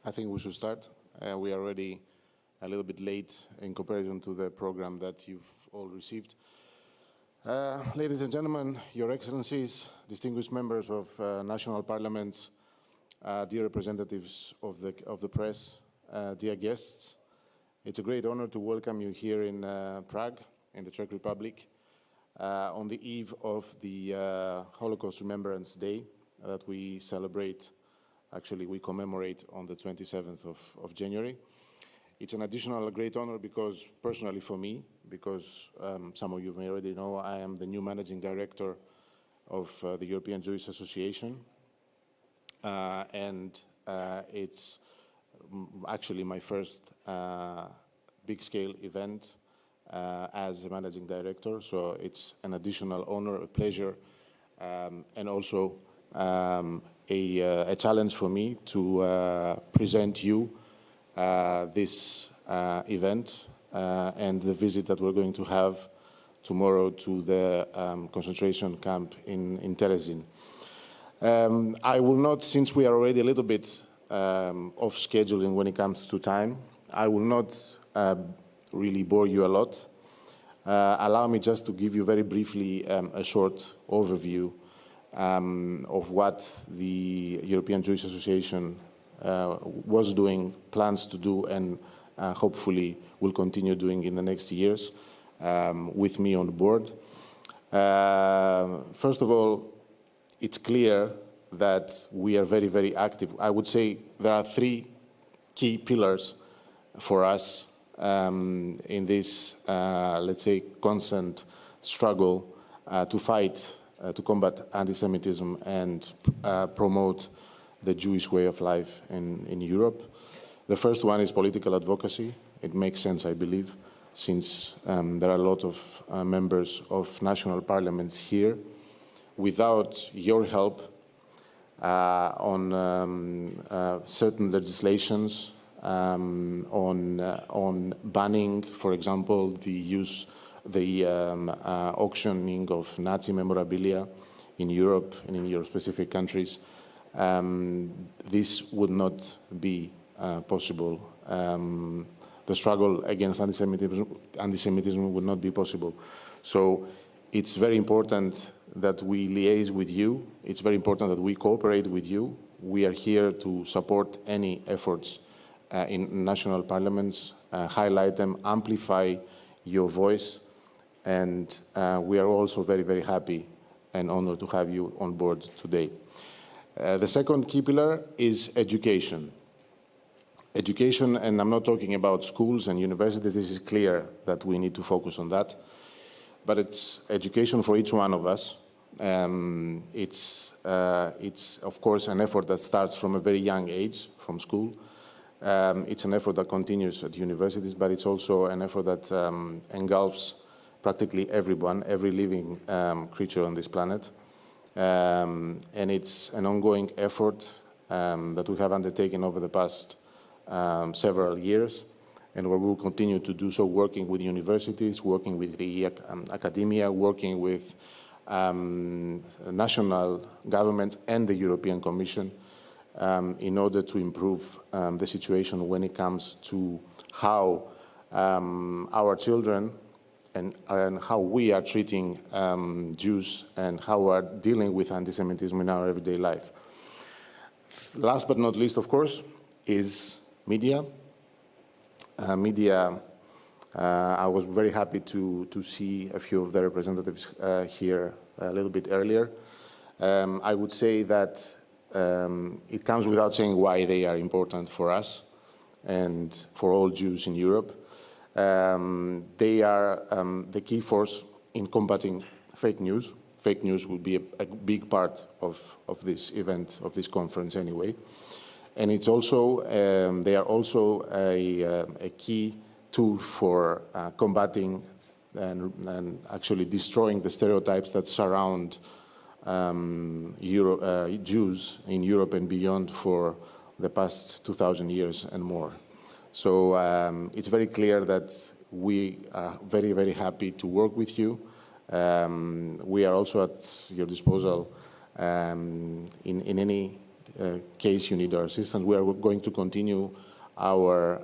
I think we should start. We are already a little bit late in comparison to the program that you've all received. Ladies and gentlemen, Your Excellencies, distinguished members of national parliaments, dear representatives of the press, dear guests, it's a great honor to welcome you here in Prague, in the Czech Republic, on the eve of the Holocaust Remembrance Day that we celebrate. Actually, we commemorate on the 27th of January. It's an additional great honor because, personally for me, because some of you may already know, I am the new managing director of the European Jewish Association. And it's actually my first big-scale event as a managing director. So it's an additional honor, a pleasure, and also a challenge for me to present you this event and the visit that we're going to have tomorrow to the concentration camp in Terezin. I will not, since we are already a little bit off scheduling when it comes to time, I will not really bore you a lot. Allow me just to give you very briefly a short overview of what the European Jewish Association was doing, plans to do, and hopefully will continue doing in the next years with me on board. First of all, it's clear that we are very, very active. I would say there are three key pillars for us in this, let's say, constant struggle to fight, to combat anti-Semitism and promote the Jewish way of life in Europe. The first one is political advocacy. It makes sense, I believe, since there are a lot of members of national parliaments here. Without your help on certain legislations, on banning, for example, the auctioning of Nazi memorabilia in Europe and in your specific countries, this would not be possible. The struggle against anti-Semitism would not be possible. So it's very important that we liaise with you. It's very important that we cooperate with you. We are here to support any efforts in national parliaments, highlight them, amplify your voice, and we are also very, very happy and honored to have you on board today. The second key pillar is education. Education, and I'm not talking about schools and universities, this is clear that we need to focus on that, but it's education for each one of us. It's of course an effort that starts from a very young age, from school. It's an effort that continues at universities, but it's also an effort that engulfs practically everyone, every living creature on this planet. And it's an ongoing effort that we have undertaken over the past several years, and where we will continue to do so, working with universities, working with the academia, working with national governments and the European Commission in order to improve the situation when it comes to how our children and how we are treating Jews and how we are dealing with anti-Semitism in our everyday life. Last but not least, of course, is media. I was very happy to see a few of the representatives here a little bit earlier. I would say that it comes without saying why they are important for us and for all Jews in Europe. They are the key force in combating fake news. Fake news will be a big part of this event, of this conference anyway. And it's also, they are also a key tool for combating and actually destroying the stereotypes that surround Jews in Europe and beyond for the past 2,000 years and more. So it's very clear that we are very, very happy to work with you. We are also at your disposal in any case you need our assistance. We are going to continue our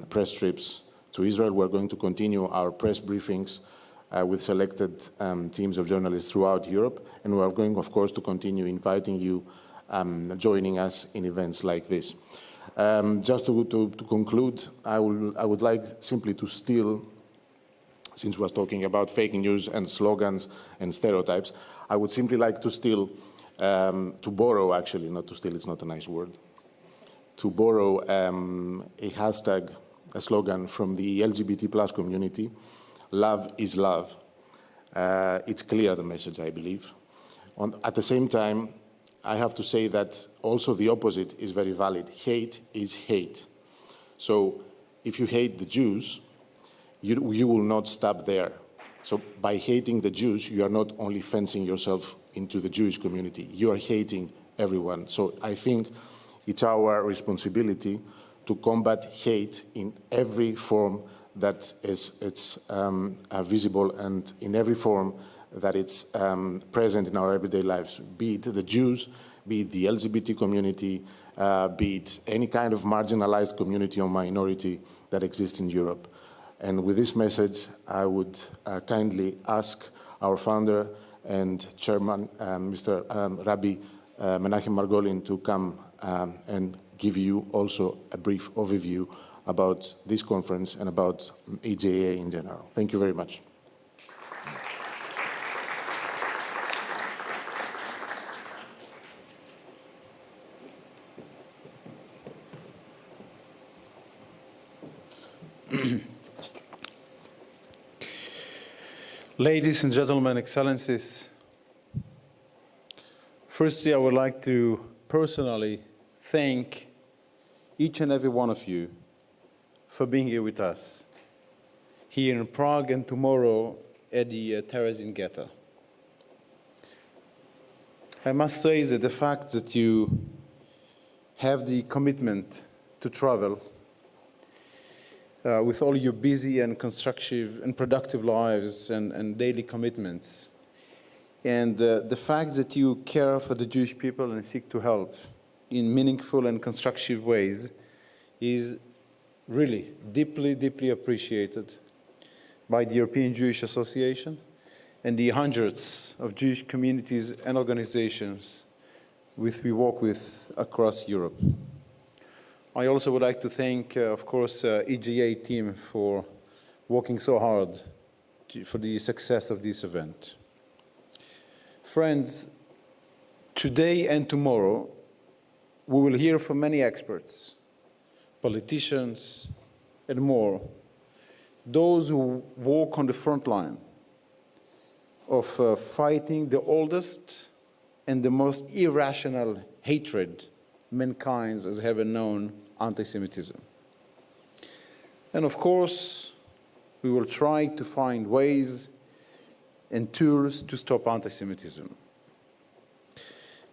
press trips to Israel. We're going to continue our press briefings with selected teams of journalists throughout Europe. And we are going, of course, to continue inviting you, joining us in events like this. Just to conclude, I would like simply to steal, since we're talking about fake news and slogans and stereotypes, I would simply like to steal, to borrow, actually, not to steal, it's not a nice word, to borrow a hashtag, a slogan from the LGBT plus community, love is love. It's clear, the message, I believe. At the same time, I have to say that also the opposite is very valid. Hate is hate. So if you hate the Jews, you will not stop there. So by hating the Jews, you are not only fencing yourself into the Jewish community, you are hating everyone. So I think it's our responsibility to combat hate in every form that it's visible and in every form that it's present in our everyday lives, be it the Jews, be it the LGBT community, be it any kind of marginalized community or minority that exists in Europe. And with this message, I would kindly ask our founder and chairman, Mr. Rabbi Menachem Margolin, to come and give you also a brief overview about this conference and about EJA in general. Thank you very much. Ladies and gentlemen, excellencies, firstly, I would like to personally thank each and every one of you for being here with us, here in Prague and tomorrow at the Terezin Ghetto. I must say that the fact that you have the commitment to travel with all your busy and constructive and productive lives and daily commitments, and the fact that you care for the Jewish people and seek to help in meaningful and constructive ways is really deeply, deeply appreciated by the European Jewish Association and the hundreds of Jewish communities and organizations which we work with across Europe. I also would like to thank, of course, EJA team for working so hard for the success of this event. Friends, today and tomorrow, we will hear from many experts, politicians, and more, those who walk on the front line of fighting the oldest and the most irrational hatred mankind has ever known, anti-Semitism. And of course, we will try to find ways and tools to stop anti-Semitism.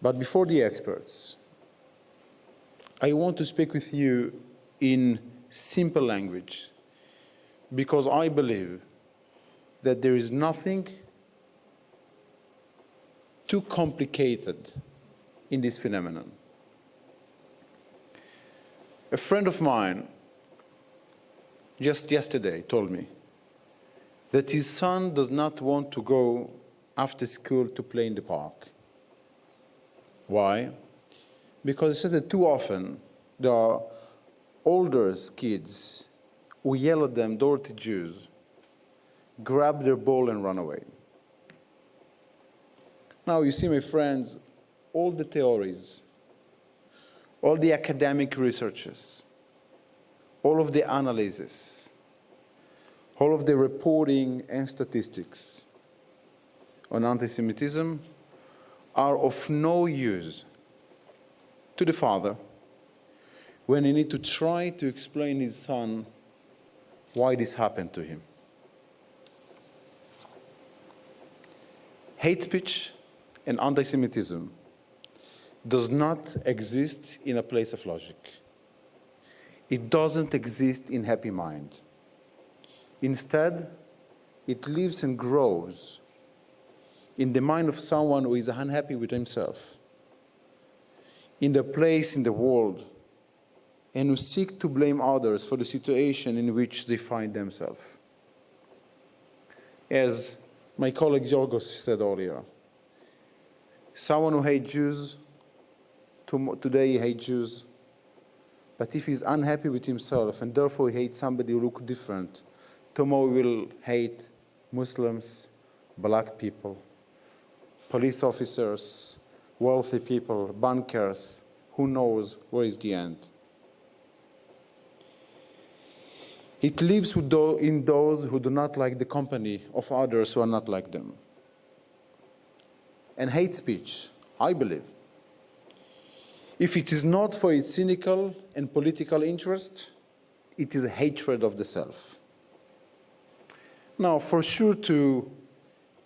But before the experts, I want to speak with you in simple language, because I believe that there is nothing too complicated in this phenomenon. A friend of mine just yesterday told me that his son does not want to go after school to play in the park. Why? Because he says that too often there are older kids who yell at them, dirty Jews, grab their ball and run away. Now, you see, my friends, all the theories, all the academic researches, all of the analysis, all of the reporting and statistics on anti-Semitism are of no use to the father when he needs to try to explain his son why this happened to him. Hate speech and anti-Semitism does not exist in a place of logic. It doesn't exist in happy mind. Instead, it lives and grows in the mind of someone who is unhappy with himself, in their place in the world and who seek to blame others for the situation in which they find themselves. As my colleague Yorgos said earlier, someone who hates Jews, today he hates Jews, but if he's unhappy with himself and therefore he hates somebody who looks different, tomorrow he will hate Muslims, black people, police officers, wealthy people, bankers. Who knows where is the end? It lives in those who do not like the company of others who are not like them. And hate speech, I believe, if it is not for its cynical and political interest, it is a hatred of the self. Now, for sure, to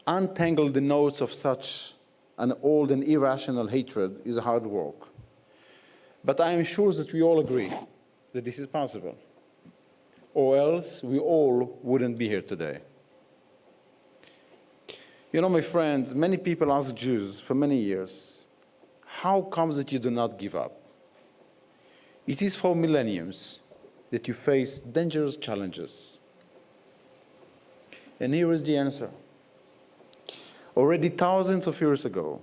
untangle the knots of such an old and irrational hatred is hard work. But I am sure that we all agree that this is possible, or else we all wouldn't be here today. You know, my friends, many people ask Jews for many years, how comes that you do not give up? It is for millenniums that you face dangerous challenges. And here is the answer. Already thousands of years ago,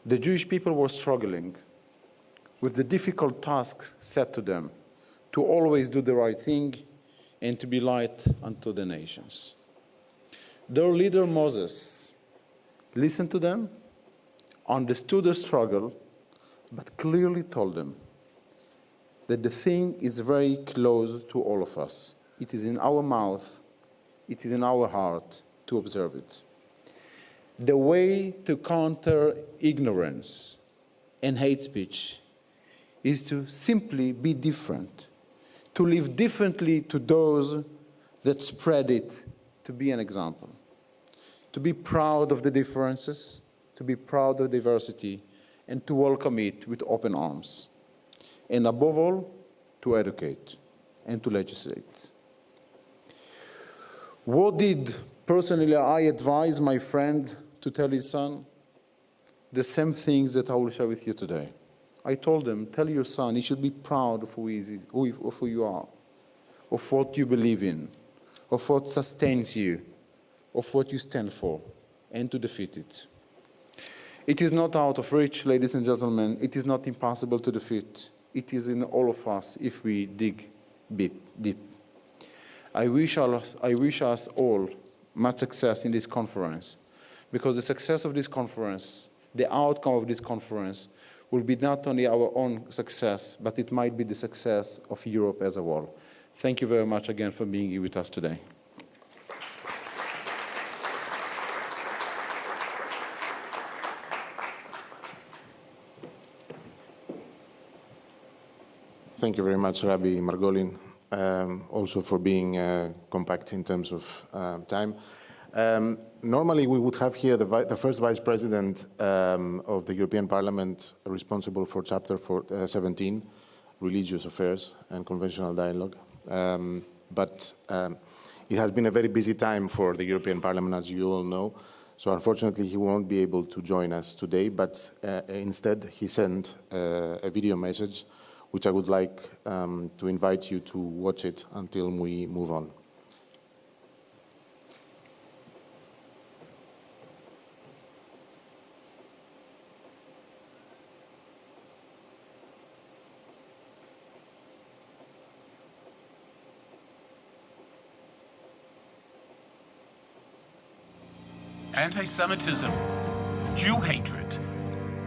the Jewish people were struggling with the difficult task set to them to always do the right thing and to be light unto the nations. Their leader Moses listened to them, understood their struggle, but clearly told them that the thing is very close to all of us. It is in our mouth, it is in our heart to observe it. The way to counter ignorance and hate speech is to simply be different, to live differently to those that spread it, to be an example, to be proud of the differences, to be proud of diversity, and to welcome it with open arms. And above all, to educate and to legislate. What did personally I advise my friend to tell his son? The same things that I will share with you today. I told him, tell your son he should be proud of who you are, of what you believe in, of what sustains you, of what you stand for, and to defeat it. It is not out of reach, ladies and gentlemen. It is not impossible to defeat. It is in all of us if we dig deep. I wish us all much success in this conference, because the success of this conference, the outcome of this conference, will be not only our own success, but it might be the success of Europe as a whole. Thank you very much again for being here with us today. Thank you very much, Rabbi Margolin, also for being compact in terms of time. Normally, we would have here the first Vice President of the European Parliament responsible for Chapter 17, Religious Affairs and Conventional Dialogue. But it has been a very busy time for the European Parliament, as you all know. So unfortunately, he won't be able to join us today, but instead he sent a video message, which I would like to invite you to watch it until we move on. Anti-Semitism, Jew hatred,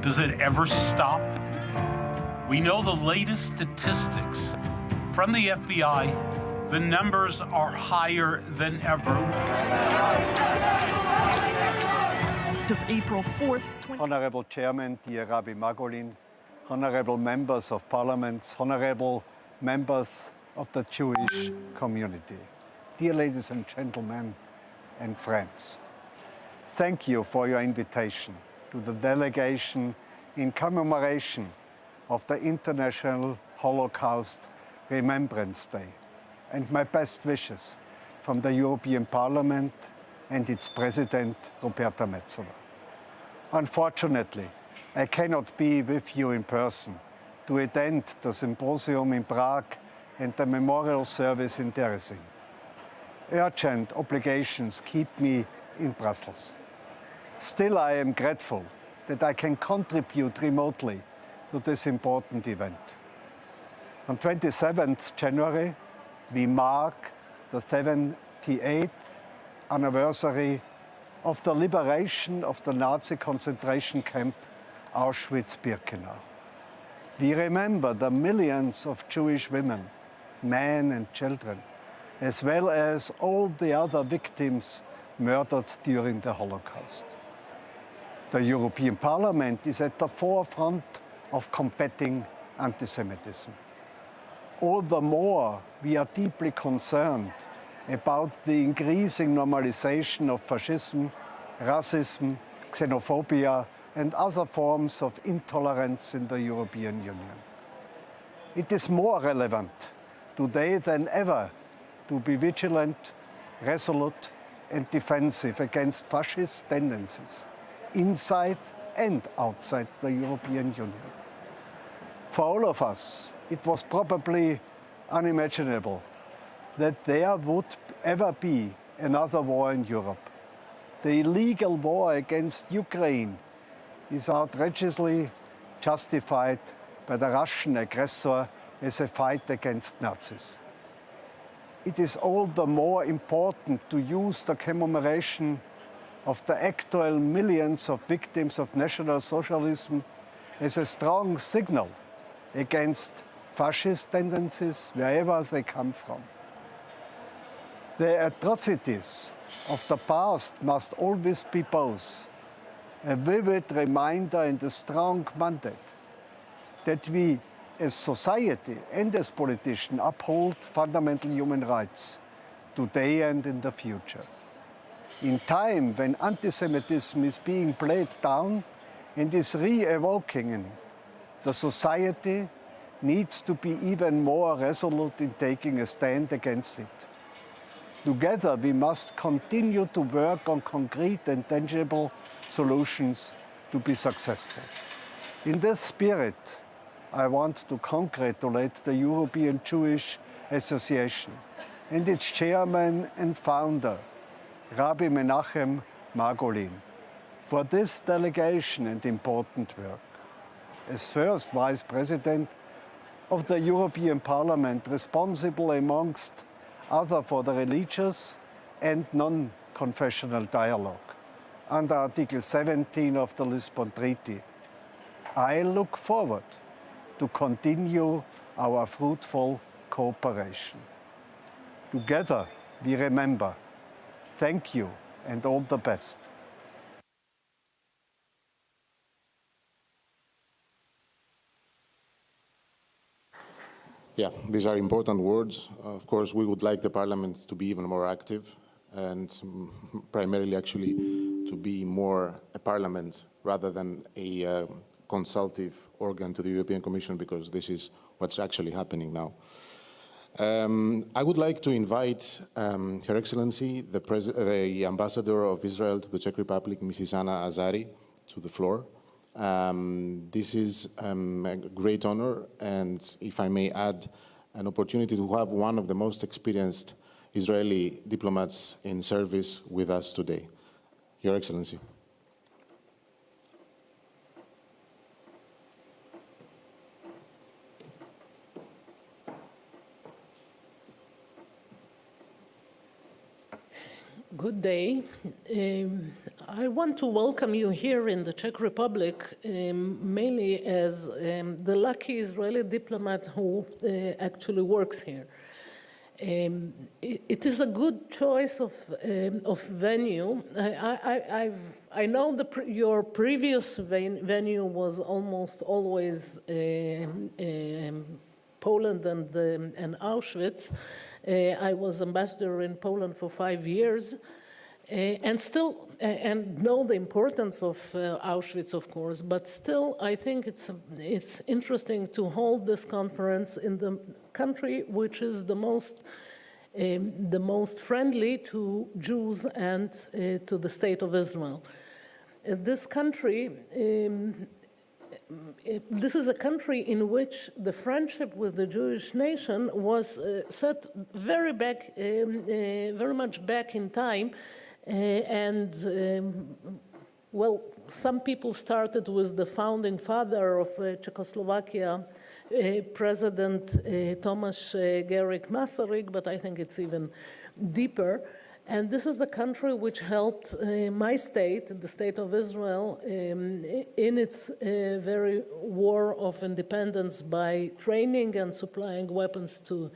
does it ever stop? We know the latest statistics from the FBI. The numbers are higher than ever. Of April 4th, Honorable Chairman, dear Rabbi Margolin, honorable members of parliaments, honorable members of the Jewish community, dear ladies and gentlemen and friends. Thank you for your invitation to the delegation in commemoration of the International Holocaust Remembrance Day, and my best wishes from the European Parliament and its President, Roberta Metsola. Unfortunately, I cannot be with you in person to attend the symposium in Prague and the memorial service in Terezin. Urgent obligations keep me in Brussels. Still, I am grateful that I can contribute remotely to this important event. On 27th January, we mark the 78th anniversary of the liberation of the Nazi concentration camp Auschwitz-Birkenau. We remember the millions of Jewish women, men and children, as well as all the other victims murdered during the Holocaust. The European Parliament is at the forefront of combating anti-Semitism. All the more we are deeply concerned about the increasing normalization of fascism, racism, xenophobia, and other forms of intolerance in the European Union. It is more relevant today than ever to be vigilant, resolute, and defensive against fascist tendencies inside and outside the European Union. For all of us, it was probably unimaginable that there would ever be another war in Europe. The illegal war against Ukraine is outrageously justified by the Russian aggressor as a fight against Nazis. It is all the more important to use the commemoration of the actual millions of victims of National Socialism as a strong signal against fascist tendencies wherever they come from. The atrocities of the past must always be both a vivid reminder and a strong mandate that we as society and as politicians uphold fundamental human rights today and in the future. In time when anti-Semitism is being played down and is re-evoking, the society needs to be even more resolute in taking a stand against it. Together, we must continue to work on concrete and tangible solutions to be successful. In this spirit, I want to congratulate the European Jewish Association and its chairman and founder, Rabbi Menachem Margolin, for this delegation and important work. As first Vice President of the European Parliament, responsible amongst other for the religious and non-confessional dialogue under Article 17 of the Lisbon Treaty, I look forward to continue our fruitful cooperation. Together we remember. Thank you and all the best. Yeah, these are important words. Of course, we would like the Parliament to be even more active and primarily actually to be more a Parliament rather than a consultative organ to the European Commission, because this is what's actually happening now. I would like to invite Her Excellency, the Ambassador of Israel to the Czech Republic, Mrs. Anna Azari, to the floor. This is a great honor, and if I may add, an opportunity to have one of the most experienced Israeli diplomats in service with us today. Your Excellency. Good day. I want to welcome you here in the Czech Republic, mainly as the lucky Israeli diplomat who actually works here. It is a good choice of venue. I know your previous venue was almost always Poland and Auschwitz. I was ambassador in Poland for 5 years, and know the importance of Auschwitz, of course. But still, I think it's interesting to hold this conference in the country which is the most friendly to Jews and to the state of Israel. This country this is a country in which the friendship with the Jewish nation was set very much back in time, well, some people started with the founding father of Czechoslovakia, President Tomáš Garrigue Masaryk, but I think it's even deeper. And this is a country which helped my state, the state of Israel, in its very war of independence by training and supplying weapons to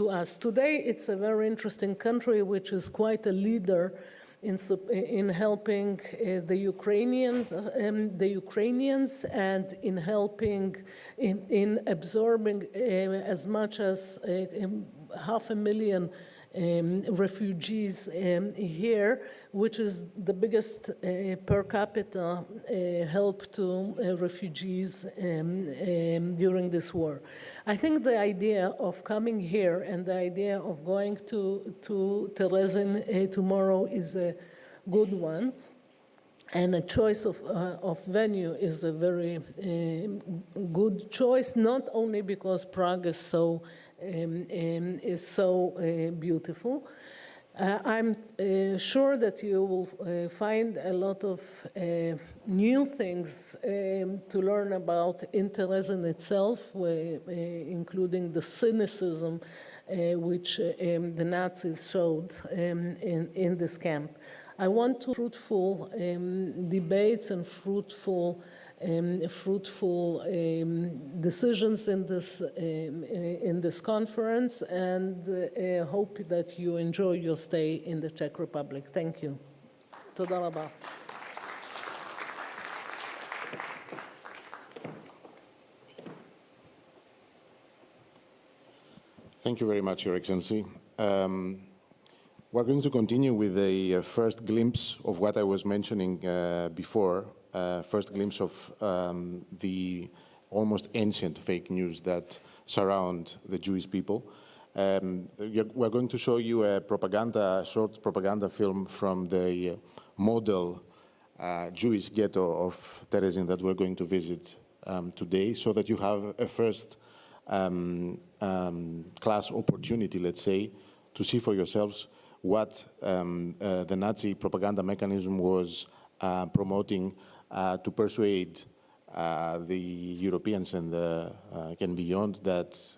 us. Today, it's a very interesting country which is quite a leader in helping the Ukrainians and in helping in absorbing as much as 500,000 refugees here, which is the biggest per capita help to refugees during this war. I think the idea of coming here and the idea of going to Terezin tomorrow is a good one. And a choice of venue is a very good choice, not only because Prague is so beautiful. I'm sure that you will find a lot of new things to learn about in Terezin itself, including the cynicism which the Nazis showed in this camp. I want to fruitful debates and fruitful decisions in this conference, and hope that you enjoy your stay in the Czech Republic. Thank you. Toda raba. Thank you very much, Your Excellency. We're going to continue with a first glimpse of what I was mentioning before, first glimpse of the almost ancient fake news that surround the Jewish people. We're going to show you a short propaganda film from the model Jewish ghetto of Terezin that we're going to visit today, so that you have a first class opportunity, let's say, to see for yourselves what the Nazi propaganda mechanism was promoting to persuade the Europeans and beyond that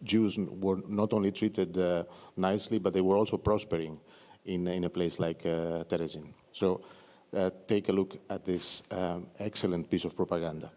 Jews were not only treated nicely, but they were also prospering in a place like Terezin. So take a look at this excellent piece of propaganda.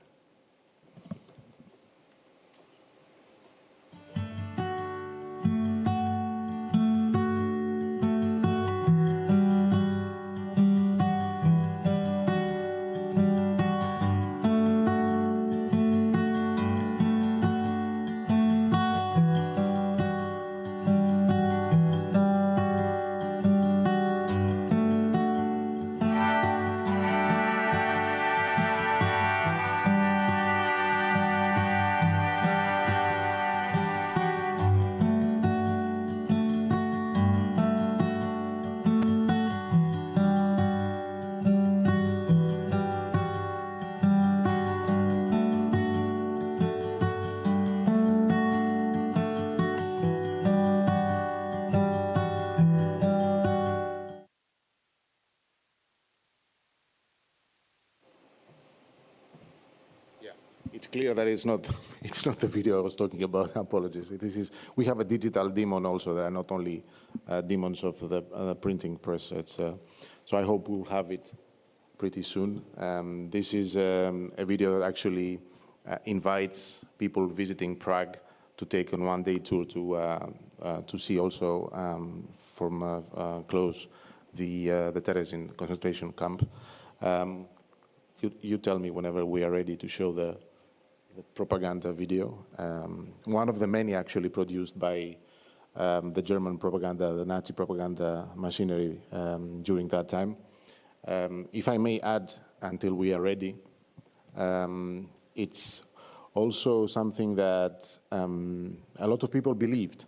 It's clear that it's not the video I was talking about. Apologies. We have a digital demon also. There are not only demons of the printing press. So I hope we'll have it pretty soon. This is a video that actually invites people visiting Prague to take a one-day tour to see also from close the Terezin concentration camp. You tell me whenever we are ready to show the propaganda video. One of the many actually produced by the German propaganda, the Nazi propaganda machinery during that time. If I may add, until we are ready, it's also something that a lot of people believed.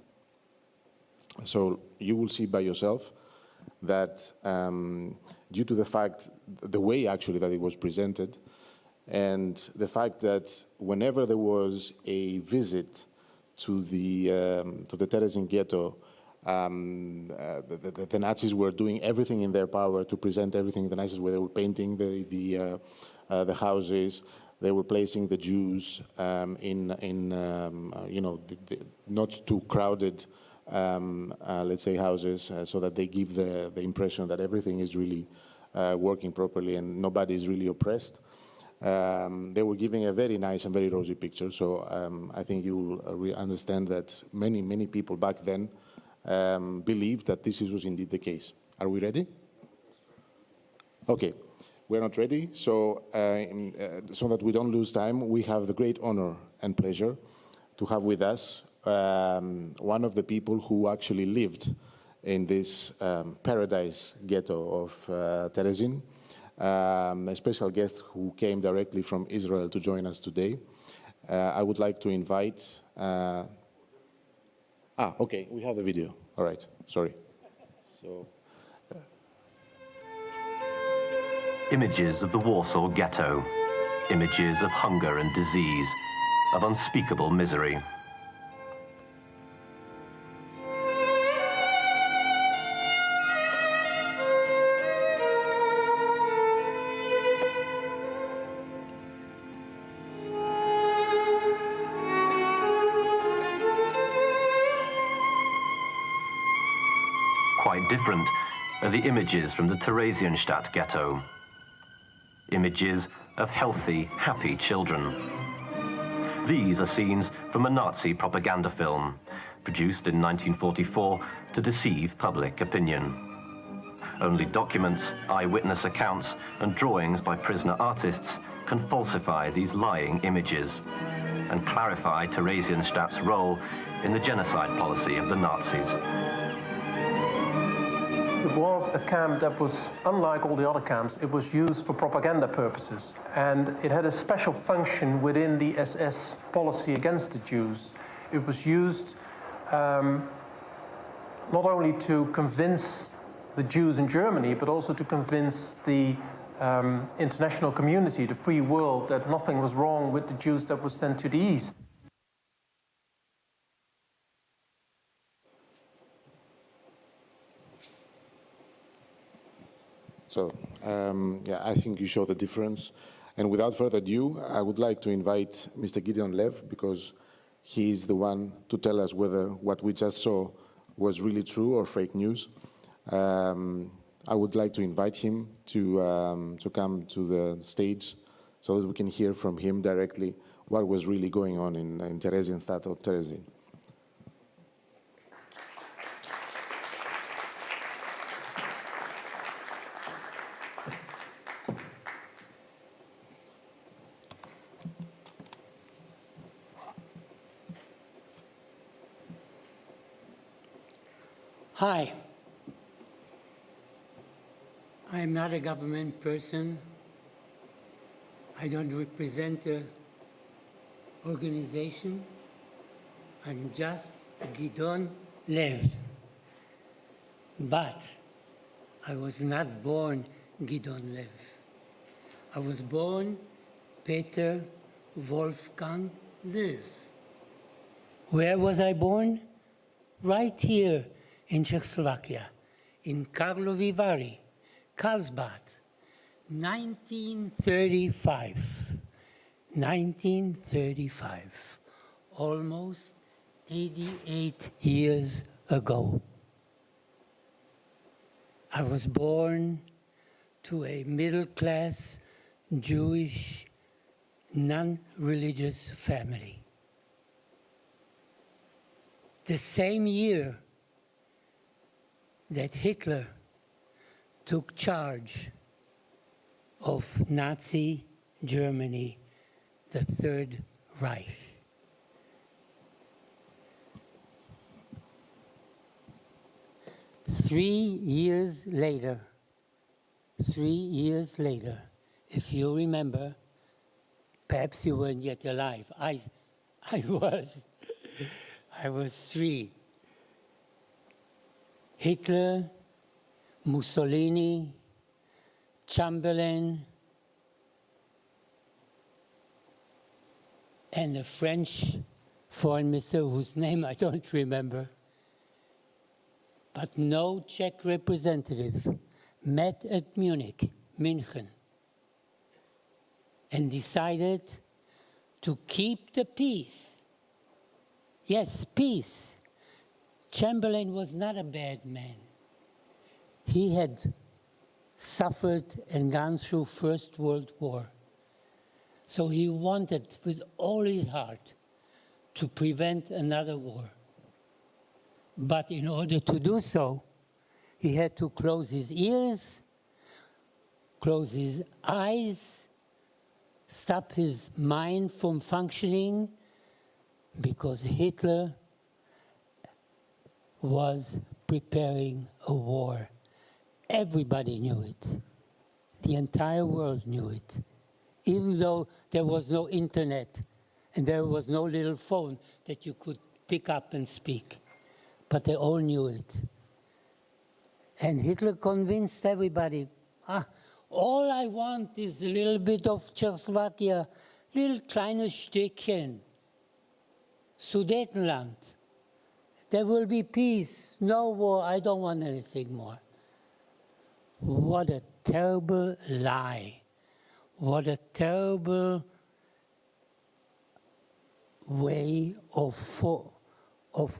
So you will see by yourself that due to the fact, the way actually that it was presented, And the fact that whenever there was a visit to the Terezin ghetto, the Nazis were doing everything in their power to present everything in the nicest way. They were painting the houses. They were placing the Jews not too crowded, let's say, houses, so that they give the impression that everything is really working properly and nobody is really oppressed. They were giving a very nice and very rosy picture. So I think you will understand that many people back then believed that this was indeed the case. Are we ready? Okay. We're not ready, so so that we don't lose time, we have the great honor and pleasure to have with us one of the people who actually lived in this paradise ghetto of Terezin, a special guest who came directly from Israel to join us today. I would like to invite... okay, we have the video. All right, sorry. So. Images of the Warsaw Ghetto, images of hunger and disease, of unspeakable misery. Quite different are the images from the Theresienstadt Ghetto. Images of healthy, happy children. These are scenes from a Nazi propaganda film, produced in 1944 to deceive public opinion. Only documents, eyewitness accounts, and drawings by prisoner artists can falsify these lying images and clarify Theresienstadt's role in the genocide policy of the Nazis. It was a camp that was, unlike all the other camps, it was used for propaganda purposes. And it had a special function within the SS policy against the Jews. It was used not only to convince the Jews in Germany, but also to convince the international community, the free world, that nothing was wrong with the Jews that were sent to the East. So, I think you show the difference. And without further ado, I would like to invite Mr. Gideon Lev, because he is the one to tell us whether what we just saw was really true or fake news. I would like to invite him to come to the stage so that we can hear from him directly what was really going on in Theresienstadt or Terezin. Hi. I'm not a government person. I don't represent an organization. I'm just Gideon Lev. But I was not born Gideon Lev. I was born Peter Wolfgang Lev. Where was I born? Right here in Czechoslovakia, in Karlovy Vary, Karlsbad, 1935. 1935, almost 88 years ago. I was born to a middle-class Jewish, non-religious family. The same year that Hitler took charge of Nazi Germany, the Third Reich. Three years later, if you remember, perhaps you weren't yet alive. I was 3. Hitler, Mussolini, Chamberlain, and a French foreign minister whose name I don't remember, but no Czech representative met at München, and decided to keep the peace. Yes, peace. Chamberlain was not a bad man. He had suffered and gone through First World War. So he wanted with all his heart to prevent another war. But in order to do so, he had to close his ears, close his eyes, stop his mind from functioning, because Hitler was preparing a war. Everybody knew it. The entire world knew it. Even though there was no internet and there was no little phone that you could pick up and speak. But they all knew it. And Hitler convinced everybody, all I want is a little bit of Czechoslovakia, little kleines Stückchen, Sudetenland. There will be peace, no war, I don't want anything more. What a terrible lie. What a terrible way of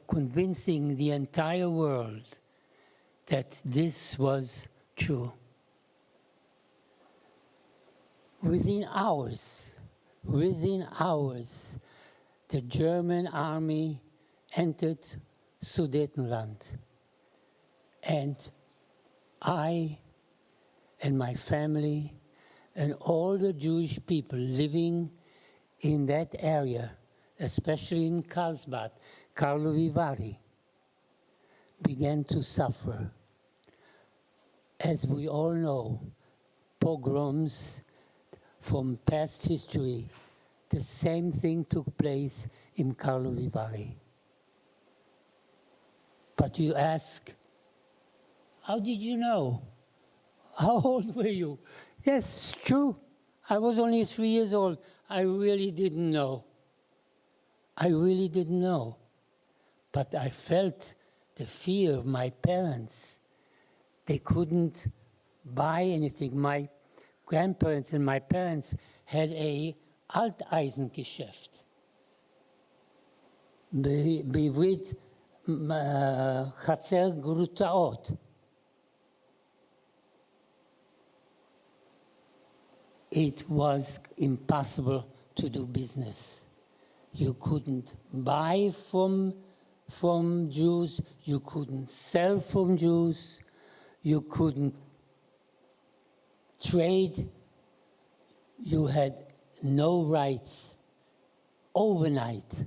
convincing the entire world that this was true. Within hours, the German army entered Sudetenland. And I and my family and all the Jewish people living in that area, especially in Karlsbad, Karlovy Vary, began to suffer. As we all know, pogroms from past history, the same thing took place in Karlovy Vary. But you ask, how did you know? How old were you? Yes, it's true. I was only 3 years old. I really didn't know. I really didn't know. But I felt the fear of my parents. They couldn't buy anything. My grandparents and my parents had a Alteisengeschäft. בעברית חצר גרוטאות. It was impossible to do business. You couldn't buy from Jews, you couldn't sell from Jews, you couldn't trade, you had no rights. Overnight,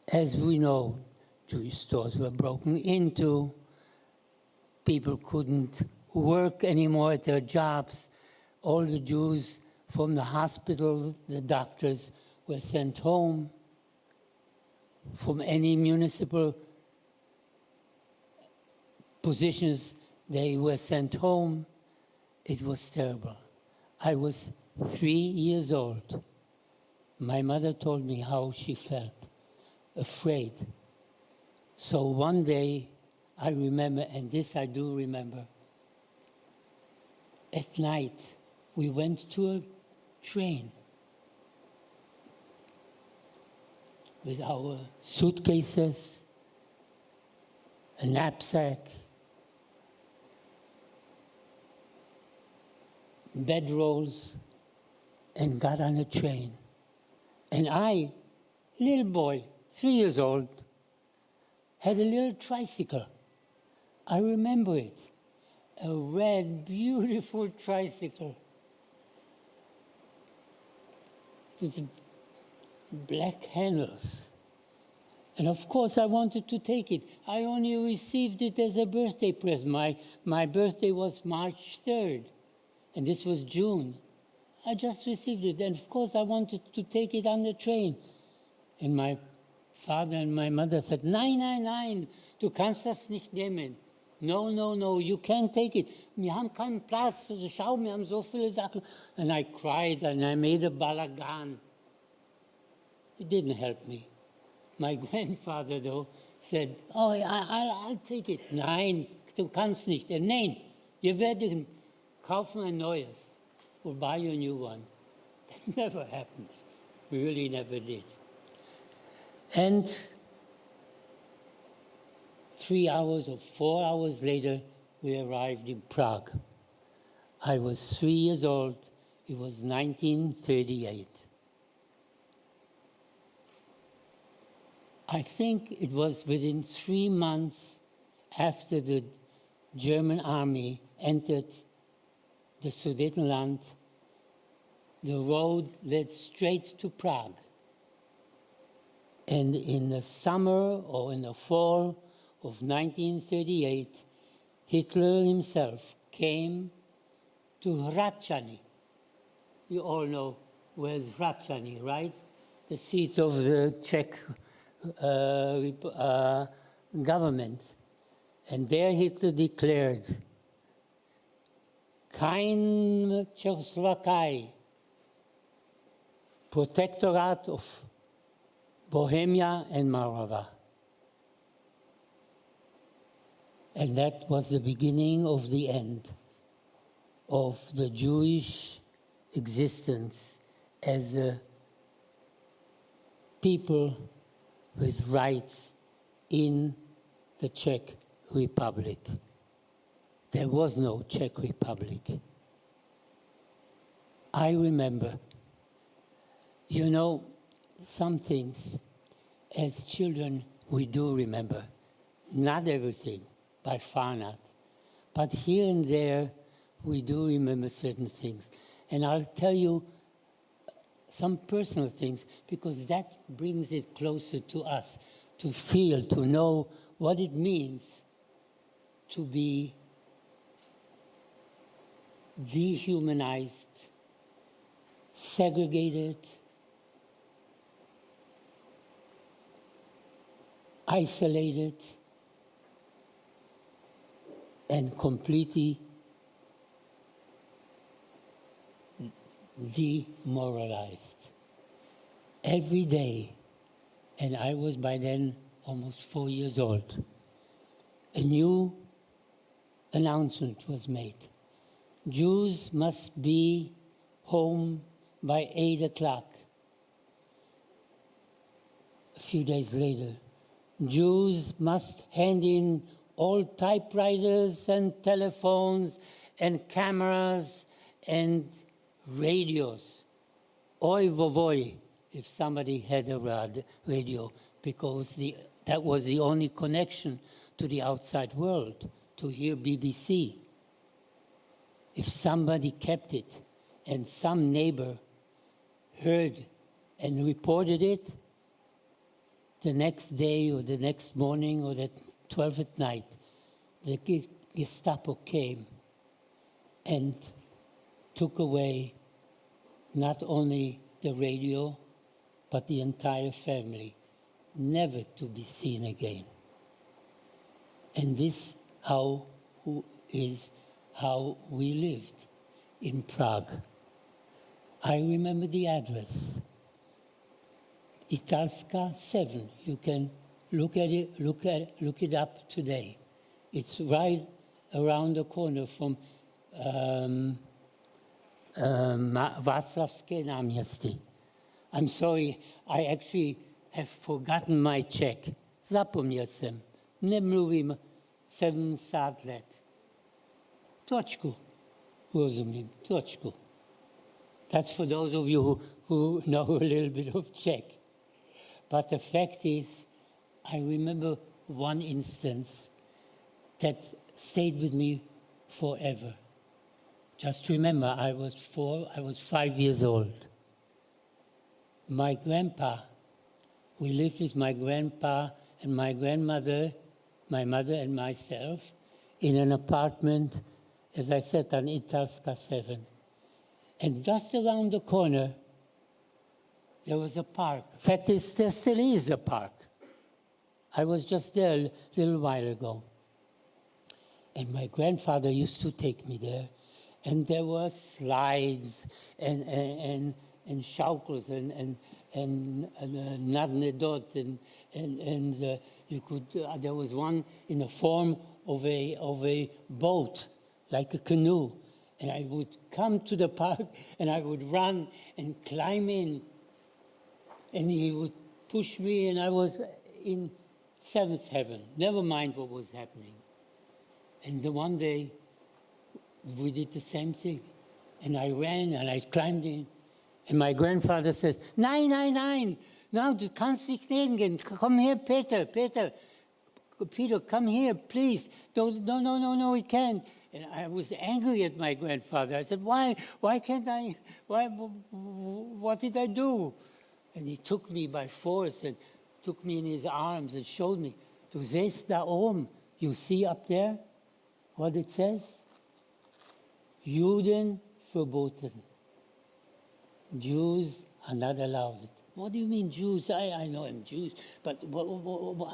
as we know, Jewish stores were broken into, people couldn't work anymore at their jobs. All the Jews from the hospitals, the doctors, were sent home. From any municipal positions, they were sent home. It was terrible. I was 3 years old. My mother told me how she felt, afraid. So one day, I remember, and this I do remember, at night, we went to a train with our suitcases, a knapsack, bedrolls, and got on a train. And I, little boy, 3 years old, had a little tricycle. I remember it, a red, beautiful tricycle with black handles. And of course I wanted to take it. I only received it as a birthday present. My birthday was March 3rd, and this was June. I just received it, and of course I wanted to take it on the train. And my father and my mother said, nein, nein, nein, du kannst das nicht nehmen. No, no, no, you can't take it. Wir haben keinen Platz. Schau, wir haben so viele Sachen. And I cried and I made a balagan. It didn't help me. My grandfather, though, said, oh, I'll take it. Nein, du kannst nicht. Nein, wir werden kaufen ein neues. We'll buy you a new one. That never happened. We really never did. And 3 hours or 4 hours later, we arrived in Prague. I was 3 years old. It was 1938. I think it was within 3 months after the German army entered the Sudetenland, the road led straight to Prague. And in the summer or in the fall of 1938, Hitler himself came to Hradčany. You all know where's Hradčany, right? The seat of the Czech government. And there Hitler declared, kein Czechoslovakia, protectorate of Bohemia and Morava. And that was the beginning of the end of the Jewish existence as a people with rights in the Czech Republic. There was no Czech Republic. I remember, you know, some things as children we do remember. Not everything, by far not. But here and there we do remember certain things. And I'll tell you some personal things because that brings it closer to us, to feel, to know what it means to be dehumanized, segregated, isolated, and completely demoralized. Every day, and I was by then almost 4 years old, a new announcement was made. Jews must be home by 8 o'clock. A few days later, Jews must hand in all typewriters and telephones and cameras and radios. Oy vovoy, if somebody had a radio, because that was the only connection to the outside world, to hear BBC. If somebody kept it and some neighbor heard and reported it, the next day or the next morning or at 12 at night, the Gestapo came and took away not only the radio, but the entire family, never to be seen again. And this is how we lived in Prague. I remember the address. Italska 7. You can look it up today. It's right around the corner from Václavské náměstí. I'm sorry, I actually have forgotten my Czech. Zapomněl jsem. Nemluvím 70 let. Trošku. Rozumím. Trošku. That's for those of you who know a little bit of Czech. But the fact is, I remember one instance that stayed with me forever. Just remember, I was 5 years old. My grandpa, we lived with my grandpa and my grandmother, my mother and myself, in an apartment, as I said, on Italska 7. And just around the corner, there was a park. In fact, there still is a park. I was just there a little while ago. And my grandfather used to take me there. And there were slides and shaukels and Nadnedot, and you could. There was one in the form of a boat, like a canoe, and I would come to the park and I would run and climb in, and he would push me, and I was in seventh heaven. Never mind what was happening. And then one day we did the same thing, and I ran and I climbed in. And my grandfather says, "Nein, nein, nein, no, du kannst nicht gehen. Come here, Peter, come here, please. No, we can't." And I was angry at my grandfather. I said, why can't I, what did I do? And he took me by force and took me in his arms and showed me, "Du siehst da oben, you see up there what it says? Juden verboten. Jews are not allowed." What do you mean Jews? I know I'm Jews, but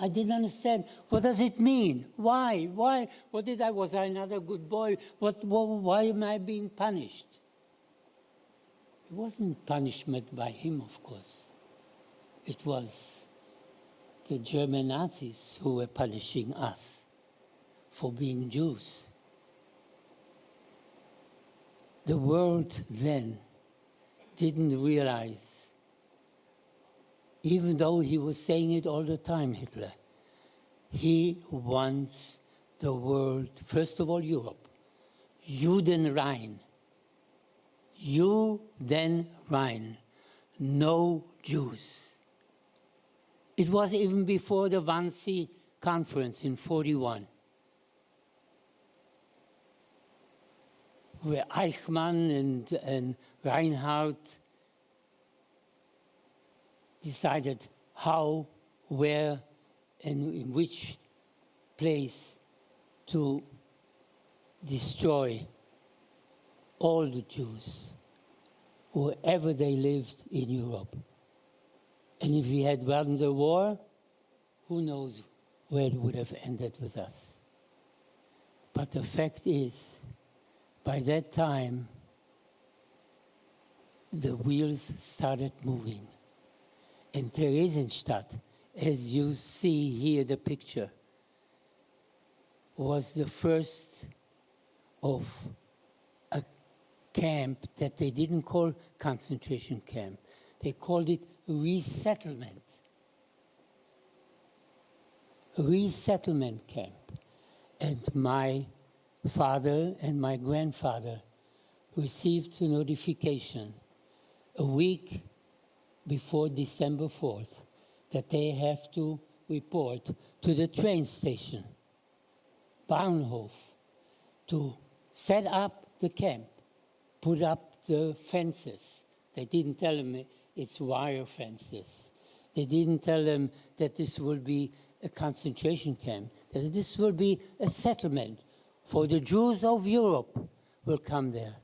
I didn't understand. What does it mean? Why? Was I not a good boy? Why am I being punished? It wasn't punishment by him, of course. It was the German Nazis who were punishing us for being Jews. The world then didn't realize, even though he was saying it all the time, Hitler, he wants the world, first of all Europe, Judenrein. Judenrein, no Jews. It was even before the Wannsee Conference in 1941, where Eichmann and Reinhardt decided how, where, and in which place to destroy all the Jews, wherever they lived in Europe. And if we had won the war, who knows where it would have ended with us. But the fact is, by that time, the wheels started moving. And Theresienstadt, as you see here the picture, was the first of a camp that they didn't call concentration camp. They called it resettlement. Resettlement camp. And my father and my grandfather received a notification a week before December 4th that they have to report to the train station, Bahnhof, to set up the camp, put up the fences. They didn't tell them it's wire fences. They didn't tell them that this will be a concentration camp, that this will be a settlement for the Jews of Europe will come there.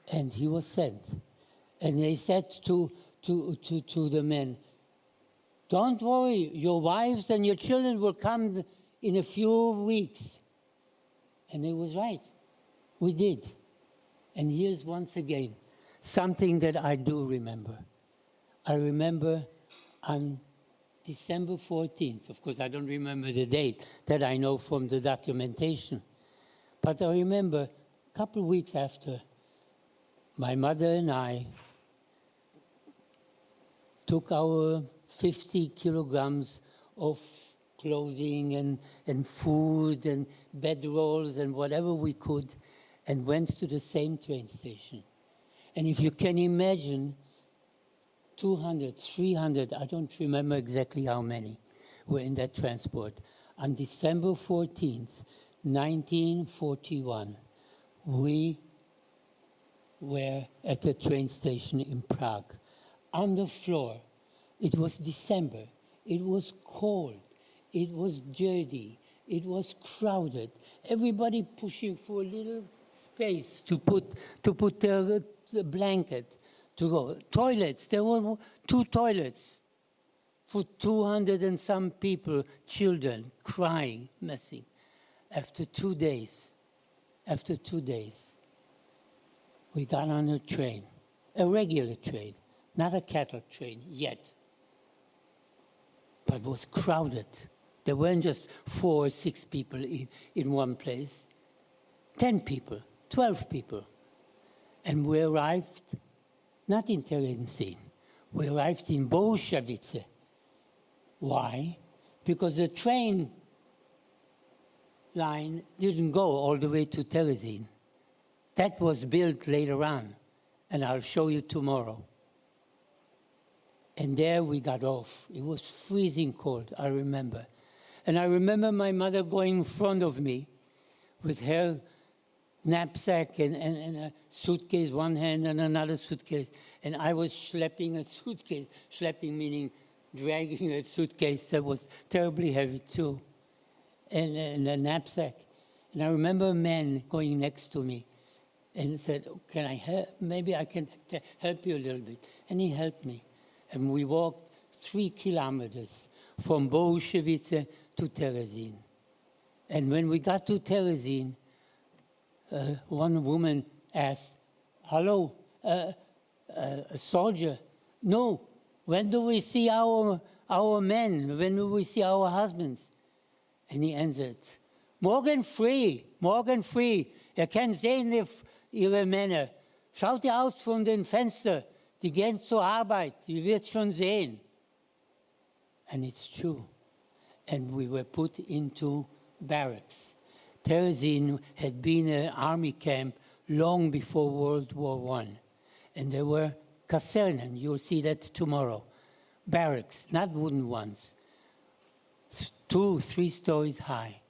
And he was sent. And they said to the men, "Don't worry, your wives and your children will come in a few weeks." And it was right. We did. And here's once again something that I do remember. I remember on December 14th, of course I don't remember the date, that I know from the documentation, but I remember a couple of weeks after, my mother and I took our 50 kilograms of clothing and food and bedrolls and whatever we could and went to the same train station. And if you can imagine, 200, 300, I don't remember exactly how many, were in that transport. On December 14th, 1941, we were at the train station in Prague. On the floor, it was December, it was cold, it was dirty, it was crowded, everybody pushing for a little space to put the blanket to go. Toilets, there were 2 toilets for 200 and some people, children, crying, messing. After 2 days, we got on a train, a regular train, not a cattle train yet, but it was crowded. There weren't just 4 or 6 people in one place, 10 people, 12 people. And we arrived not in Terezin, we arrived in Bolshevice. Why? Because the train line didn't go all the way to Terezin. That was built later on, and I'll show you tomorrow. And there we got off. It was freezing cold, I remember. And I remember my mother going in front of me with her knapsack and a suitcase, one hand, and another suitcase. And I was schlepping a suitcase, schlepping meaning dragging a suitcase that was terribly heavy too, and a knapsack. And I remember a man going next to me and said, can I help? Maybe I can help you a little bit. And he helped me. And we walked 3 kilometers from Bolshevice to Terezin. And when we got to Terezin, one woman asked, hello, a soldier? No, when do we see our men? When do we see our husbands? And he answered, morgen früh. Kennt sehen ihre Männer. Schaut ihr aus von den Fenster. Die gehen zur Arbeit. Ihr werdet schon sehen. And it's true. And we were put into barracks. Terezin had been an army camp long before World War I. And there were Kasernen, you'll see that tomorrow. Barracks, not wooden ones, 2, 3 stories high.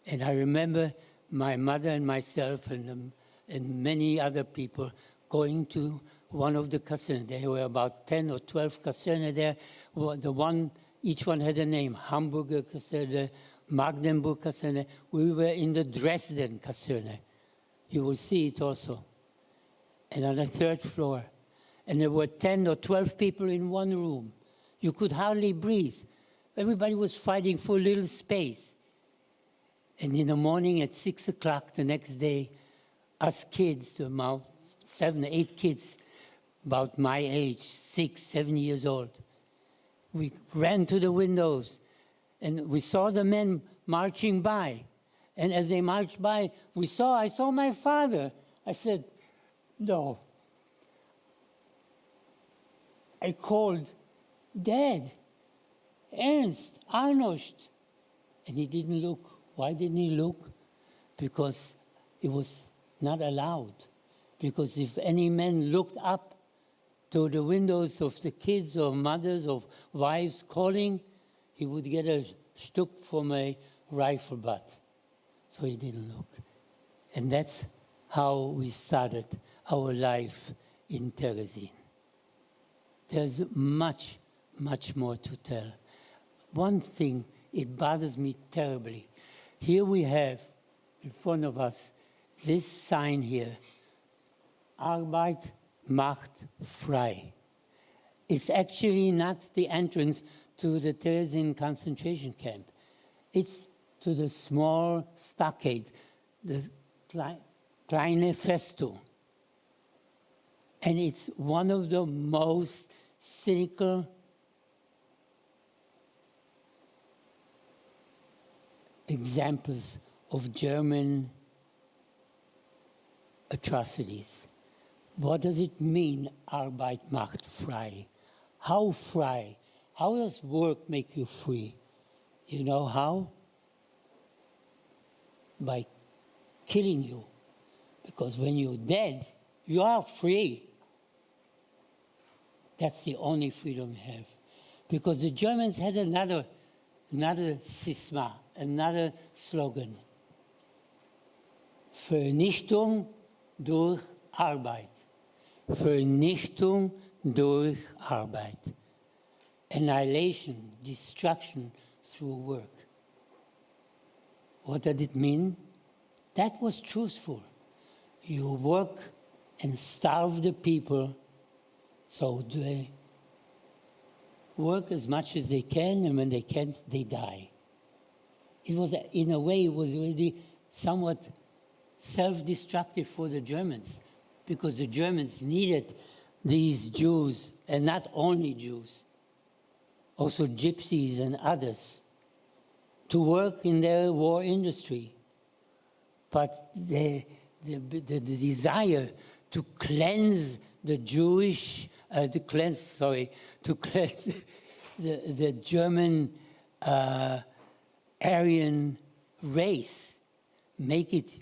And I remember my mother and myself and many other people going to one of the Kasernen. There were about 10 or 12 Kasernen there. Each one had a name, Hamburger Kaserne, Magdeburg Kaserne. We were in the Dresden Kaserne. You will see it also. And on the 3rd floor. And there were 10 or 12 people in one room. You could hardly breathe. Everybody was fighting for a little space. And in the morning at 6 o'clock the next day, us kids, about 7 or 8 kids, about my age, 6, 7 years old, we ran to the windows and we saw the men marching by. And as they marched by, I saw my father. I said, no. I called, Dad, Ernst, Arnost. And he didn't look. Why didn't he look? Because it was not allowed. Because if any man looked up to the windows of the kids or mothers or wives calling, he would get a stuck from a rifle butt. So he didn't look. And that's how we started our life in Terezin. There's much, much more to tell. One thing, it bothers me terribly. Here we have, in front of us, this sign here, Arbeit macht frei. It's actually not the entrance to the Terezin concentration camp. It's to the small stockade, the Kleine Festung. And it's one of the most cynical examples of German atrocities. What does it mean, Arbeit macht frei? How frei? How does work make you free? You know how? By killing you. Because when you're dead, you are free. That's the only freedom we have. Because the Germans had another Sisma, another slogan. Vernichtung durch Arbeit. Vernichtung durch Arbeit. Annihilation, destruction through work. What did it mean? That was truthful. You work and starve the people, so they work as much as they can, and when they can't, they die. It was, in a way, it was really somewhat self-destructive for the Germans, because the Germans needed these Jews, and not only Jews, also gypsies and others, to work in their war industry. But the desire to cleanse the Jewish, to cleanse the German Aryan race, make it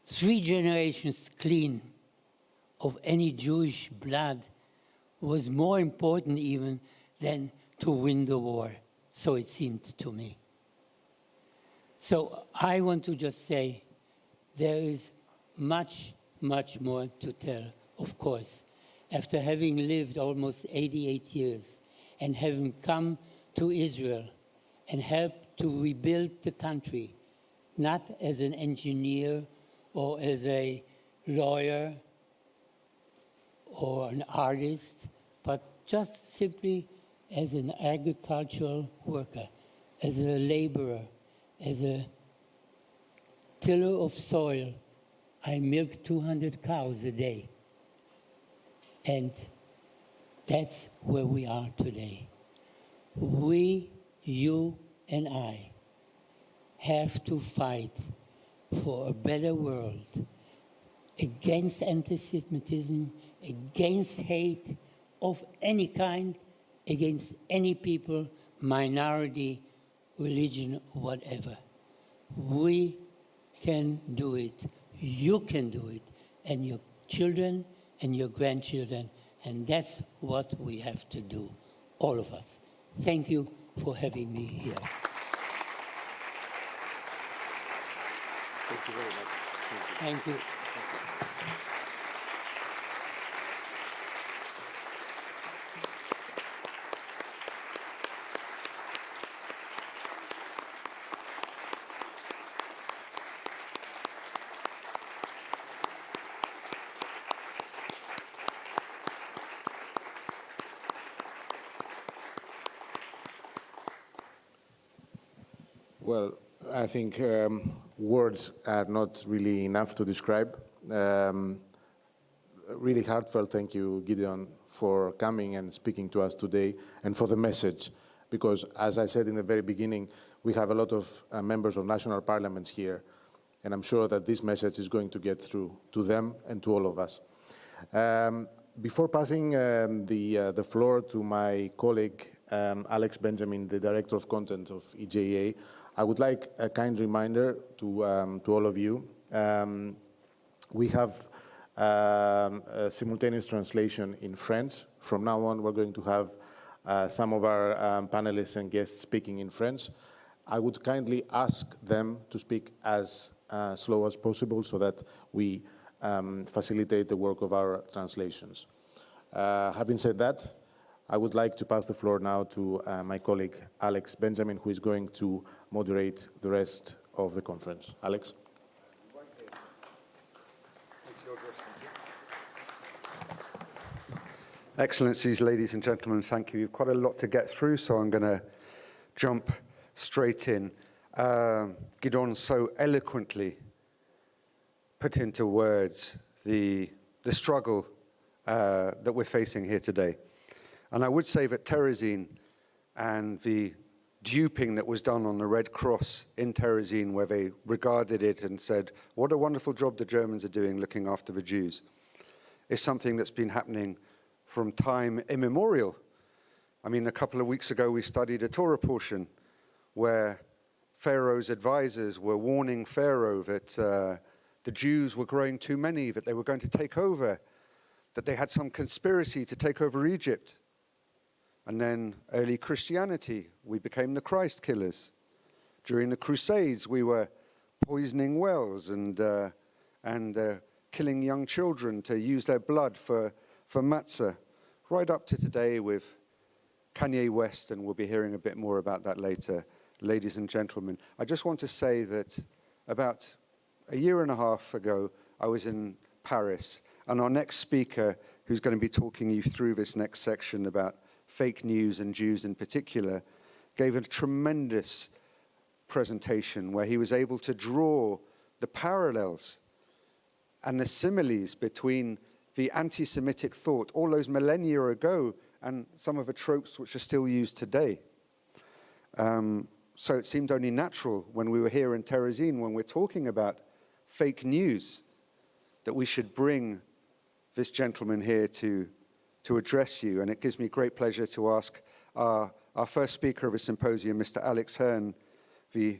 3 generations clean of any Jewish blood, was more important even than to win the war, so it seemed to me. So I want to just say there is much, much more to tell, of course. After having lived almost 88 years and having come to Israel and helped to rebuild the country, not as an engineer or as a lawyer or an artist, but just simply as an agricultural worker, as a laborer, as a tiller of soil. I milk 200 cows a day. And that's where we are today. We, you and I, have to fight for a better world, against anti-Semitism, against hate of any kind, against any people, minority, religion, whatever. We can do it. You can do it. And your children and your grandchildren. And that's what we have to do, all of us. Thank you for having me here. Thank you very much. Thank you. Well, I think words are not really enough to describe. Really heartfelt thank you, Gideon, for coming and speaking to us today and for the message. Because, as I said in the very beginning, we have a lot of members of national parliaments here, and I'm sure that this message is going to get through to them and to all of us. Before passing the floor to my colleague, Alex Benjamin, the Director of Content of EJA, I would like a kind reminder to all of you. We have a simultaneous translation in French. From now on, we're going to have some of our panelists and guests speaking in French. I would kindly ask them to speak as slow as possible so that we facilitate the work of our translations. Having said that, I would like to pass the floor now to my colleague, Alex Benjamin, who is going to moderate the rest of the conference. Alex? Excellencies, ladies and gentlemen, thank you. You've quite a lot to get through, so I'm going to jump straight in. Gideon so eloquently put into words the struggle that we're facing here today. And I would say that Terezin and the duping that was done on the Red Cross in Terezin, where they regarded it and said, what a wonderful job the Germans are doing looking after the Jews, is something that's been happening from time immemorial. I mean, a couple of weeks ago, we studied a Torah portion where Pharaoh's advisors were warning Pharaoh that the Jews were growing too many, that they were going to take over, that they had some conspiracy to take over Egypt. And then early Christianity, we became the Christ killers. During the Crusades, we were poisoning wells and killing young children to use their blood for matzah, right up to today with Kanye West, and we'll be hearing a bit more about that later. Ladies and gentlemen, I just want to say that about a year and a half ago, I was in Paris, and our next speaker, who's going to be talking you through this next section about fake news and Jews in particular, gave a tremendous presentation where he was able to draw the parallels and the similes between the anti-Semitic thought all those millennia ago and some of the tropes which are still used today. So it seemed only natural when we were here in Terezin, when we're talking about fake news, that we should bring this gentleman here to address you. And it gives me great pleasure to ask our first speaker of the symposium, Mr. Alex Hearn, the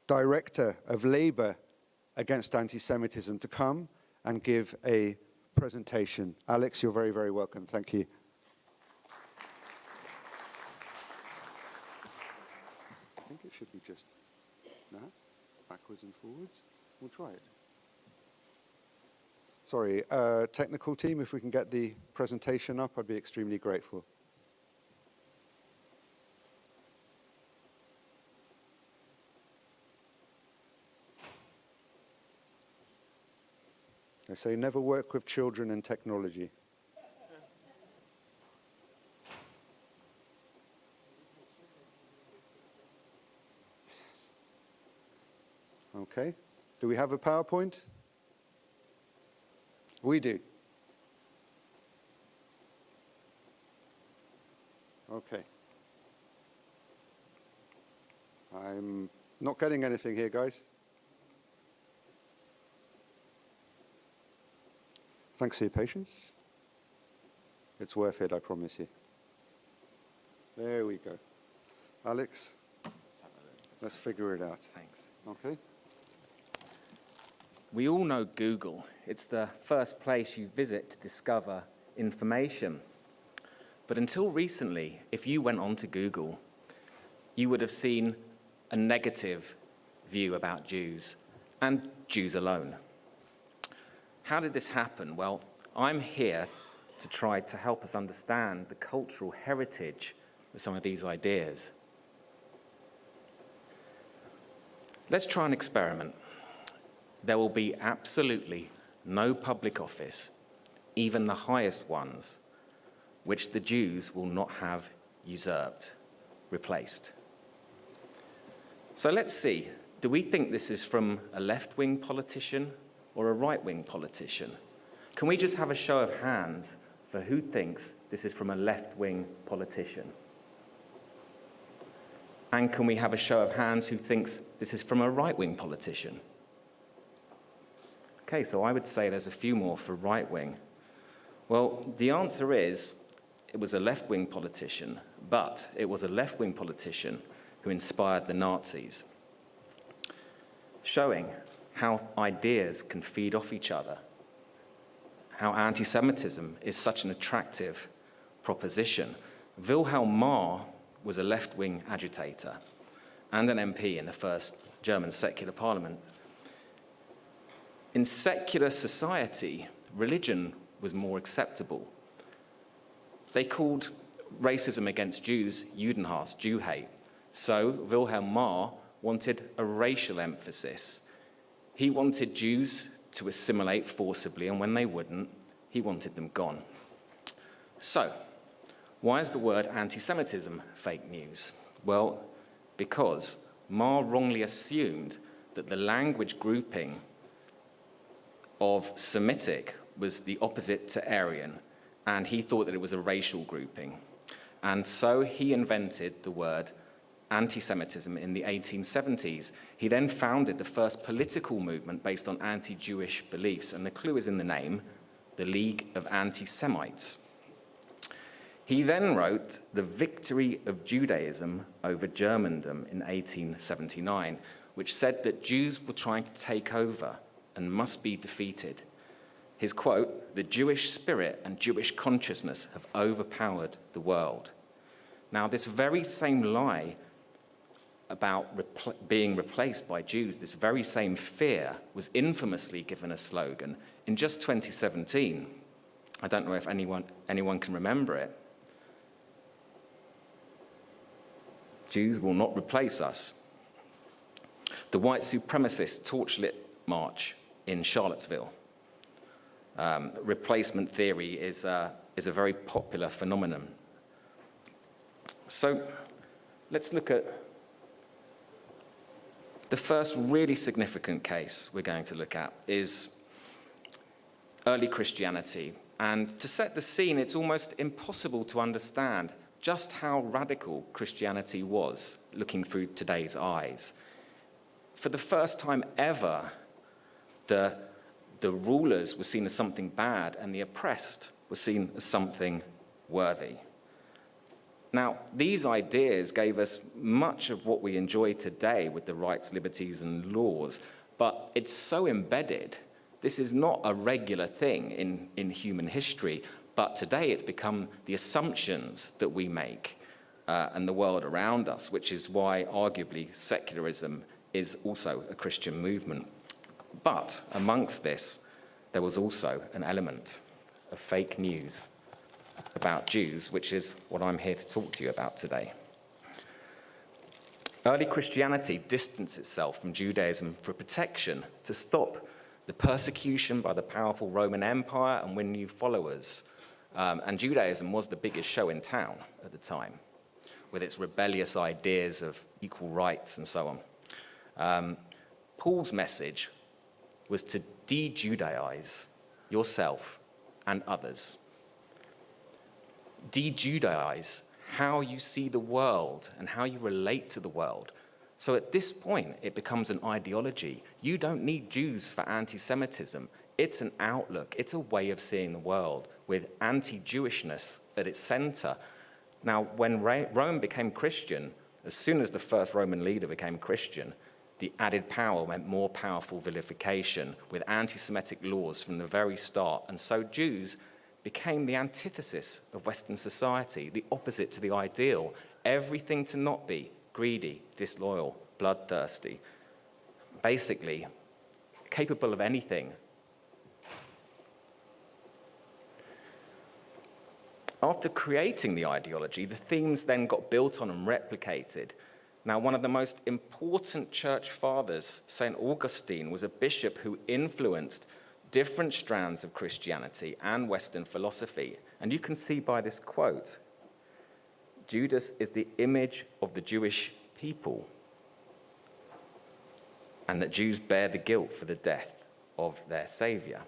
Director of Labour Against Anti-Semitism, to come and give a presentation. Alex, you're very, very welcome. Thank you. I think it should be just that, backwards and forwards. We'll try it. Sorry, technical team, if we can get the presentation up, I'd be extremely grateful. They say never work with children and technology. Okay. Do we have a PowerPoint? We do. Okay. I'm not getting anything here, guys. Thanks for your patience. It's worth it, I promise you. There we go. Alex, let's figure it out. Thanks. Okay. We all know Google. It's the first place you visit to discover information. But until recently, if you went onto Google, you would have seen a negative view about Jews, and Jews alone. How did this happen? Well, I'm here to try to help us understand the cultural heritage of some of these ideas. Let's try an experiment. There will be absolutely no public office, even the highest ones, which the Jews will not have usurped, replaced. So let's see, do we think this is from a left-wing politician or a right-wing politician? Can we just have a show of hands for who thinks this is from a left-wing politician? And can we have a show of hands who thinks this is from a right-wing politician? Okay, so I would say there's a few more for right-wing. Well, the answer is it was a left-wing politician, but it was a left-wing politician who inspired the Nazis, showing how ideas can feed off each other, how anti-Semitism is such an attractive proposition. Wilhelm Marr was a left-wing agitator and an MP in the first German secular parliament. In secular society, religion was more acceptable. They called racism against Jews Judenhass, Jew hate. So Wilhelm Marr wanted a racial emphasis. He wanted Jews to assimilate forcibly, and when they wouldn't, he wanted them gone. So, why is the word anti-Semitism fake news? Well, because Marr wrongly assumed that the language grouping of Semitic was the opposite to Aryan, and he thought that it was a racial grouping. And so he invented the word anti-Semitism in the 1870s. He then founded the first political movement based on anti-Jewish beliefs, and the clue is in the name, the League of Anti-Semites. He then wrote The Victory of Judaism over Germandom in 1879, which said that Jews were trying to take over and must be defeated. His quote, "The Jewish spirit and Jewish consciousness have overpowered the world." Now, this very same lie about being replaced by Jews, this very same fear, was infamously given a slogan in just 2017. I don't know if anyone can remember it. Jews will not replace us. The white supremacist torchlit march in Charlottesville. Replacement theory is a very popular phenomenon. So let's look at the first really significant case we're going to look at is early Christianity. And to set the scene, it's almost impossible to understand just how radical Christianity was, looking through today's eyes. For the first time ever, the rulers were seen as something bad, and the oppressed were seen as something worthy. Now, these ideas gave us much of what we enjoy today with the rights, liberties, and laws, but it's so embedded. This is not a regular thing in human history, but today it's become the assumptions that we make and the world around us, which is why arguably secularism is also a Christian movement. But amongst this, there was also an element of fake news about Jews, which is what I'm here to talk to you about today. Early Christianity distanced itself from Judaism for protection, to stop the persecution by the powerful Roman Empire and win new followers. And Judaism was the biggest show in town at the time, with its rebellious ideas of equal rights and so on. Paul's message was to de-Judaize yourself and others. De-Judaize how you see the world and how you relate to the world. So at this point, it becomes an ideology. You don't need Jews for anti-Semitism. It's an outlook. It's a way of seeing the world with anti-Jewishness at its center. Now, when Rome became Christian, as soon as the first Roman leader became Christian, the added power meant more powerful vilification with anti-Semitic laws from the very start. And so Jews became the antithesis of Western society, the opposite to the ideal, everything to not be greedy, disloyal, bloodthirsty, basically capable of anything. After creating the ideology, the themes then got built on and replicated. Now, one of the most important church fathers, St. Augustine, was a bishop who influenced different strands of Christianity and Western philosophy. And you can see by this quote, Judas is the image of the Jewish people, and that Jews bear the guilt for the death of their Savior.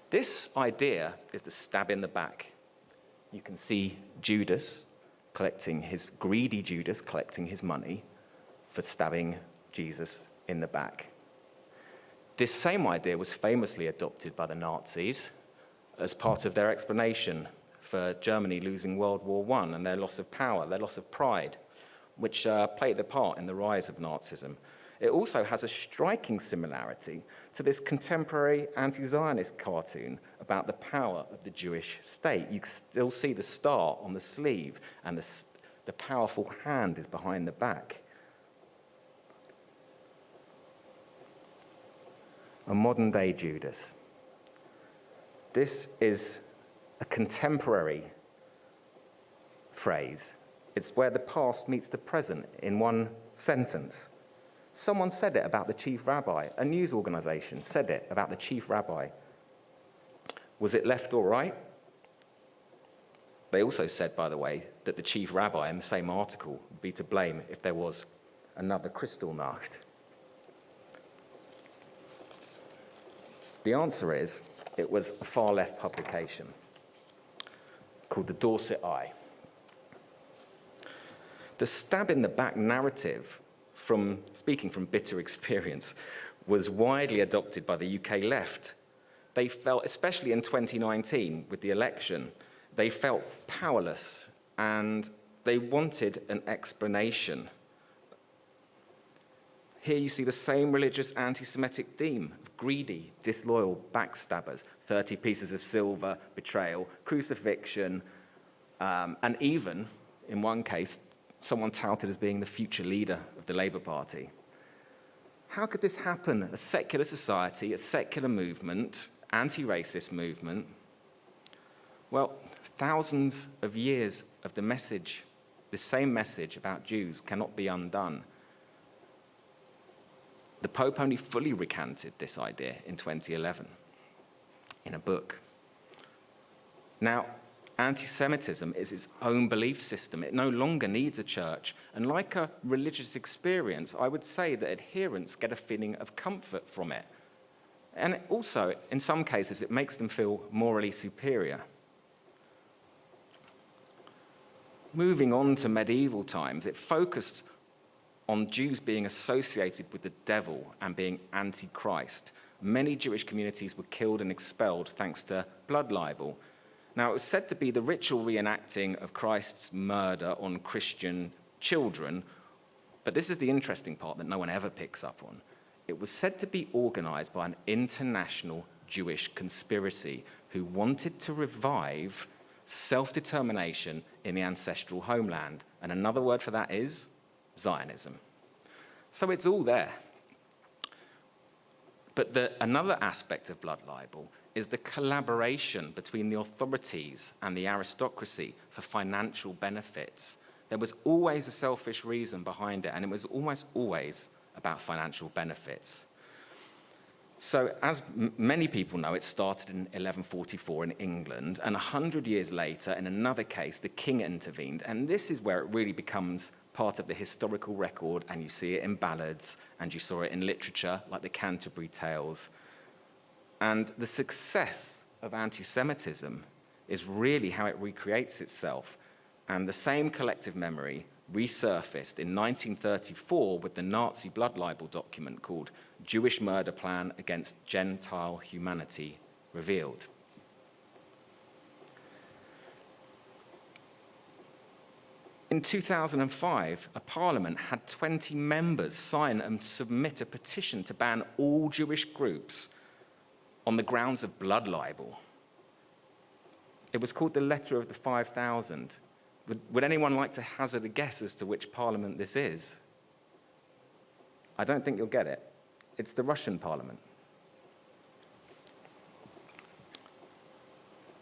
This idea is the stab in the back. You can see Judas greedy Judas collecting his money for stabbing Jesus in the back. This same idea was famously adopted by the Nazis as part of their explanation for Germany losing World War I and their loss of power, their loss of pride, which played a part in the rise of Nazism. It also has a striking similarity to this contemporary anti-Zionist cartoon about the power of the Jewish state. You can still see the star on the sleeve, and the powerful hand is behind the back. A modern-day Judas. This is a contemporary phrase. It's where the past meets the present in one sentence. Someone said it about the chief rabbi. A news organization said it about the chief rabbi. Was it left or right? They also said, by the way, that the chief rabbi in the same article would be to blame if there was another Kristallnacht. The answer is, it was a far-left publication called the Dorset Eye. The stab-in-the-back narrative, speaking from bitter experience, was widely adopted by the UK left. They felt, especially in 2019 with the election, they felt powerless and they wanted an explanation. Here you see the same religious anti-Semitic theme of greedy, disloyal backstabbers, 30 pieces of silver, betrayal, crucifixion, and even, in one case, someone touted as being the future leader of the Labour Party. How could this happen? A secular society, a secular movement, anti-racist movement. Well, thousands of years of the same message about Jews cannot be undone. The Pope only fully recanted this idea in 2011 in a book. Now, anti-Semitism is its own belief system. It no longer needs a church. And like a religious experience, I would say that adherents get a feeling of comfort from it. And also, in some cases, it makes them feel morally superior. Moving on to medieval times, it focused on Jews being associated with the devil and being anti-Christ. Many Jewish communities were killed and expelled thanks to blood libel. Now, it was said to be the ritual reenacting of Christ's murder on Christian children, but this is the interesting part that no one ever picks up on. It was said to be organized by an international Jewish conspiracy who wanted to revive self-determination in the ancestral homeland. And another word for that is Zionism. So it's all there. But another aspect of blood libel is the collaboration between the authorities and the aristocracy for financial benefits. There was always a selfish reason behind it, and it was almost always about financial benefits. So as many people know, it started in 1144 in England, and 100 years later, in another case, the king intervened, and this is where it really becomes part of the historical record, and you see it in ballads, and you saw it in literature, like the Canterbury Tales. And the success of anti-Semitism is really how it recreates itself, and the same collective memory resurfaced in 1934 with the Nazi blood libel document called Jewish Murder Plan Against Gentile Humanity Revealed. In 2005, a parliament had 20 members sign and submit a petition to ban all Jewish groups on the grounds of blood libel. It was called the Letter of the 5,000. Would anyone like to hazard a guess as to which parliament this is? I don't think you'll get it. It's the Russian parliament.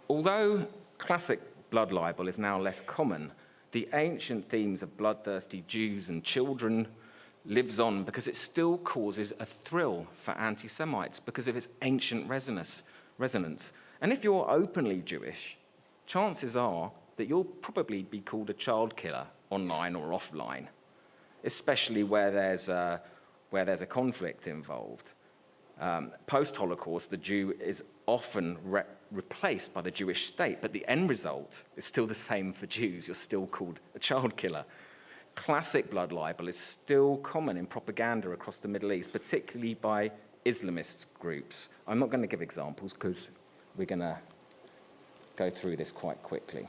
Although classic blood libel is now less common, the ancient themes of bloodthirsty Jews and children lives on because it still causes a thrill for anti-Semites because of its ancient resonance. And if you're openly Jewish, chances are that you'll probably be called a child killer online or offline, especially where there's a conflict involved. Post-Holocaust, the Jew is often replaced by the Jewish state, but the end result is still the same for Jews. You're still called a child killer. Classic blood libel is still common in propaganda across the Middle East, particularly by Islamist groups. I'm not going to give examples because we're going to go through this quite quickly.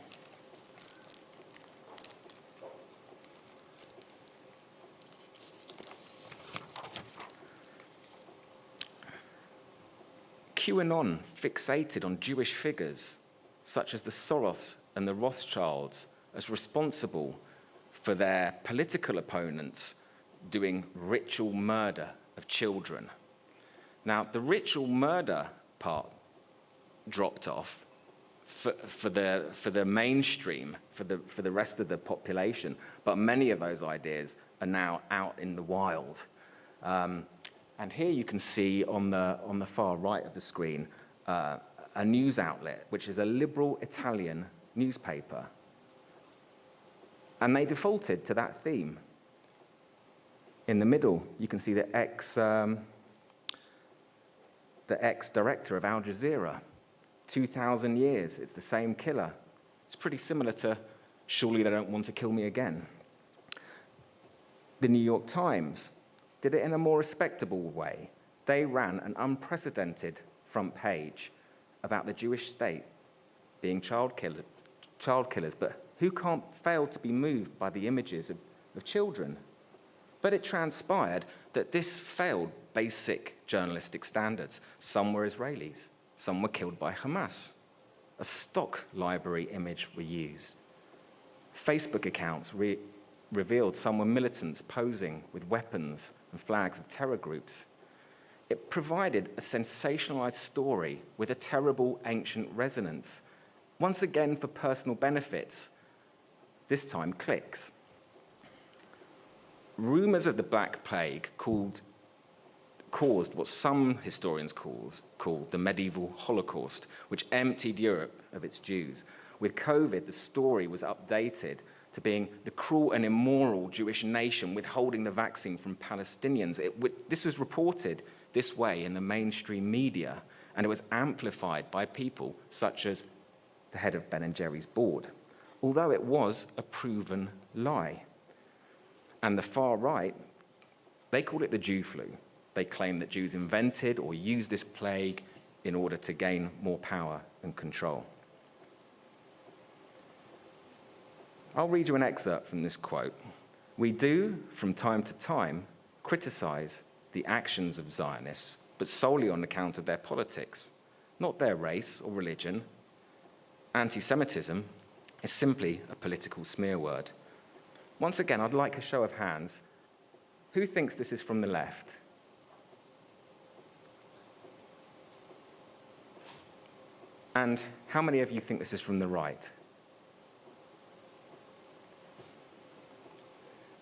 QAnon fixated on Jewish figures, such as the Soros and the Rothschilds, as responsible for their political opponents doing ritual murder of children. Now, the ritual murder part dropped off for the mainstream, for the rest of the population, but many of those ideas are now out in the wild. And here you can see on the far right of the screen a news outlet, which is a liberal Italian newspaper. And they defaulted to that theme. In the middle, you can see the ex-director of Al Jazeera. 2,000 years, it's the same killer. It's pretty similar to Surely They Don't Want to Kill Me Again. The New York Times did it in a more respectable way. They ran an unprecedented front page about the Jewish state being child killers, but who can't fail to be moved by the images of children? But it transpired that this failed basic journalistic standards. Some were Israelis, some were killed by Hamas. A stock library image were used. Facebook accounts revealed some were militants posing with weapons and flags of terror groups. It provided a sensationalized story with a terrible ancient resonance, once again for personal benefits, this time clicks. Rumors of the Black Plague caused what some historians call the medieval Holocaust, which emptied Europe of its Jews. With COVID, the story was updated to being the cruel and immoral Jewish nation withholding the vaccine from Palestinians. This was reported this way in the mainstream media, and it was amplified by people such as the head of Ben & Jerry's board, although it was a proven lie. And the far right, they called it the Jew flu. They claim that Jews invented or used this plague in order to gain more power and control. I'll read you an excerpt from this quote. "We do, from time to time, criticize the actions of Zionists, but solely on account of their politics, not their race or religion. Anti-Semitism is simply a political smear word." Once again, I'd like a show of hands. Who thinks this is from the left? And how many of you think this is from the right?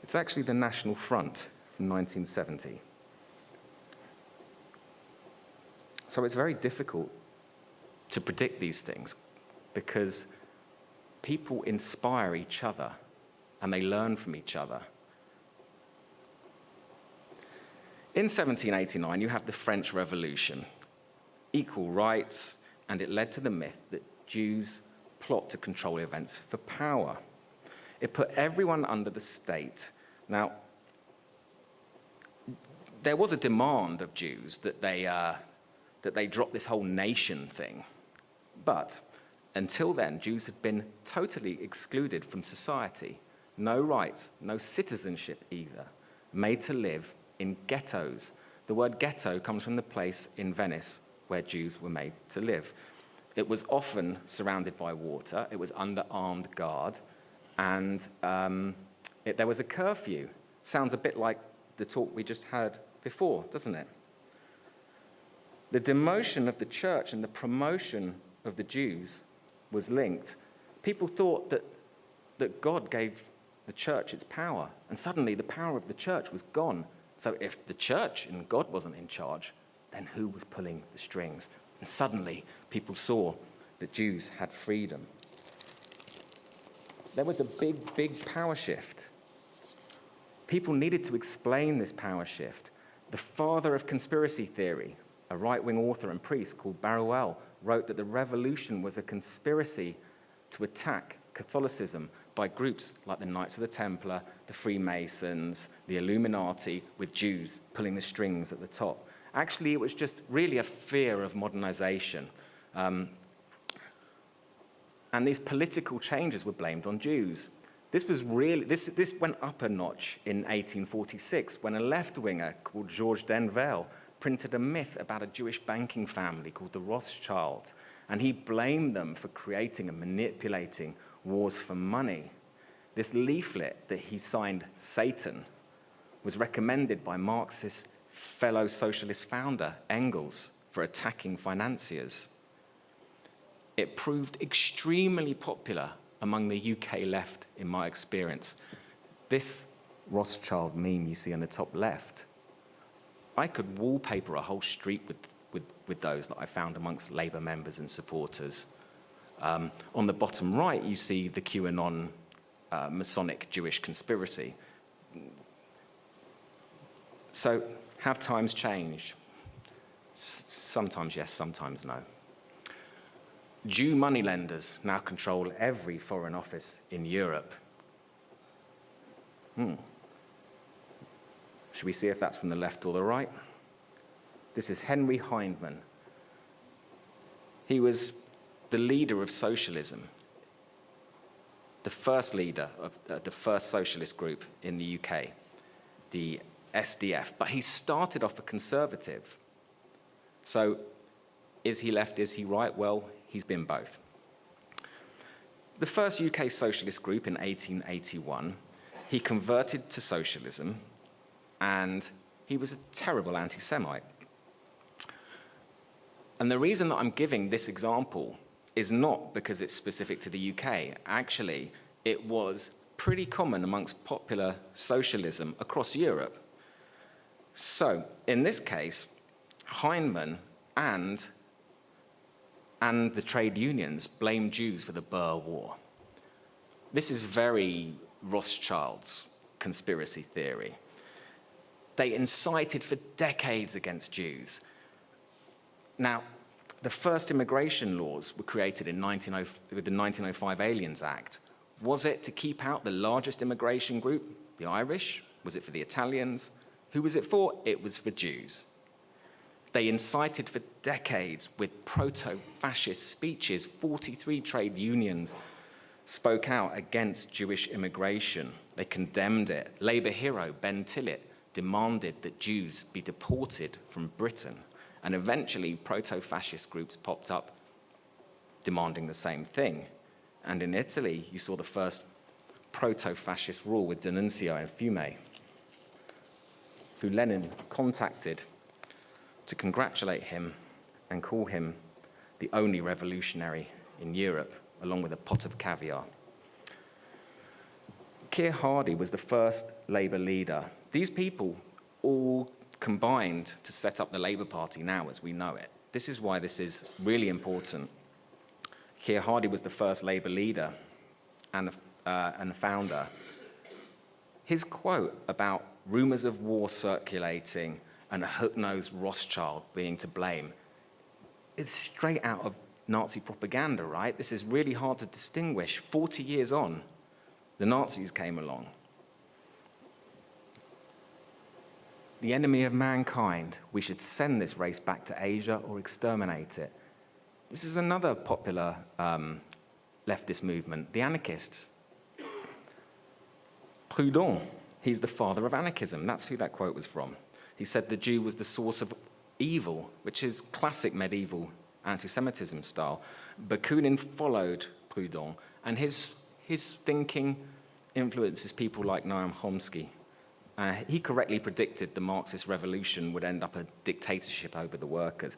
It's actually the National Front from 1970. So it's very difficult to predict these things because people inspire each other and they learn from each other. In 1789, you have the French Revolution, equal rights, and it led to the myth that Jews plot to control events for power. It put everyone under the state. Now, there was a demand of Jews that they drop this whole nation thing. But until then, Jews had been totally excluded from society. No rights, no citizenship either, made to live in ghettos. The word ghetto comes from the place in Venice where Jews were made to live. It was often surrounded by water, it was under armed guard, and there was a curfew. Sounds a bit like the talk we just had before, doesn't it? The demotion of the church and the promotion of the Jews was linked. People thought that God gave the church its power, and suddenly the power of the church was gone. So if the church and God wasn't in charge, then who was pulling the strings? And suddenly people saw that Jews had freedom. There was a big, big power shift. People needed to explain this power shift. The father of conspiracy theory, a right-wing author and priest called Baruel, wrote that the revolution was a conspiracy to attack Catholicism by groups like the Knights of the Templar, the Freemasons, the Illuminati, with Jews pulling the strings at the top. Actually, it was just really a fear of modernization. And these political changes were blamed on Jews. This went up a notch in 1846 when a left-winger called Georges Denville printed a myth about a Jewish banking family called the Rothschilds, and he blamed them for creating and manipulating wars for money. This leaflet that he signed Satan was recommended by Marxist fellow socialist founder Engels for attacking financiers. It proved extremely popular among the UK left, in my experience. This Rothschild meme you see on the top left, I could wallpaper a whole street with those that I found amongst Labour members and supporters. On the bottom right, you see the QAnon Masonic Jewish conspiracy. So, have times changed? Sometimes yes, sometimes no. Jew moneylenders now control every foreign office in Europe. Should we see if that's from the left or the right? This is Henry Hyndman. He was the leader of socialism, the first leader of the first socialist group in the UK, the SDF. But he started off a conservative. So is he left, is he right? Well, he's been both. The first UK socialist group in 1881, he converted to socialism, and he was a terrible anti-Semite. And the reason that I'm giving this example is not because it's specific to the UK. Actually, it was pretty common amongst popular socialism across Europe. So, in this case, Hyndman and the trade unions blamed Jews for the Boer War. This is very Rothschild's conspiracy theory. They incited for decades against Jews. Now, the first immigration laws were created with the 1905 Aliens Act. Was it to keep out the largest immigration group, the Irish? Was it for the Italians? Who was it for? It was for Jews. They incited for decades with proto-fascist speeches. 43 trade unions spoke out against Jewish immigration. They condemned it. Labour hero Ben Tillett demanded that Jews be deported from Britain. And eventually, proto-fascist groups popped up demanding the same thing. And in Italy, you saw the first proto-fascist rule with D'Annunzio and Fiume, who Lenin contacted to congratulate him and call him the only revolutionary in Europe, along with a pot of caviar. Keir Hardie was the first Labour leader. These people all combined to set up the Labour Party now as we know it. This is why this is really important. Keir Hardie was the first Labour leader and founder. His quote about rumours of war circulating and a hook-nosed Rothschild being to blame is straight out of Nazi propaganda, right? This is really hard to distinguish. 40 years on, the Nazis came along. The enemy of mankind, we should send this race back to Asia or exterminate it. This is another popular leftist movement, the anarchists. Proudhon, he's the father of anarchism. That's who that quote was from. He said the Jew was the source of evil, which is classic medieval anti-Semitism style. Bakunin followed Proudhon, and his thinking influences people like Noam Chomsky. He correctly predicted the Marxist revolution would end up a dictatorship over the workers.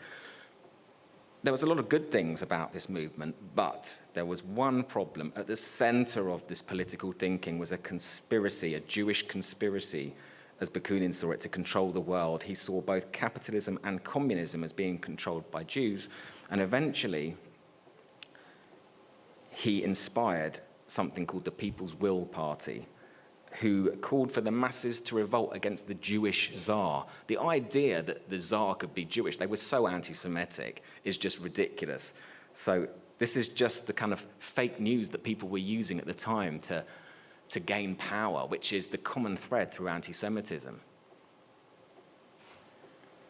There was a lot of good things about this movement, but there was one problem. At the center of this political thinking was a conspiracy, a Jewish conspiracy, as Bakunin saw it, to control the world. He saw both capitalism and communism as being controlled by Jews, and eventually he inspired something called the People's Will Party, who called for the masses to revolt against the Jewish Tsar. The idea that the Tsar could be Jewish, they were so anti-Semitic, is just ridiculous. So this is just the kind of fake news that people were using at the time to gain power, which is the common thread through anti-Semitism.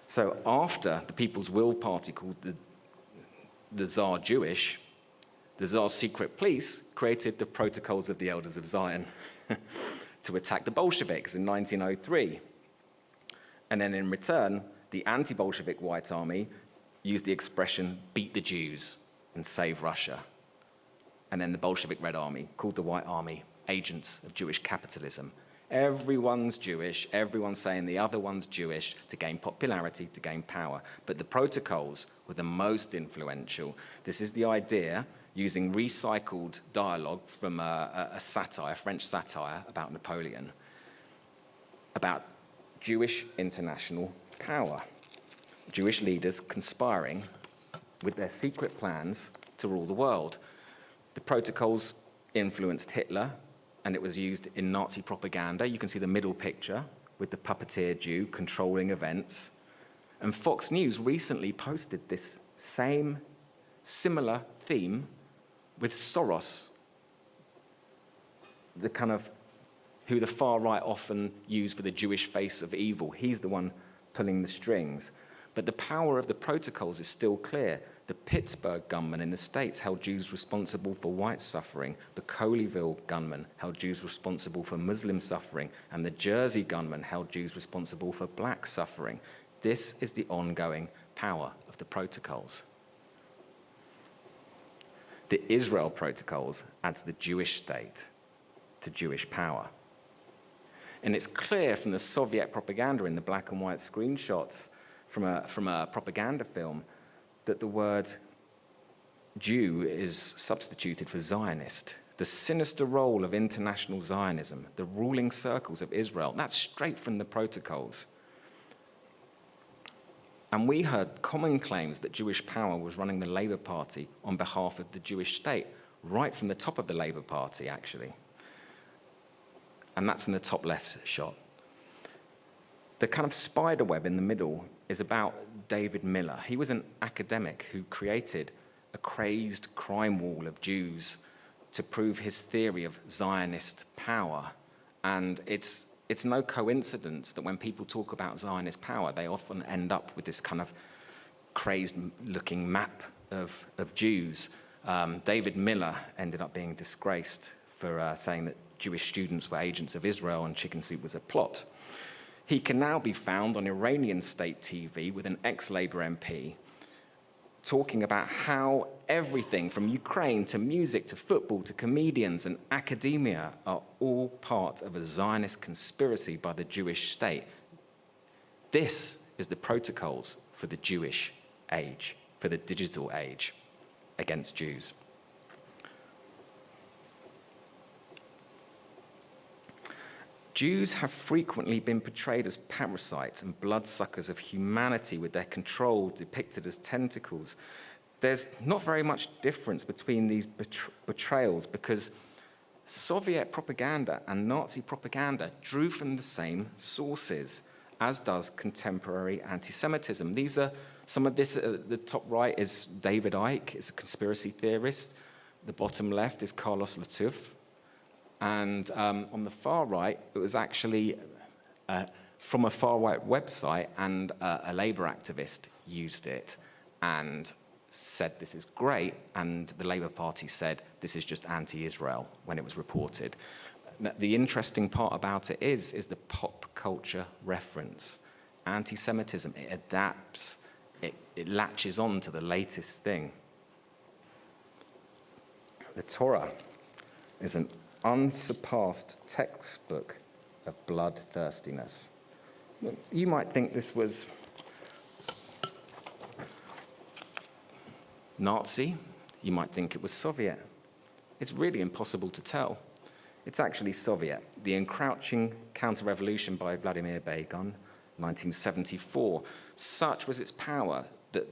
So after the People's Will Party called the Tsar Jewish, the Tsar's secret police created the Protocols of the Elders of Zion to attack the Bolsheviks in 1903. And then in return, the anti-Bolshevik White Army used the expression, beat the Jews and save Russia. And then the Bolshevik Red Army called the White Army agents of Jewish capitalism. Everyone's Jewish, everyone's saying the other one's Jewish to gain popularity, to gain power. But the protocols were the most influential. This is the idea, using recycled dialogue from a satire, French satire about Napoleon, about Jewish international power. Jewish leaders conspiring with their secret plans to rule the world. The protocols influenced Hitler, and it was used in Nazi propaganda. You can see the middle picture with the puppeteer Jew controlling events. And Fox News recently posted this same similar theme with Soros, the kind of who the far right often use for the Jewish face of evil. He's the one pulling the strings. But the power of the protocols is still clear. The Pittsburgh gunman in the States held Jews responsible for white suffering. The Colleyville gunman held Jews responsible for Muslim suffering. And the Jersey gunman held Jews responsible for black suffering. This is the ongoing power of the protocols. The Israel protocols adds the Jewish state to Jewish power. And it's clear from the Soviet propaganda in the black and white screenshots from a propaganda film that the word Jew is substituted for Zionist. The sinister role of international Zionism, the ruling circles of Israel, that's straight from the protocols. And we heard common claims that Jewish power was running the Labour Party on behalf of the Jewish state, right from the top of the Labour Party, actually. And that's in the top left shot. The kind of spider web in the middle is about David Miller. He was an academic who created a crazed crime wall of Jews to prove his theory of Zionist power. And it's no coincidence that when people talk about Zionist power, they often end up with this kind of crazed-looking map of Jews. David Miller ended up being disgraced for saying that Jewish students were agents of Israel and Chicken Soup was a plot. He can now be found on Iranian state TV with an ex-Labour MP talking about how everything from Ukraine to music to football to comedians and academia are all part of a Zionist conspiracy by the Jewish state. This is the protocols for the Jewish age, for the digital age against Jews. Jews have frequently been portrayed as parasites and bloodsuckers of humanity, with their control depicted as tentacles. There's not very much difference between these portrayals because Soviet propaganda and Nazi propaganda drew from the same sources, as does contemporary anti-Semitism. These are some of this. The top right is David Icke, is a conspiracy theorist. The bottom left is Carlos Latuf. And on the far right, it was actually from a far-right website, and a Labour activist used it and said this is great, and the Labour Party said this is just anti-Israel when it was reported. The interesting part about it is the pop culture reference. Anti-Semitism, it adapts, it latches on to the latest thing. The Torah is an unsurpassed textbook of bloodthirstiness. You might think this was Nazi, you might think it was Soviet. It's really impossible to tell. It's actually Soviet. The Encroaching Counter-Revolution by Vladimir Begun, 1974. Such was its power that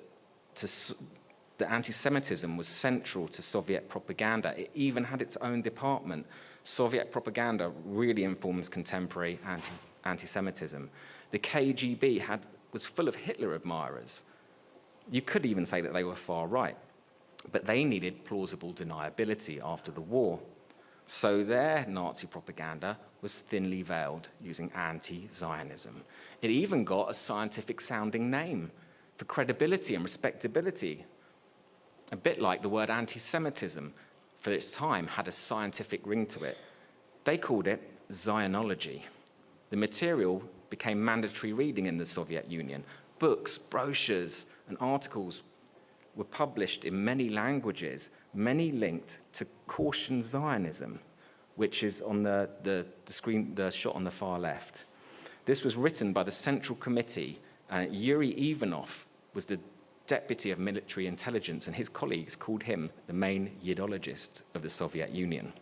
anti-Semitism was central to Soviet propaganda. It even had its own department. Soviet propaganda really informs contemporary anti-Semitism. The KGB was full of Hitler admirers. You could even say that they were far right, but they needed plausible deniability after the war. So their Nazi propaganda was thinly veiled using anti-Zionism. It even got a scientific-sounding name for credibility and respectability. A bit like the word anti-Semitism, for its time, had a scientific ring to it. They called it Zionology. The material became mandatory reading in the Soviet Union. Books, brochures, and articles were published in many languages, many linked to Caution Zionism, which is on the screen, the shot on the far left. This was written by the Central Committee. Yuri Ivanov was the deputy of military intelligence, and his colleagues called him the main Yidologist of the Soviet Union.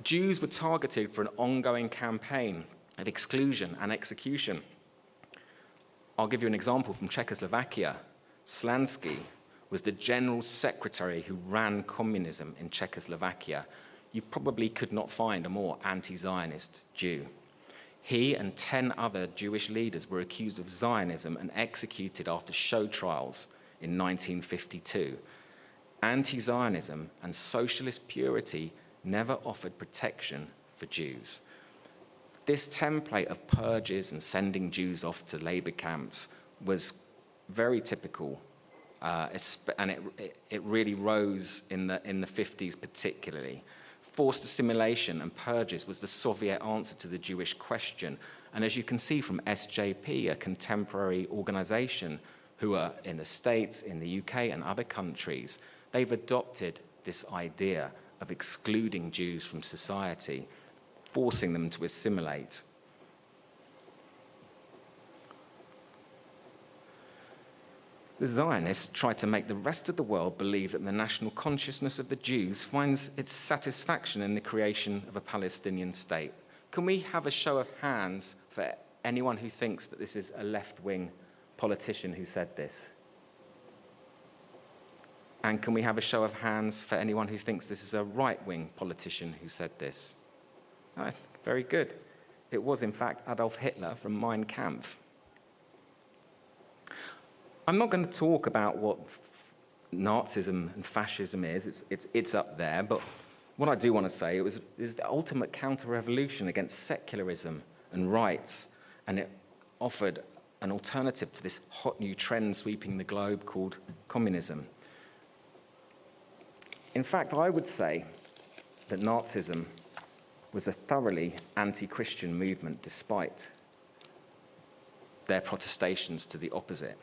Jews were targeted for an ongoing campaign of exclusion and execution. I'll give you an example from Czechoslovakia. Slansky was the general secretary who ran communism in Czechoslovakia. You probably could not find a more anti-Zionist Jew. He and 10 other Jewish leaders were accused of Zionism and executed after show trials in 1952. Anti-Zionism and socialist purity never offered protection for Jews. This template of purges and sending Jews off to labor camps was very typical, and it really rose in the 50s particularly. Forced assimilation and purges was the Soviet answer to the Jewish question. And as you can see from SJP, a contemporary organization who are in the States, in the UK, and other countries, they've adopted this idea of excluding Jews from society, forcing them to assimilate. The Zionists tried to make the rest of the world believe that the national consciousness of the Jews finds its satisfaction in the creation of a Palestinian state. Can we have a show of hands for anyone who thinks that this is a left-wing politician who said this? And can we have a show of hands for anyone who thinks this is a right-wing politician who said this? Oh, very good. It was, in fact, Adolf Hitler from Mein Kampf. I'm not going to talk about what Nazism and fascism is. It's up there, but what I do want to say is the ultimate counter-revolution against secularism and rights, and it offered an alternative to this hot new trend sweeping the globe called communism. In fact, I would say that Nazism was a thoroughly anti-Christian movement despite their protestations to the opposite.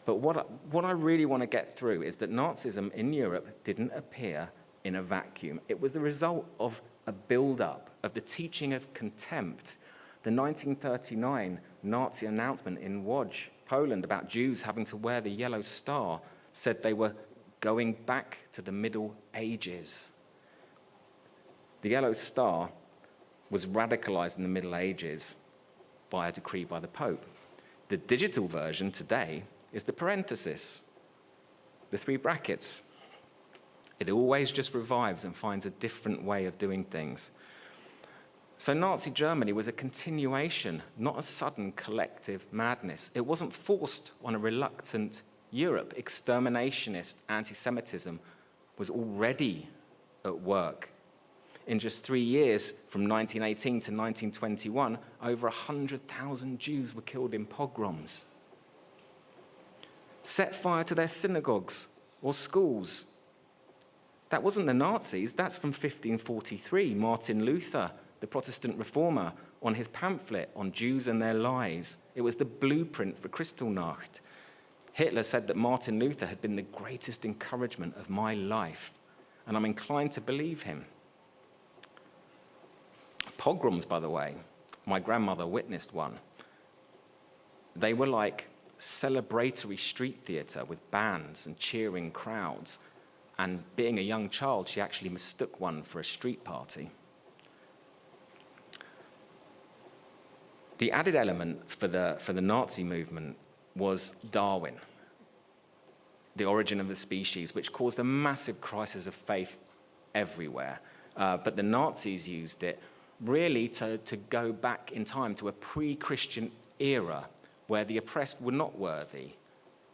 But what I really want to get through is that Nazism in Europe didn't appear in a vacuum. It was the result of a build-up of the teaching of contempt. The 1939 Nazi announcement in Łódź, Poland, about Jews having to wear the yellow star said they were going back to the Middle Ages. The yellow star was radicalized in the Middle Ages by a decree by the Pope. The digital version today is the parenthesis, the 3 brackets. It always just revives and finds a different way of doing things. So Nazi Germany was a continuation, not a sudden collective madness. It wasn't forced on a reluctant Europe. Exterminationist anti-Semitism was already at work. In just 3 years, from 1918 to 1921, over 100,000 Jews were killed in pogroms. Set fire to their synagogues or schools. That wasn't the Nazis, that's from 1543, Martin Luther, the Protestant reformer, on his pamphlet on Jews and their lies. It was the blueprint for Kristallnacht. Hitler said that Martin Luther had been the greatest encouragement of my life, and I'm inclined to believe him. Pogroms, by the way, my grandmother witnessed one. They were like celebratory street theatre with bands and cheering crowds, and being a young child, she actually mistook one for a street party. The added element for the Nazi movement was Darwin, the origin of the species, which caused a massive crisis of faith everywhere. But the Nazis used it really to go back in time to a pre-Christian era where the oppressed were not worthy,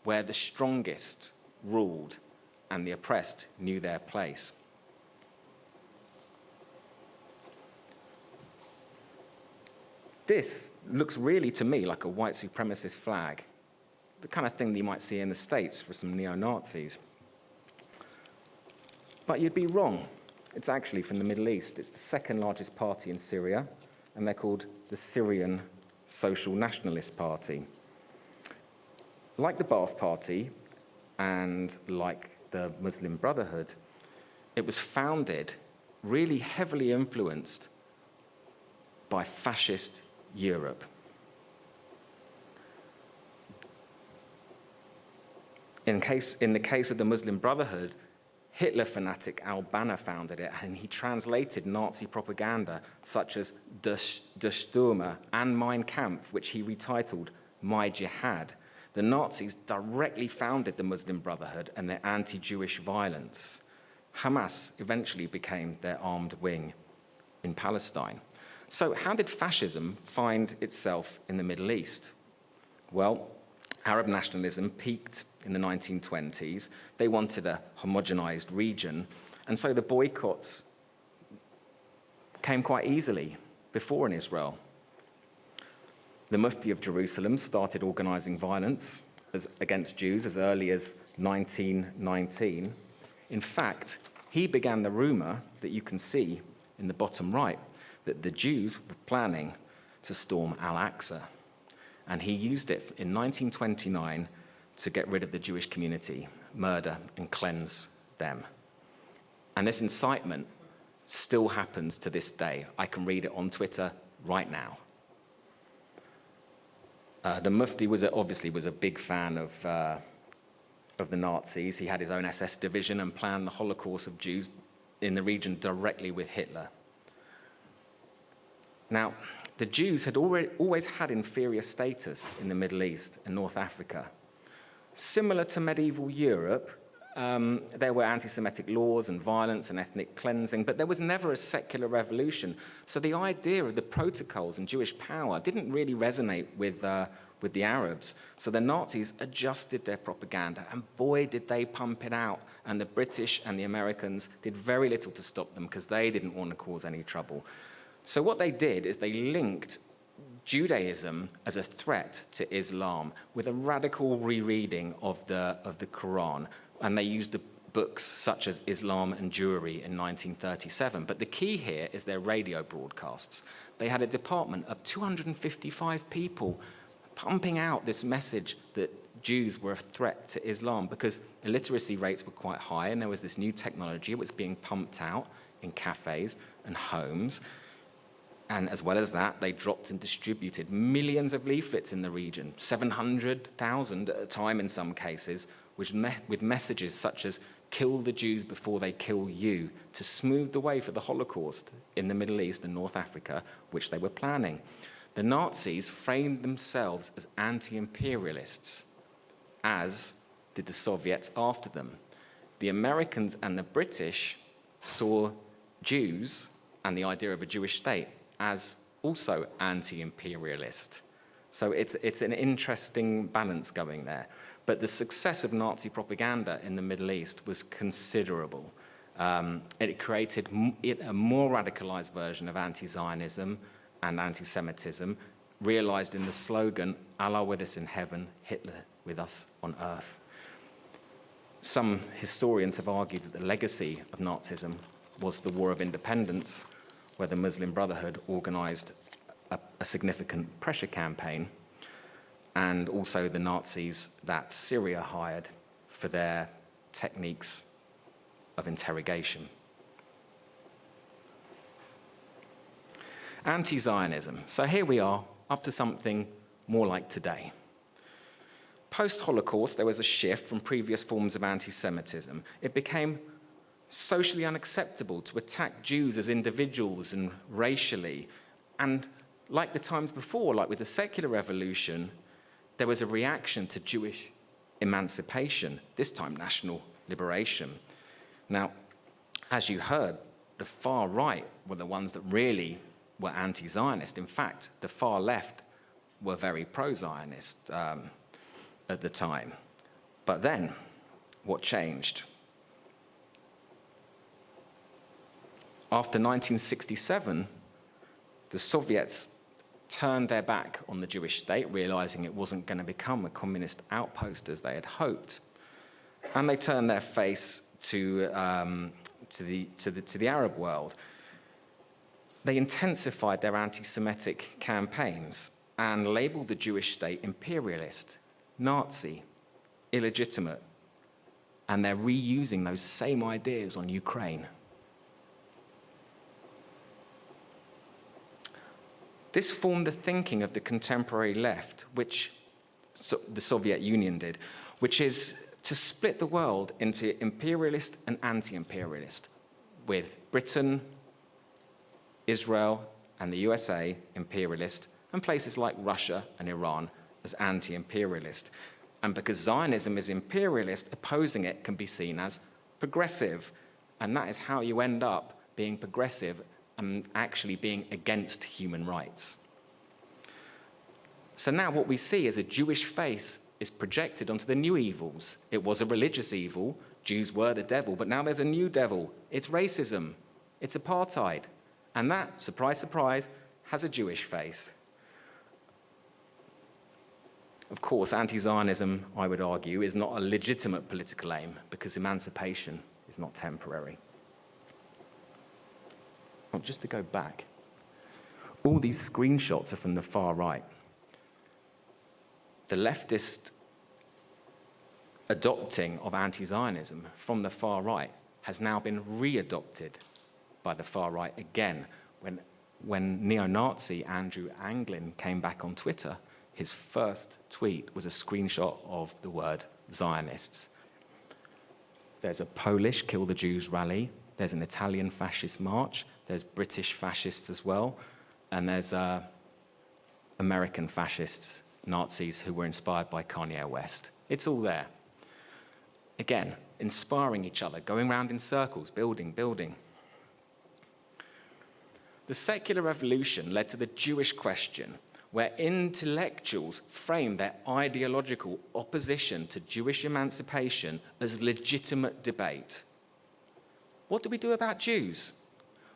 where the strongest ruled and the oppressed knew their place. This looks really to me like a white supremacist flag, the kind of thing that you might see in the States for some neo-Nazis. But you'd be wrong. It's actually from the Middle East. It's the second largest party in Syria, and they're called the Syrian Social Nationalist Party. Like the Ba'ath Party and like the Muslim Brotherhood, it was founded really heavily influenced by fascist Europe. In the case of the Muslim Brotherhood, Hitler fanatic al-Banna founded it, and he translated Nazi propaganda such as Der Stürmer and Mein Kampf, which he retitled My Jihad. The Nazis directly founded the Muslim Brotherhood and their anti-Jewish violence. Hamas eventually became their armed wing in Palestine. So how did fascism find itself in the Middle East? Well, Arab nationalism peaked in the 1920s. They wanted a homogenized region, and so the boycotts came quite easily before in Israel. The Mufti of Jerusalem started organizing violence against Jews as early as 1919. In fact, he began the rumor that you can see in the bottom right, that the Jews were planning to storm Al-Aqsa. And he used it in 1929 to get rid of the Jewish community, murder and cleanse them. And this incitement still happens to this day. I can read it on Twitter right now. The Mufti obviously was a big fan of the Nazis. He had his own SS division and planned the Holocaust of Jews in the region directly with Hitler. Now, the Jews had always had inferior status in the Middle East and North Africa. Similar to medieval Europe, there were anti-Semitic laws and violence and ethnic cleansing, but there was never a secular revolution. So the idea of the protocols and Jewish power didn't really resonate with the Arabs. So the Nazis adjusted their propaganda, and boy, did they pump it out. And the British and the Americans did very little to stop them because they didn't want to cause any trouble. So what they did is they linked Judaism as a threat to Islam with a radical rereading of the Quran. And they used the books such as Islam and Jewry in 1937. But the key here is their radio broadcasts. They had a department of 255 people pumping out this message that Jews were a threat to Islam because illiteracy rates were quite high and there was this new technology. It was being pumped out in cafes and homes. And as well as that, they dropped and distributed millions of leaflets in the region, 700,000 at a time in some cases, with messages such as kill the Jews before they kill you, to smooth the way for the Holocaust in the Middle East and North Africa, which they were planning. The Nazis framed themselves as anti-imperialists, as did the Soviets after them. The Americans and the British saw Jews and the idea of a Jewish state as also anti-imperialist. So it's an interesting balance going there. But the success of Nazi propaganda in the Middle East was considerable. It created a more radicalized version of anti-Zionism and anti-Semitism, realized in the slogan, Allah with us in heaven, Hitler with us on earth. Some historians have argued that the legacy of Nazism was the War of Independence, where the Muslim Brotherhood organized a significant pressure campaign, and also the Nazis that Syria hired for their techniques of interrogation. Anti-Zionism. So here we are, up to something more like today. Post-Holocaust, there was a shift from previous forms of anti-Semitism. It became socially unacceptable to attack Jews as individuals and racially. And like the times before, like with the secular revolution, there was a reaction to Jewish emancipation, this time national liberation. Now, as you heard, the far right were the ones that really were anti-Zionist. In fact, the far left were very pro-Zionist at the time. But then, what changed? After 1967, the Soviets turned their back on the Jewish state, realizing it wasn't going to become a communist outpost as they had hoped. And they turned their face to the Arab world. They intensified their anti-Semitic campaigns and labeled the Jewish state imperialist, Nazi, illegitimate. And they're reusing those same ideas on Ukraine. This formed the thinking of the contemporary left, which the Soviet Union did, which is to split the world into imperialist and anti-imperialist, with Britain, Israel, and the USA imperialist, and places like Russia and Iran as anti-imperialist. And because Zionism is imperialist, opposing it can be seen as progressive. And that is how you end up being progressive and actually being against human rights. So now what we see is a Jewish face is projected onto the new evils. It was a religious evil, Jews were the devil, but now there's a new devil. It's racism, it's apartheid, and that, surprise, surprise, has a Jewish face. Of course, anti-Zionism, I would argue, is not a legitimate political aim because emancipation is not temporary. Well, just to go back, all these screenshots are from the far right. The leftist adopting of anti-Zionism from the far right has now been re-adopted by the far right again. When neo-Nazi Andrew Anglin came back on Twitter, his first tweet was a screenshot of the word Zionists. There's a Polish Kill the Jews rally, there's an Italian fascist march, there's British fascists as well, and there's American fascists, Nazis who were inspired by Kanye West. It's all there. Again, inspiring each other, going round in circles, building. The secular revolution led to the Jewish question, where intellectuals framed their ideological opposition to Jewish emancipation as legitimate debate. What do we do about Jews?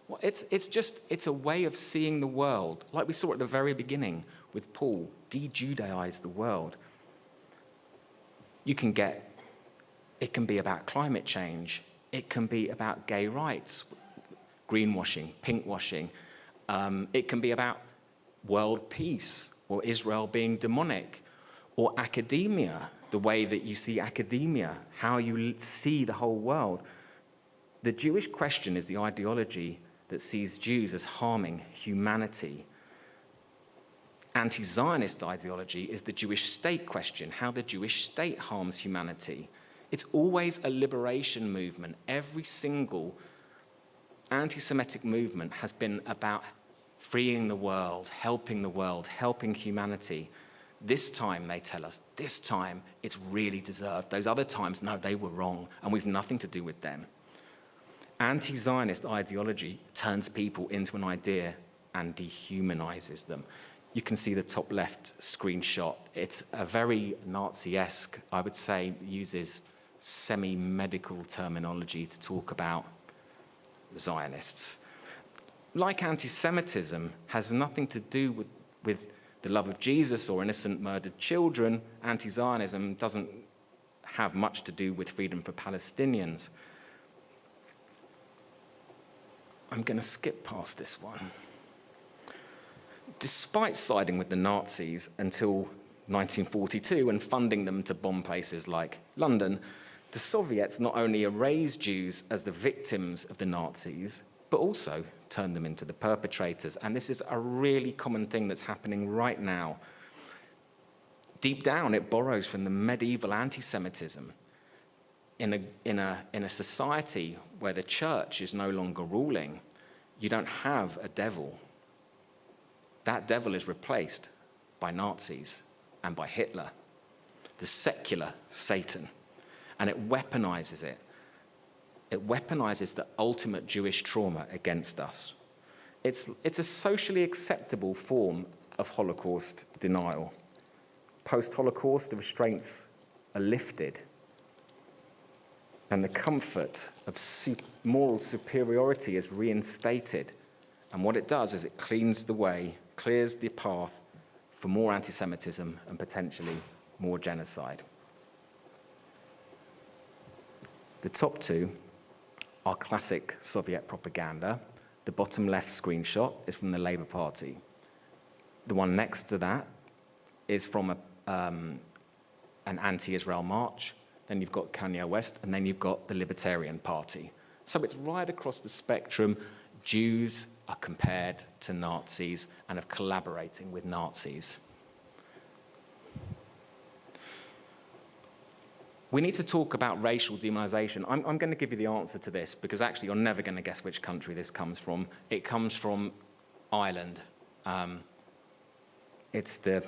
Well, it's a way of seeing the world, like we saw at the very beginning with Paul, de-Judaize the world. It can be about climate change. It can be about gay rights, greenwashing, pinkwashing. It can be about world peace, or Israel being demonic, or academia, the way that you see academia, how you see the whole world. The Jewish question is the ideology that sees Jews as harming humanity. Anti-Zionist ideology is the Jewish state question, how the Jewish state harms humanity. It's always a liberation movement. Every single anti-Semitic movement has been about freeing the world, helping humanity. This time, they tell us, this time it's really deserved. Those other times, no, they were wrong, and we've nothing to do with them. Anti-Zionist ideology turns people into an idea and dehumanizes them. You can see the top left screenshot. It's a very Nazi-esque, I would say, uses semi-medical terminology to talk about Zionists. Like anti-Semitism has nothing to do with the love of Jesus or innocent murdered children, anti-Zionism doesn't have much to do with freedom for Palestinians. I'm going to skip past this one. Despite siding with the Nazis until 1942 and funding them to bomb places like London, the Soviets not only erased Jews as the victims of the Nazis, but also turned them into the perpetrators. And this is a really common thing that's happening right now. Deep down, it borrows from the medieval anti-Semitism. In a society where the church is no longer ruling, you don't have a devil. That devil is replaced by Nazis and by Hitler, the secular Satan, and it weaponizes it. It weaponizes the ultimate Jewish trauma against us. It's a socially acceptable form of Holocaust denial. Post-Holocaust, the restraints are lifted, and the comfort of moral superiority is reinstated. And what it does is it cleans the way, clears the path for more anti-Semitism and potentially more genocide. The top two are classic Soviet propaganda. The bottom left screenshot is from the Labour Party. The one next to that is from an anti-Israel march. Then you've got Kanye West, and then you've got the Libertarian Party. So it's right across the spectrum. Jews are compared to Nazis and are collaborating with Nazis. We need to talk about racial demonization. I'm going to give you the answer to this because actually you're never going to guess which country this comes from. It comes from Ireland. It's the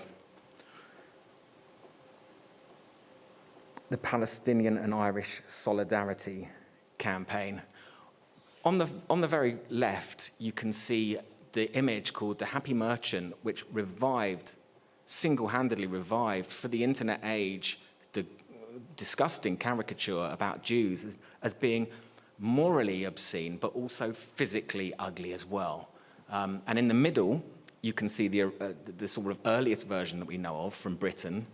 Palestinian and Irish Solidarity campaign. On the very left, you can see the image called the Happy Merchant, which single-handedly revived for the internet age, the disgusting caricature about Jews as being morally obscene, but also physically ugly as well. And in the middle, you can see the sort of earliest version that we know of from Britain.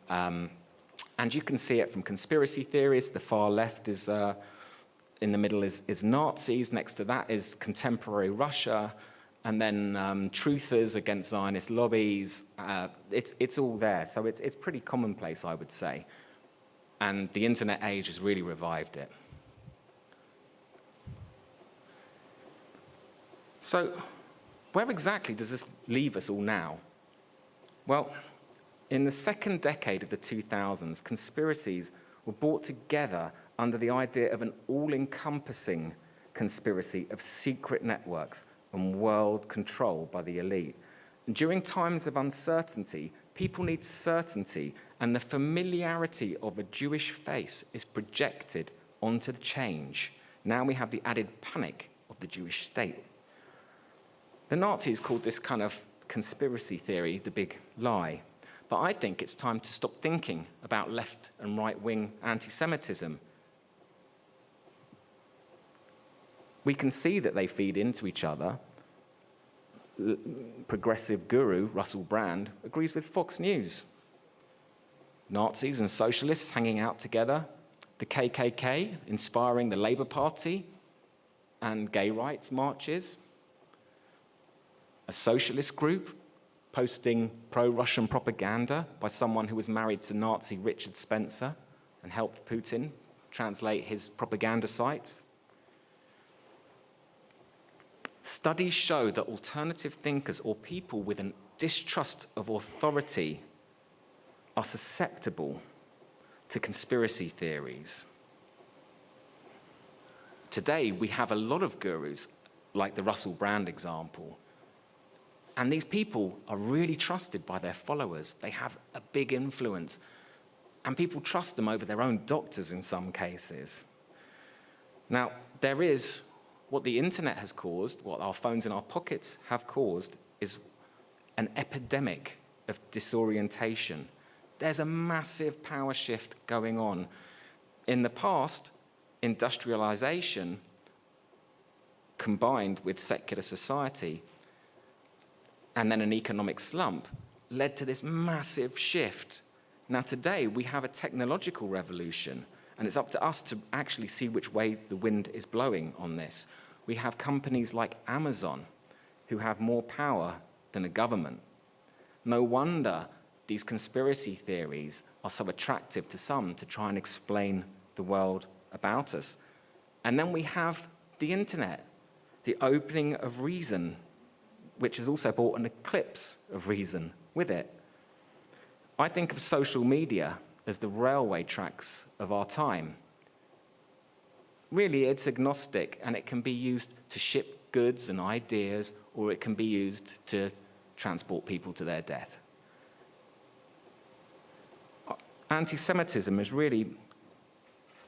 And you can see it from conspiracy theories. The far left is, in the middle is Nazis. Next to that is contemporary Russia. And then truthers against Zionist lobbies. It's all there. So it's pretty commonplace, I would say. And the internet age has really revived it. So where exactly does this leave us all now? Well, in the second decade of the 2000s, conspiracies were brought together under the idea of an all-encompassing conspiracy of secret networks and world control by the elite. And during times of uncertainty, people need certainty, and the familiarity of a Jewish face is projected onto the change. Now we have the added panic of the Jewish state. The Nazis called this kind of conspiracy theory the big lie. But I think it's time to stop thinking about left and right-wing anti-Semitism. We can see that they feed into each other. The progressive guru, Russell Brand, agrees with Fox News. Nazis and socialists hanging out together, the KKK inspiring the Labour Party and gay rights marches, a socialist group posting pro-Russian propaganda by someone who was married to Nazi Richard Spencer and helped Putin translate his propaganda sites. Studies show that alternative thinkers or people with a distrust of authority are susceptible to conspiracy theories. Today, we have a lot of gurus, like the Russell Brand example, and these people are really trusted by their followers. They have a big influence, and people trust them over their own doctors in some cases. Now, there is what the internet has caused, what our phones in our pockets have caused, is an epidemic of disorientation. There's a massive power shift going on. In the past, industrialization combined with secular society and then an economic slump led to this massive shift. Now today we have a technological revolution, and it's up to us to actually see which way the wind is blowing on this. We have companies like Amazon who have more power than a government. No wonder these conspiracy theories are so attractive to some to try and explain the world about us. And then we have the internet, the opening of reason, which has also brought an eclipse of reason with it. I think of social media as the railway tracks of our time. Really, it's agnostic, and it can be used to ship goods and ideas, or it can be used to transport people to their death. Anti-Semitism is really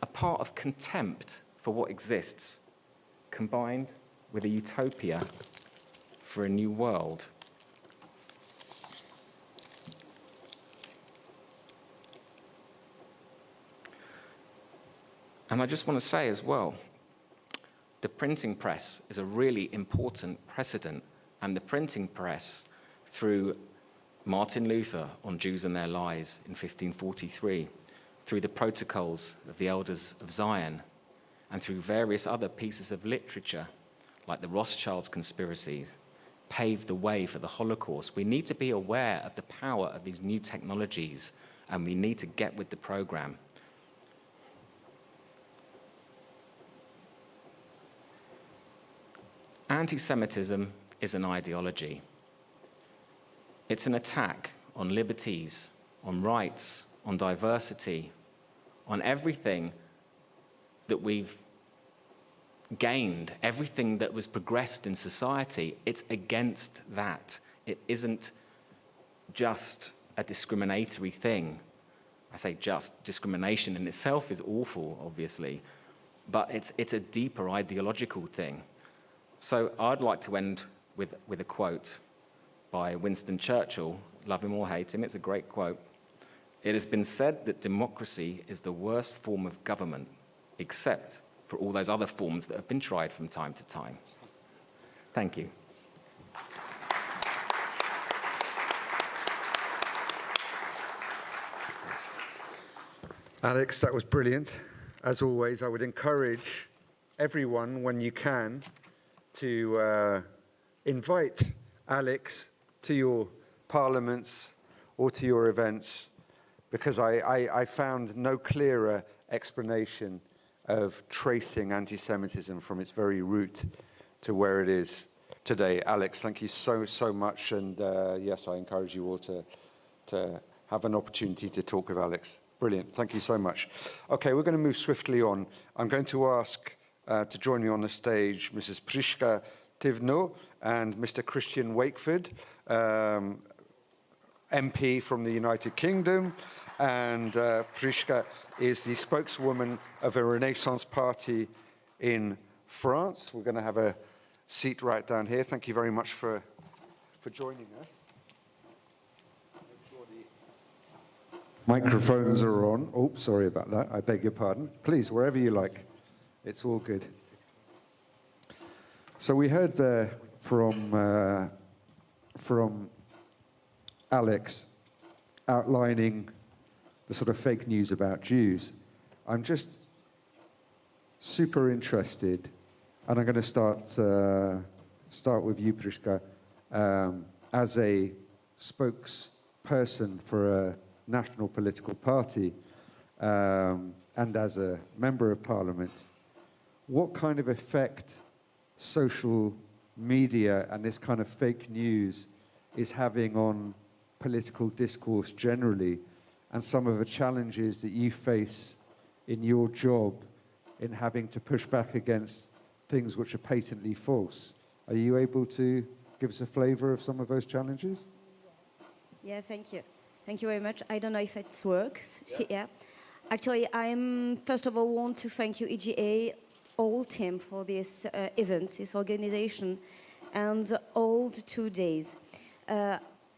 a part of contempt for what exists, combined with a utopia for a new world. And I just want to say as well, the printing press is a really important precedent, and the printing press, through Martin Luther on Jews and Their Lies in 1543, through the protocols of the Elders of Zion, and through various other pieces of literature, like the Rothschilds conspiracies, paved the way for the Holocaust. We need to be aware of the power of these new technologies, and we need to get with the program. Anti-Semitism is an ideology. It's an attack on liberties, on rights, on diversity, on everything that we've gained, everything that was progressed in society. It's against that. It isn't just a discriminatory thing. I say just, discrimination in itself is awful, obviously, but it's a deeper ideological thing. So I'd like to end with a quote by Winston Churchill. Love him or hate him, it's a great quote. "It has been said that democracy is the worst form of government, except for all those other forms that have been tried from time to time." Thank you. Alex, that was brilliant. As always, I would encourage everyone, when you can, to invite Alex to your parliaments or to your events, because I found no clearer explanation of tracing anti-Semitism from its very root to where it is today. Alex, thank you so much, and yes, I encourage you all to have an opportunity to talk with Alex. Brilliant, thank you so much. Okay, we're going to move swiftly on. I'm going to ask to join me on the stage Mrs. Priska Tivno and Mr. Christian Wakeford, MP from the United Kingdom, and Priska is the spokeswoman of a Renaissance party in France. We're going to have a seat right down here. Thank you very much for joining us. Make sure the microphones are on. Oh, sorry about that. I beg your pardon. Please, wherever you like. It's all good. So we heard there from Alex outlining the sort of fake news about Jews. I'm just super interested, and I'm going to start with you, Priska, as a spokesperson for a national political party and as a member of parliament. What kind of effect social media and this kind of fake news is having on political discourse generally, and some of the challenges that you face in your job in having to push back against things which are patently false? Are you able to give us a flavor of some of those challenges? Yeah, thank you. Thank you very much. I don't know if it works. Yeah. Actually, first of all, want to thank you, EGA, all team, for this event, this organization, and all the 2 days.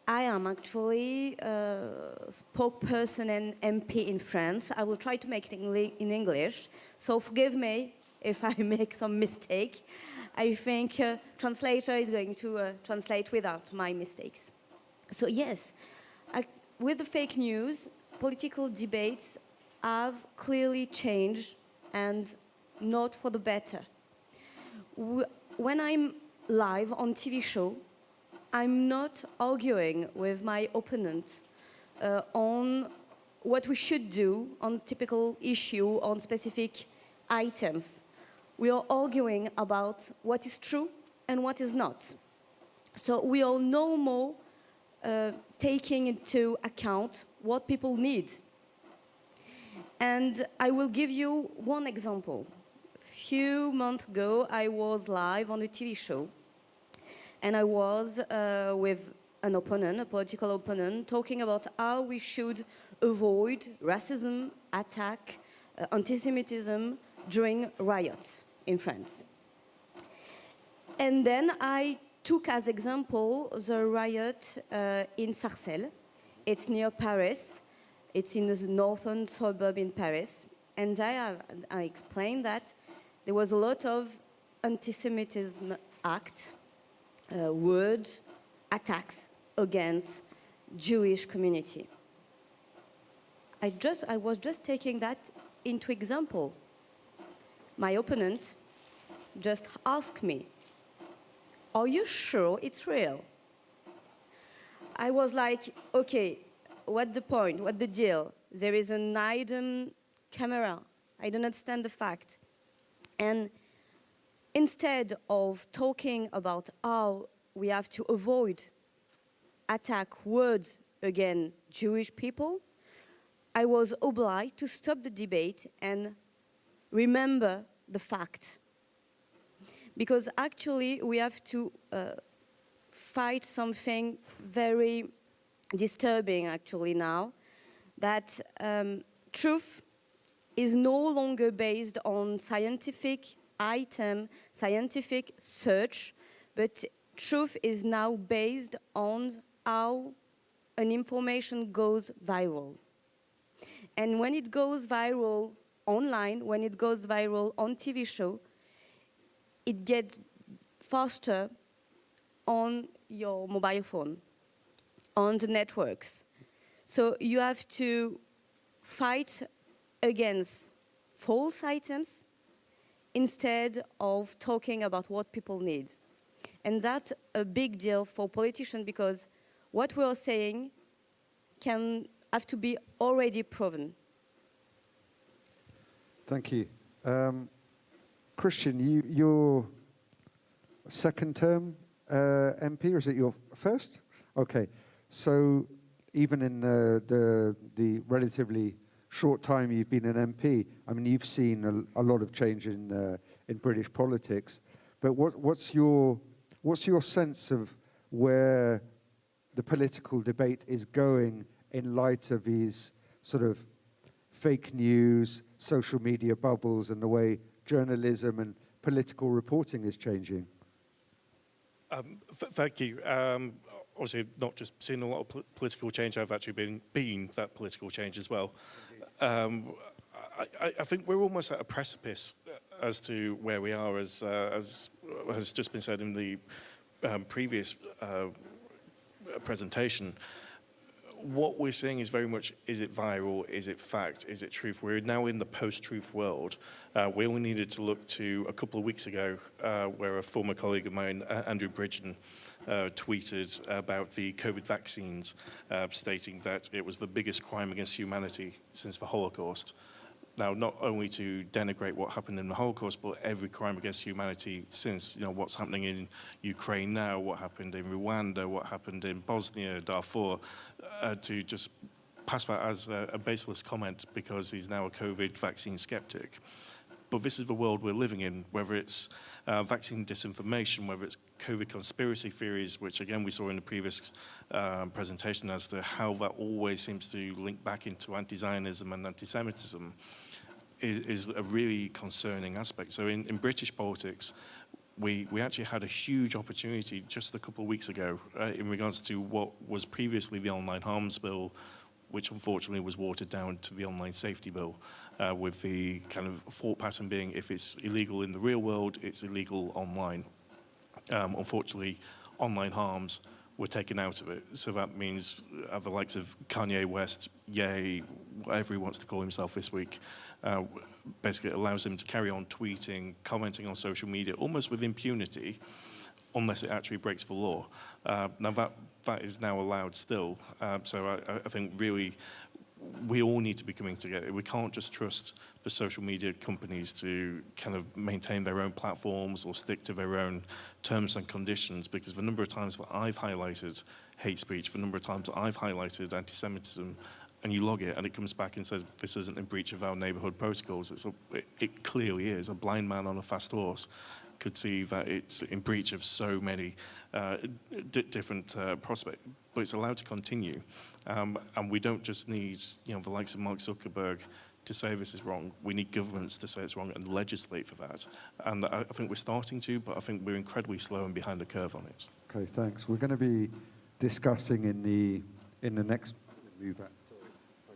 I am actually a spokesperson and MP in France. I will try to make it in English, so forgive me if I make some mistake. I think translator is going to translate without my mistakes. So yes, with the fake news, political debates have clearly changed, and not for the better. When I'm live on TV show, I'm not arguing with my opponent on what we should do on typical issue, on specific items. We are arguing about what is true and what is not. So we are no more taking into account what people need. And I will give you one example. A few months ago, I was live on a TV show, and I was with an opponent, a political opponent, talking about how we should avoid racism, attack, anti-Semitism during riots in France. And then I took as example the riot in Sarcelles. It's near Paris. It's in the northern suburb in Paris. And there I explained that there was a lot of anti-Semitism acts, words, attacks against Jewish community. I was just taking that into example. My opponent just asked me, "Are you sure it's real?" I was like, okay, what's the point? What's the deal? There is an hidden camera. I don't understand the fact. And instead of talking about how we have to avoid attack words against Jewish people, I was obliged to stop the debate and remember the fact. Because actually we have to fight something very disturbing actually now, that truth is no longer based on scientific item, scientific search, but truth is now based on how an information goes viral. And when it goes viral online, when it goes viral on TV show, it gets faster on your mobile phone, on the networks. So you have to fight against false items instead of talking about what people need. And that's a big deal for politicians, because what we are saying can have to be already proven. Thank you. Christian, you're second term MP, or is it your first? Okay. So even in the relatively short time you've been an MP, I mean, you've seen a lot of change in British politics. But what's your sense of where the political debate is going in light of these sort of fake news, social media bubbles, and the way journalism and political reporting is changing? Thank you. Obviously, not just seen a lot of political change, I've actually been that political change as well. I think we're almost at a precipice as to where we are, as has just been said in the previous presentation. What we're seeing is very much, is it viral, is it fact, is it truth? We're now in the post-truth world. We only needed to look to a couple of weeks ago where a former colleague of mine, Andrew Bridgen, tweeted about the COVID vaccines, stating that it was the biggest crime against humanity since the Holocaust. Now, not only to denigrate what happened in the Holocaust, but every crime against humanity since, what's happening in Ukraine now, what happened in Rwanda, what happened in Bosnia, Darfur, to just pass that as a baseless comment because he's now a COVID vaccine skeptic. But this is the world we're living in, whether it's vaccine disinformation, whether it's COVID conspiracy theories, which again we saw in the previous presentation as to how that always seems to link back into anti-Zionism and anti-Semitism, is a really concerning aspect. So in British politics, we actually had a huge opportunity just a couple of weeks ago in regards to what was previously the Online Harms Bill, which unfortunately was watered down to the Online Safety Bill, with the kind of thought pattern being if it's illegal in the real world, it's illegal online. Unfortunately, online harms were taken out of it. So that means the likes of Kanye West, Ye, whatever he wants to call himself this week, basically allows him to carry on tweeting, commenting on social media, almost with impunity, unless it actually breaks the law. Now that is now allowed still. So I think really we all need to be coming together. We can't just trust the social media companies to kind of maintain their own platforms or stick to their own terms and conditions, because the number of times that I've highlighted hate speech, the number of times that I've highlighted anti-Semitism, and you log it and it comes back and says this isn't in breach of our neighbourhood protocols, it clearly is. A blind man on a fast horse could see that it's in breach of so many different prospects, but it's allowed to continue. And we don't just need the likes of Mark Zuckerberg to say this is wrong. We need governments to say it's wrong and legislate for that. And I think we're starting to, but I think we're incredibly slow and behind the curve on it. Okay, thanks. We're going to be discussing in the next move that. Sorry, if I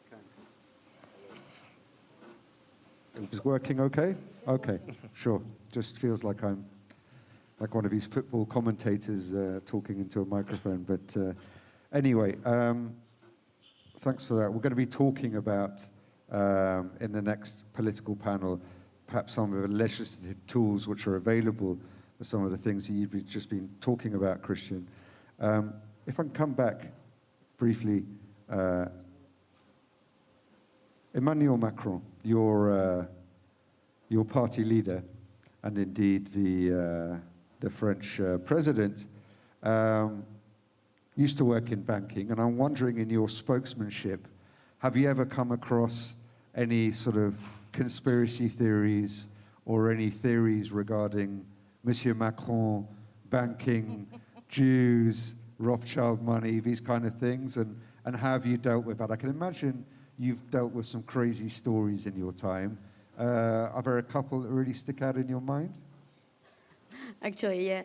can. It was working okay? Okay, sure. Just feels like I'm like one of these football commentators talking into a microphone. But anyway, thanks for that. We're going to be talking about, in the next political panel, perhaps some of the legislative tools which are available for some of the things that you've just been talking about, Christian. If I can come back briefly, Emmanuel Macron, your party leader, and indeed the French president, used to work in banking, and I'm wondering, in your spokesmanship, have you ever come across any sort of conspiracy theories or any theories regarding Monsieur Macron, banking, Jews, Rothschild money, these kind of things, and how have you dealt with that? I can imagine you've dealt with some crazy stories in your time. Are there a couple that really stick out in your mind? Actually, yeah.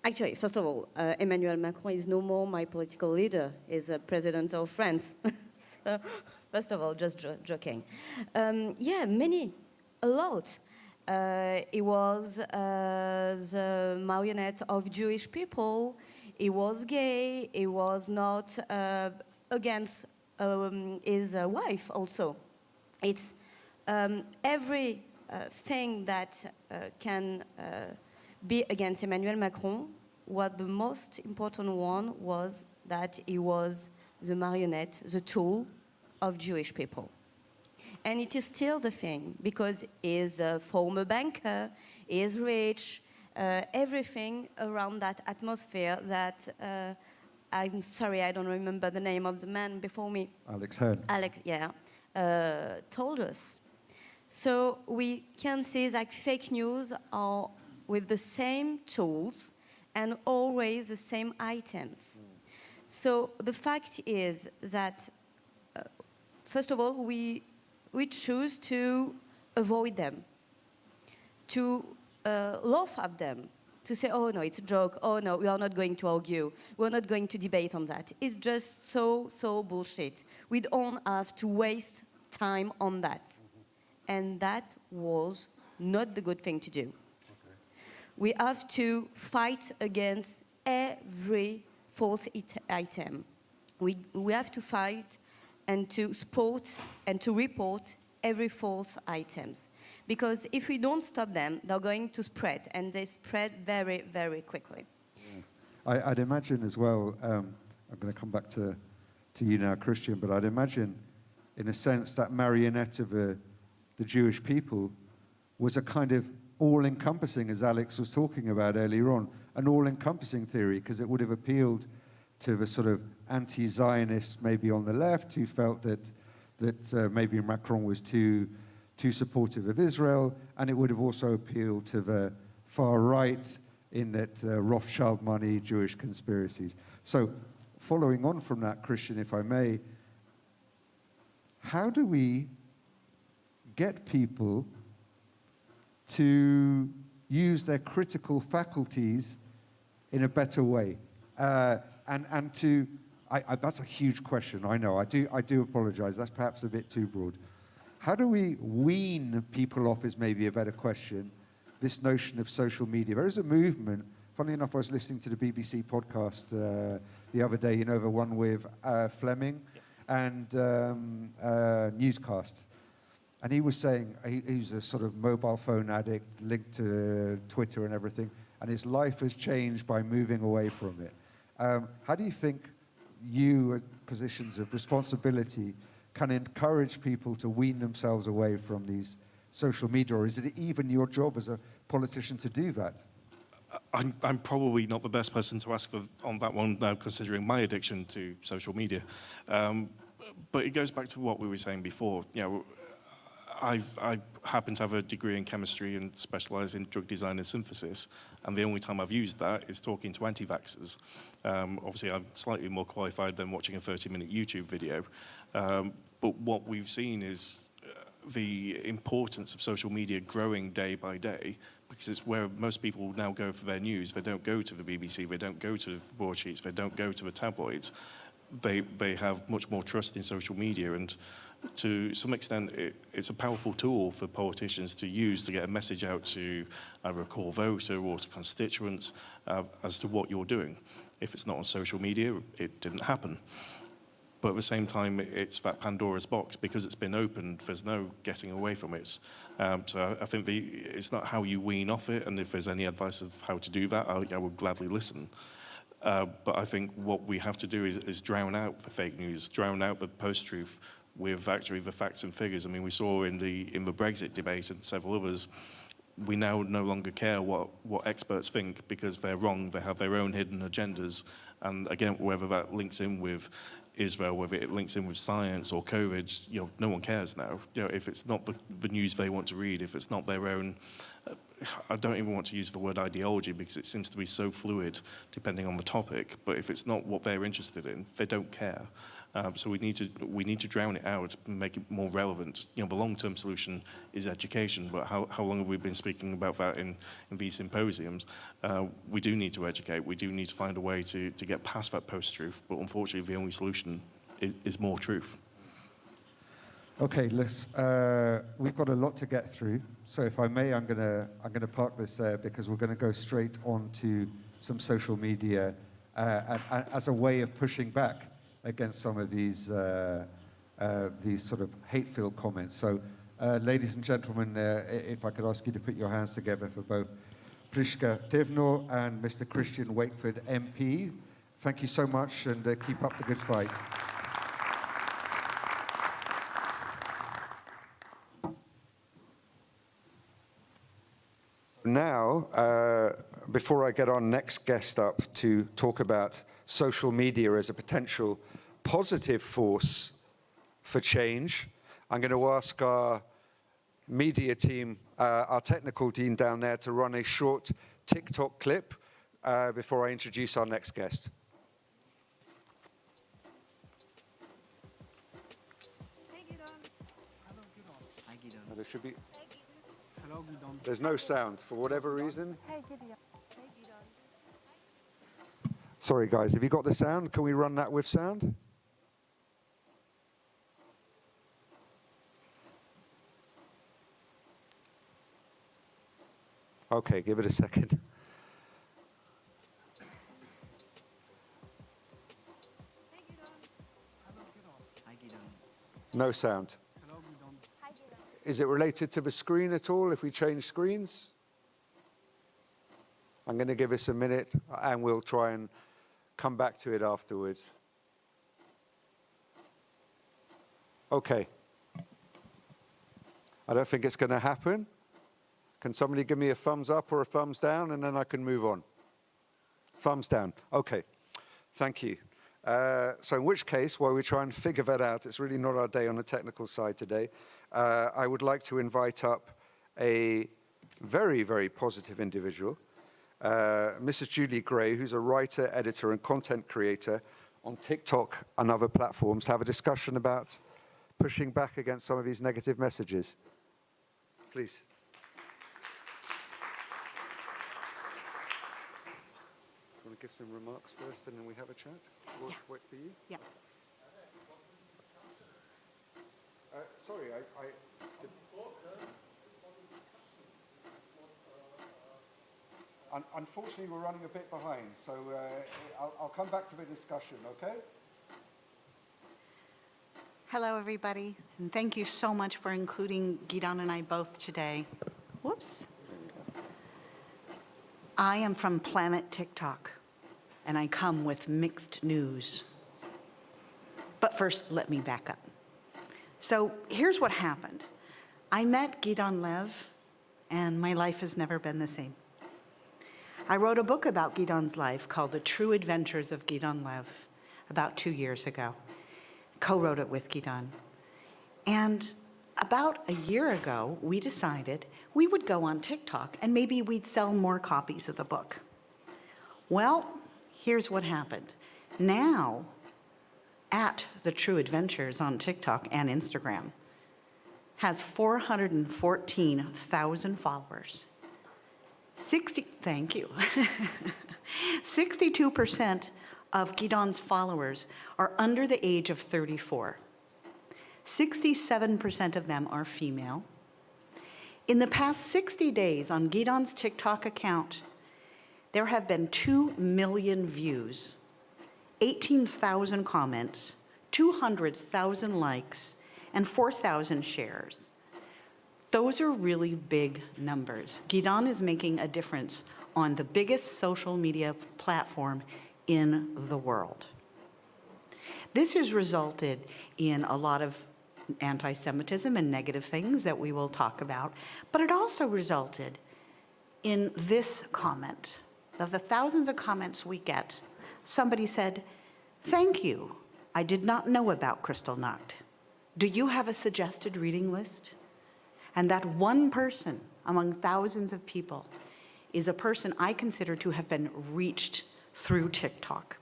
Actually, first of all, Emmanuel Macron is no more my political leader. He's a president of France. So, first of all, just joking. Yeah, a lot. He was the marionette of Jewish people. He was gay. He was not against his wife also. It's every thing that can be against Emmanuel Macron. What the most important one was that he was the marionette, the tool of Jewish people. And it is still the thing, because he is a former banker, he is rich, everything around that atmosphere that, I'm sorry, I don't remember the name of the man before me. Alex Hearn. Alex, yeah, told us. So we can see that fake news are with the same tools and always the same items. So the fact is that first of all, we choose to avoid them, to laugh at them, to say, oh no, it's a joke, oh no, we are not going to argue, we're not going to debate on that. It's just so bullshit. We don't have to waste time on that. And that was not the good thing to do. Okay. We have to fight against every false item. We have to fight and to support and to report every false items. Because if we don't stop them, they're going to spread, and they spread very, very quickly. Yeah. I'd imagine as well, I'm going to come back to you now, Christian, but I'd imagine, in a sense, that marionette of the Jewish people was a kind of all-encompassing, as Alex was talking about earlier on, an all-encompassing theory, because it would have appealed to the sort of anti-Zionists maybe on the left who felt that maybe Macron was too supportive of Israel, and it would have also appealed to the far right in that Rothschild money, Jewish conspiracies. So following on from that, Christian, if I may, how do we get people to use their critical faculties in a better way? And to, that's a huge question, I know, I do apologize, that's perhaps a bit too broad. How do we wean people off is maybe a better question, this notion of social media? There is a movement, funnily enough, I was listening to the BBC podcast the other day, you know, the one with Fleming, yes, and Newscast. And he was saying, he's a sort of mobile phone addict linked to Twitter and everything, and his life has changed by moving away from it. How do you think you, at positions of responsibility, can encourage people to wean themselves away from these social media, or is it even your job as a politician to do that? I'm probably not the best person to ask on that one now, considering my addiction to social media. But it goes back to what we were saying before. You know, I happen to have a degree in chemistry and specialize in drug design and synthesis, and the only time I've used that is talking to anti-vaxxers. Obviously, I'm slightly more qualified than watching a 30-minute YouTube video. But what we've seen is the importance of social media growing day by day, because it's where most people now go for their news. They don't go to the BBC, they don't go to the broadsheets, they don't go to the tabloids. They have much more trust in social media, and to some extent it's a powerful tool for politicians to use to get a message out to either a core voter or to constituents as to what you're doing. If it's not on social media, it didn't happen. But at the same time, it's that Pandora's box. Because it's been opened, there's no getting away from it. So I think it's not how you wean off it, and if there's any advice of how to do that, I would gladly listen. But I think what we have to do is drown out the fake news, drown out the post-truth with actually the facts and figures. I mean, we saw in the Brexit debate and several others, we now no longer care what experts think, because they're wrong, they have their own hidden agendas. And again, whether that links in with Israel, whether it links in with science or COVID, you know, no one cares now. You know, if it's not the news they want to read, if it's not their own, I don't even want to use the word ideology because it seems to be so fluid depending on the topic, but if it's not what they're interested in, they don't care. So we need to drown it out and make it more relevant. You know, the long-term solution is education, but how long have we been speaking about that in these symposiums? We do need to educate. We do need to find a way to get past that post-truth, but unfortunately the only solution is more truth. Okay, we've got a lot to get through, so if I may, I'm gonna park this there, because we're gonna go straight on to some social media as a way of pushing back against some of these sort of hate-filled comments. So, ladies and gentlemen, if I could ask you to put your hands together for both Priska Tivno and Mr. Christian Wakeford, MP. Thank you so much, and keep up the good fight. Now, before I get our next guest up to talk about social media as a potential positive force for change, I'm going to ask our media team, our technical team down there, to run a short TikTok clip before I introduce our next guest. Hey should be. There's no sound for whatever reason. Sorry, guys, have you got the sound? Can we run that with sound? Okay, give it a second. No sound. Is it related to the screen at all if we change screens? I'm going to give us a minute and we'll try and come back to it afterwards. Okay. I don't think it's going to happen. Can somebody give me a thumbs up or a thumbs down and then I can move on? Thumbs down. Okay. Thank you. So in which case, while we try and figure that out, it's really not our day on the technical side today, I would like to invite up a very, very positive individual, Mrs. Julie Gray, who's a writer, editor, and content creator on TikTok and other platforms, to have a discussion about pushing back against some of these negative messages. Please. Want to give some remarks first and then we have a chat? We'll wait for you? Yeah. Sorry, unfortunately, we're running a bit behind, so I'll come back to the discussion, okay? Hello, everybody, and thank you so much for including Gidon and I both today. Whoops. I am from Planet TikTok, and I come with mixed news. But first, let me back up. So here's what happened. I met Gidon Lev, and my life has never been the same. I wrote a book about Gidon's life called The True Adventures of Gidon Lev about 2 years ago. Co-wrote it with Gidon. And about a year ago, we decided we would go on TikTok and maybe we'd sell more copies of the book. Well, here's what happened. Now, at The True Adventures on TikTok and Instagram, has 414,000 followers. Thank you. 62% of Gidon's followers are under the age of 34. 67% of them are female. In the past 60 days on Gidon's TikTok account, there have been 2 million views, 18,000 comments, 200,000 likes, and 4,000 shares. Those are really big numbers. Gidon is making a difference on the biggest social media platform in the world. This has resulted in a lot of anti-Semitism and negative things that we will talk about, but it also resulted in this comment. Of the thousands of comments we get, somebody said, "Thank you, I did not know about Kristallnacht. Do you have a suggested reading list?" And that one person among thousands of people is a person I consider to have been reached through TikTok.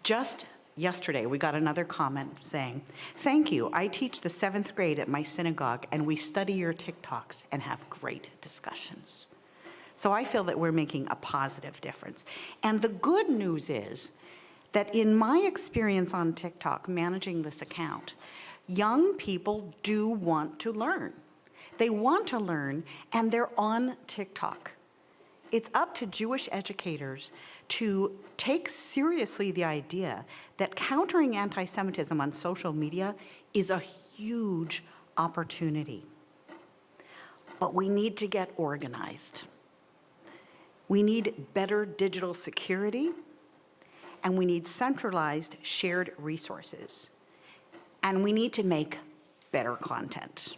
Just yesterday, we got another comment saying, "Thank you, I teach the 7th grade at my synagogue and we study your TikToks and have great discussions." So I feel that we're making a positive difference. And the good news is that in my experience on TikTok managing this account, young people do want to learn. They want to learn and they're on TikTok. It's up to Jewish educators to take seriously the idea that countering anti-Semitism on social media is a huge opportunity. But we need to get organized. We need better digital security, and we need centralized shared resources. And we need to make better content.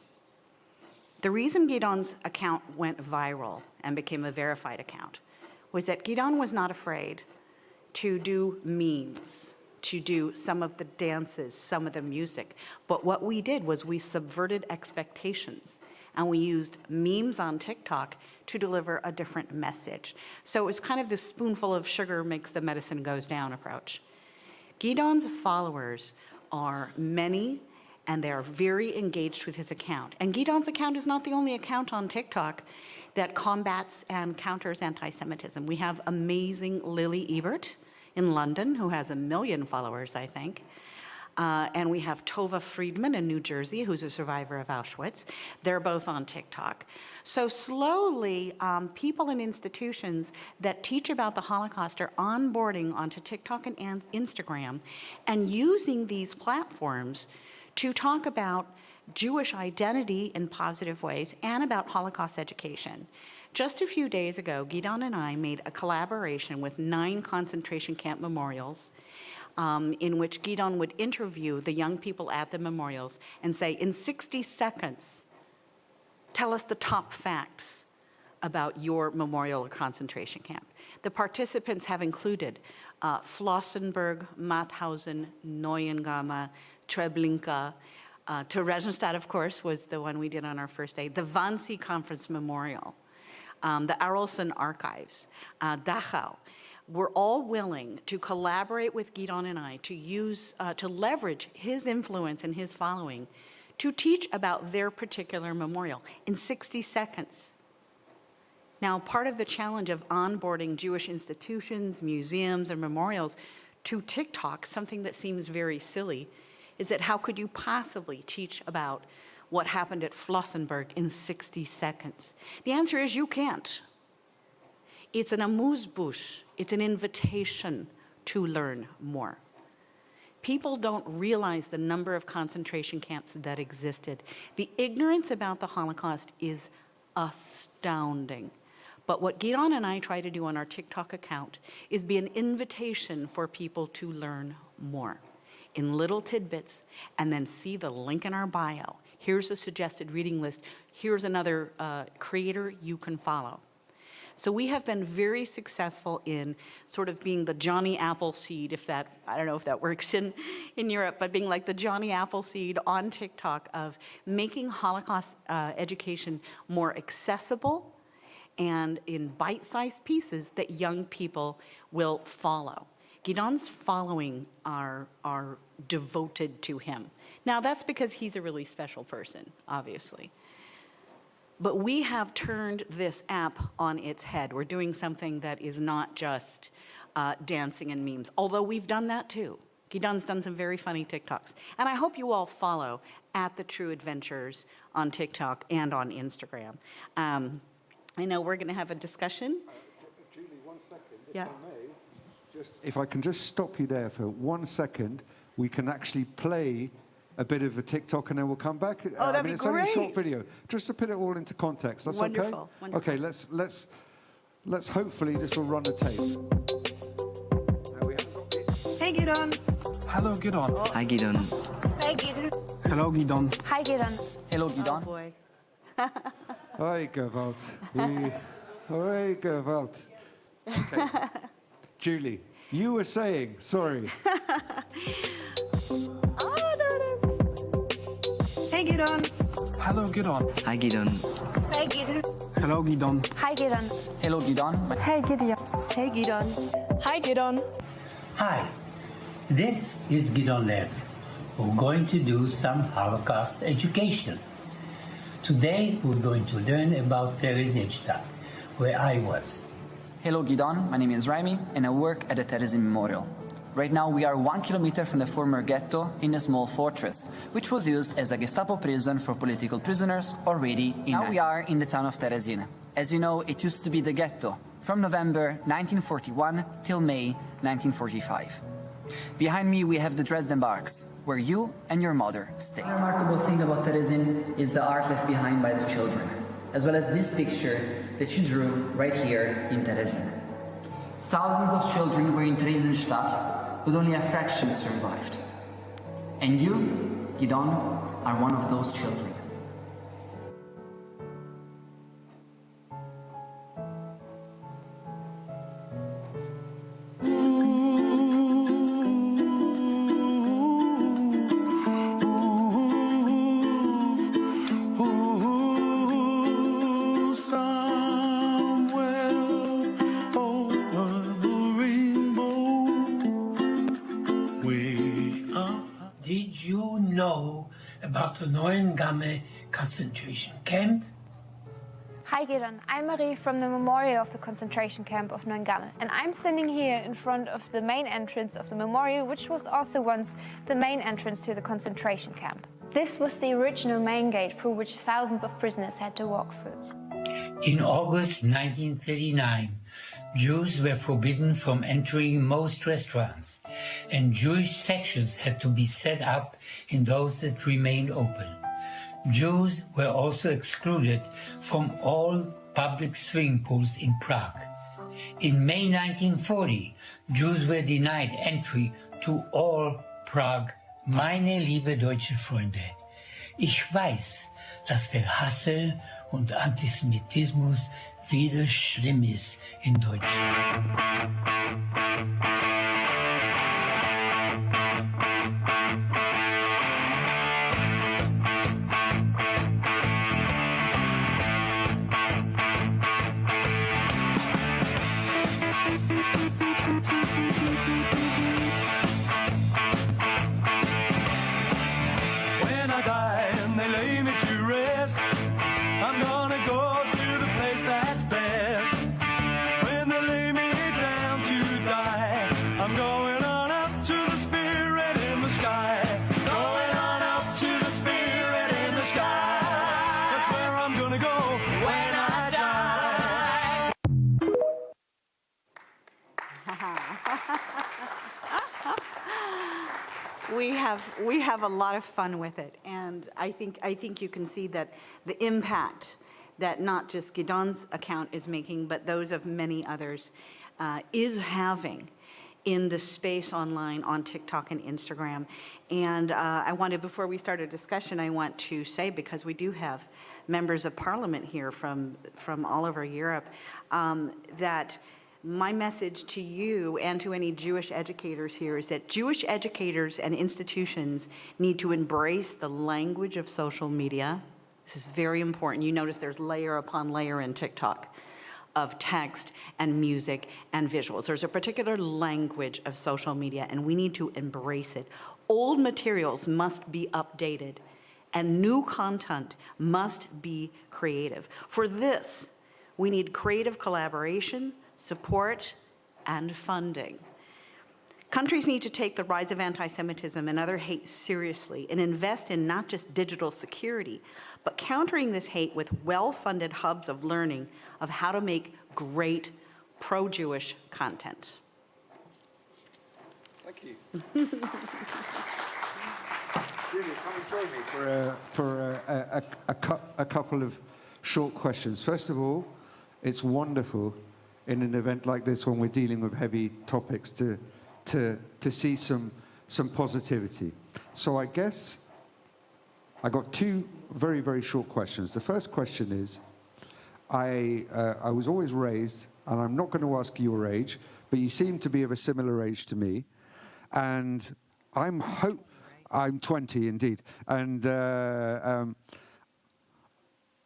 The reason Gidon's account went viral and became a verified account was that Gidon was not afraid to do memes, to do some of the dances, some of the music. But what we did was we subverted expectations and we used memes on TikTok to deliver a different message. So it was kind of this spoonful of sugar makes the medicine goes down approach. Gidon's followers are many and they are very engaged with his account. And Gidon's account is not the only account on TikTok that combats and counters anti-Semitism. We have amazing Lily Ebert in London, who has 1 million followers, I think. And we have Tova Friedman in New Jersey, who's a survivor of Auschwitz. They're both on TikTok. So slowly, people and institutions that teach about the Holocaust are onboarding onto TikTok and Instagram and using these platforms to talk about Jewish identity in positive ways and about Holocaust education. Just a few days ago, Gidon and I made a collaboration with 9 concentration camp memorials in which Gidon would interview the young people at the memorials and say, in 60 seconds, tell us the top facts about your memorial or concentration camp. The participants have included Flossenburg, Mauthausen, Neuengamme, Treblinka, Terezin, of course, was the one we did on our first day, the Wannsee Conference Memorial, the Arolsen Archives, Dachau. We're all willing to collaborate with Gidon and I to use, to leverage his influence and his following to teach about their particular memorial in 60 seconds. Now, part of the challenge of onboarding Jewish institutions, museums, and memorials to TikTok, something that seems very silly, is that how could you possibly teach about what happened at Flossenburg in 60 seconds? The answer is you can't. It's an amuse-bouche. It's an invitation to learn more. People don't realize the number of concentration camps that existed. The ignorance about the Holocaust is astounding. But what Gidon and I try to do on our TikTok account is be an invitation for people to learn more in little tidbits, and then see the link in our bio. Here's a suggested reading list. Here's another creator you can follow. So we have been very successful in sort of being the Johnny Appleseed, if that, I don't know if that works in Europe, but being like the Johnny Appleseed on TikTok of making Holocaust education more accessible and in bite-sized pieces that young people will follow. Gidon's following are devoted to him. Now, that's because he's a really special person, obviously. But we have turned this app on its head. We're doing something that is not just dancing and memes, although we've done that too. Gidon's done some very funny TikToks. And I hope you all follow at The True Adventures on TikTok and on Instagram. I know we're going to have a discussion. Julie, 1 second, if Yeah. I may. If I can just stop you there for 1 second, we can actually play a bit of a TikTok and then we'll come back. Oh, that'd be it's only a short great. video, just to put it all into context. That's Wonderful, okay? wonderful. Okay, let's hopefully this will run the tape. Hey, Gidon. Hello, Gidon. Hi, Gidon. Hey, Gidon. Hello, Gidon. Hi, Gidon. Hello, Gidon. Oh, boy. Hoi, geweld. Hoi, geweld. Okay. Julie, you were saying, sorry. Hey, Gidon. Hello, Gidon. Hi, Gidon. Hey, Gidon. Hello, Gidon. Hi, Gidon. Hello, Gidon. Hey, Gideon. Hey, Gidon. Hi, Gidon. Hi, this is Gidon Lev. We're going to do some Holocaust education. Today we're going to learn about Terezin, where I was. Hello Gidon, my name is Raimi and I work at the Terezin Memorial. Right now we are 1 kilometer from the former ghetto in a small fortress, which was used as a Gestapo prison for political prisoners already in. Now we are in the town of Terezin. As you know, it used to be the ghetto from November 1941 till May 1945. Behind me we have the Dresden barracks, where you and your mother stay. The remarkable thing about Terezin is the art left behind by the children, as well as this picture that you drew right here in Terezin. Thousands of children were in Theresienstadt, but only a fraction survived. And you, Gidon, are one of those children. about the Neuengamme concentration camp. Hi Gideon, I'm Marie from the memorial of the concentration camp of Neuengamme, and I'm standing here in front of the main entrance of the memorial, which was also once the main entrance to the concentration camp. This was the original main gate through which thousands of prisoners had to walk through. In August 1939, Jews were forbidden from entering most restaurants, and Jewish sections had to be set up in those that remained open. Jews were also excluded from all public swimming pools in Prague. In May 1940, Jews were denied entry to all Prague. Meine liebe deutsche Freunde, ich weiß, dass der Hassel und Antisemitismus wieder schlimm ist in Deutschland. When I die and they lay me to rest, I'm gonna go to the place that's best. When they lay me down to die, I'm going on up to the spirit in the sky. Going on up to the spirit in the sky. That's where I'm gonna go when I die. We have a lot of fun with it, and I think you can see that the impact that not just Gidon's account is making, but those of many others, is having in the space online on TikTok and Instagram. And I wanted, before we start a discussion, I want to say, because we do have members of parliament here from all over Europe, that my message to you and to any Jewish educators here is that Jewish educators and institutions need to embrace the language of social media. This is very important. You notice there's layer upon layer in TikTok of text and music and visuals. There's a particular language of social media, and we need to embrace it. Old materials must be updated, and new content must be creative. For this, we need creative collaboration, support, and funding. Countries need to take the rise of anti-Semitism and other hate seriously and invest in not just digital security, but countering this hate with well-funded hubs of learning of how to make great pro-Jewish content. Thank you. Julia, come and join me for a couple of short questions. First of all, it's wonderful in an event like this when we're dealing with heavy topics to see some positivity. So I guess I got two very, very short questions. The first question is, I was always raised, and I'm not going to ask your age, but you seem to be of a similar age to me, and I'm 20 indeed, and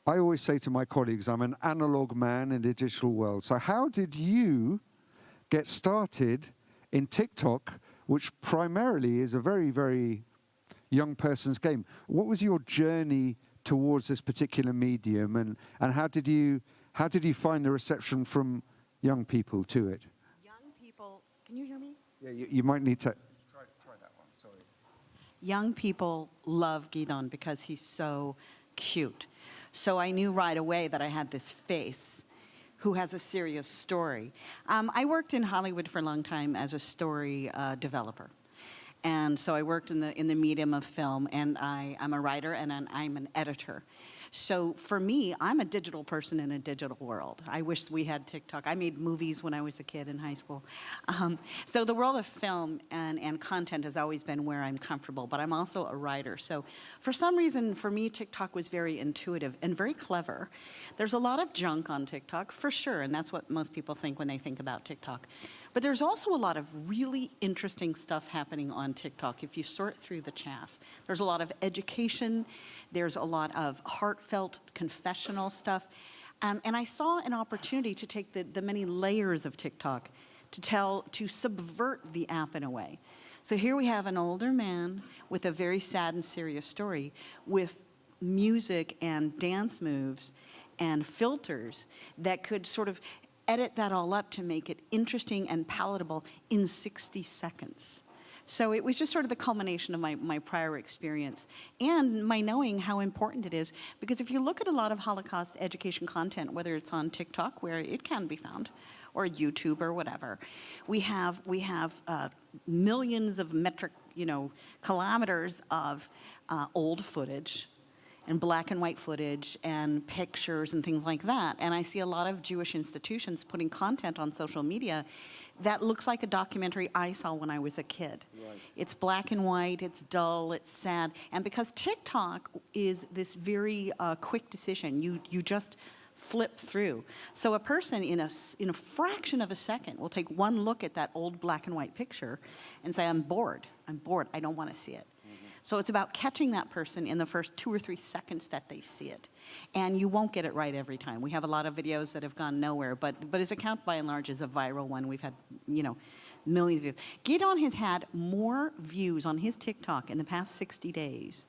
I always say to my colleagues, I'm an analog man in the digital world. So how did you get started in TikTok, which primarily is a very, very young person's game? What was your journey towards this particular medium, and how did you find the reception from young people to it? Young people, can you hear me? Yeah, you might need to try that one. Sorry. Young people love Gidon because he's so cute. So I knew right away that I had this face who has a serious story. I worked in Hollywood for a long time as a story developer. And so I worked in the medium of film, and I'm a writer and I'm an editor. So for me, I'm a digital person in a digital world. I wish we had TikTok. I made movies when I was a kid in high school. So the world of film and content has always been where I'm comfortable, but I'm also a writer. So for some reason, for me, TikTok was very intuitive and very clever. There's a lot of junk on TikTok, for sure, and that's what most people think when they think about TikTok. But there's also a lot of really interesting stuff happening on TikTok if you sort through the chaff. There's a lot of education. There's a lot of heartfelt confessional stuff. And I saw an opportunity to take the many layers of TikTok to subvert the app in a way. So here we have an older man with a very sad and serious story with music and dance moves and filters that could sort of edit that all up to make it interesting and palatable in 60 seconds. So it was just sort of the culmination of my prior experience and my knowing how important it is. Because if you look at a lot of Holocaust education content, whether it's on TikTok, where it can be found, or YouTube or whatever, we have millions of metric, kilometers of old footage and black and white footage and pictures and things like that. And I see a lot of Jewish institutions putting content on social media that looks like a documentary I saw when I was a kid. Right. It's black and white, it's dull, it's sad. And because TikTok is this very quick decision, you just flip through. So a person in a fraction of a second will take one look at that old black and white picture and say, I'm bored, I don't want to see it. So it's about catching that person in the first 2 or 3 seconds that they see it. And you won't get it right every time. We have a lot of videos that have gone nowhere, but his account by and large is a viral one. We've had, millions of views. Gidon has had more views on his TikTok in the past 60 days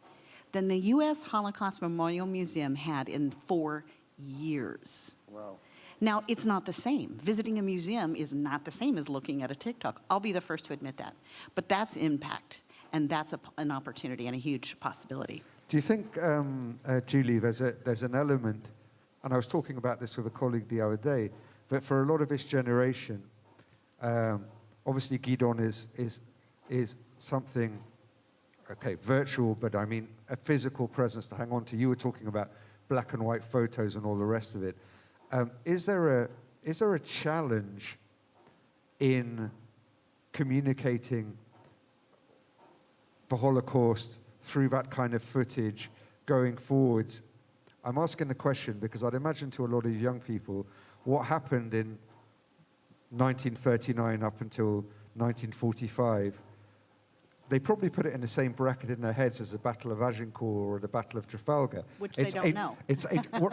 than the U.S. Holocaust Memorial Museum had in 4 years. Wow. Now, it's not the same. Visiting a museum is not the same as looking at a TikTok. I'll be the first to admit that. But that's impact. And that's an opportunity and a huge possibility. Do you think, Julie, there's an element, and I was talking about this with a colleague the other day, that for a lot of this generation, obviously Gidon is something, okay, virtual, but I mean a physical presence to hang on to. You were talking about black and white photos and all the rest of it. Is there a challenge in communicating the Holocaust through that kind of footage going forwards? I'm asking the question because I'd imagine to a lot of young people, what happened in 1939 up until 1945, they probably put it in the same bracket in their heads as the Battle of Agincourt or the Battle of Trafalgar. Which they don't know.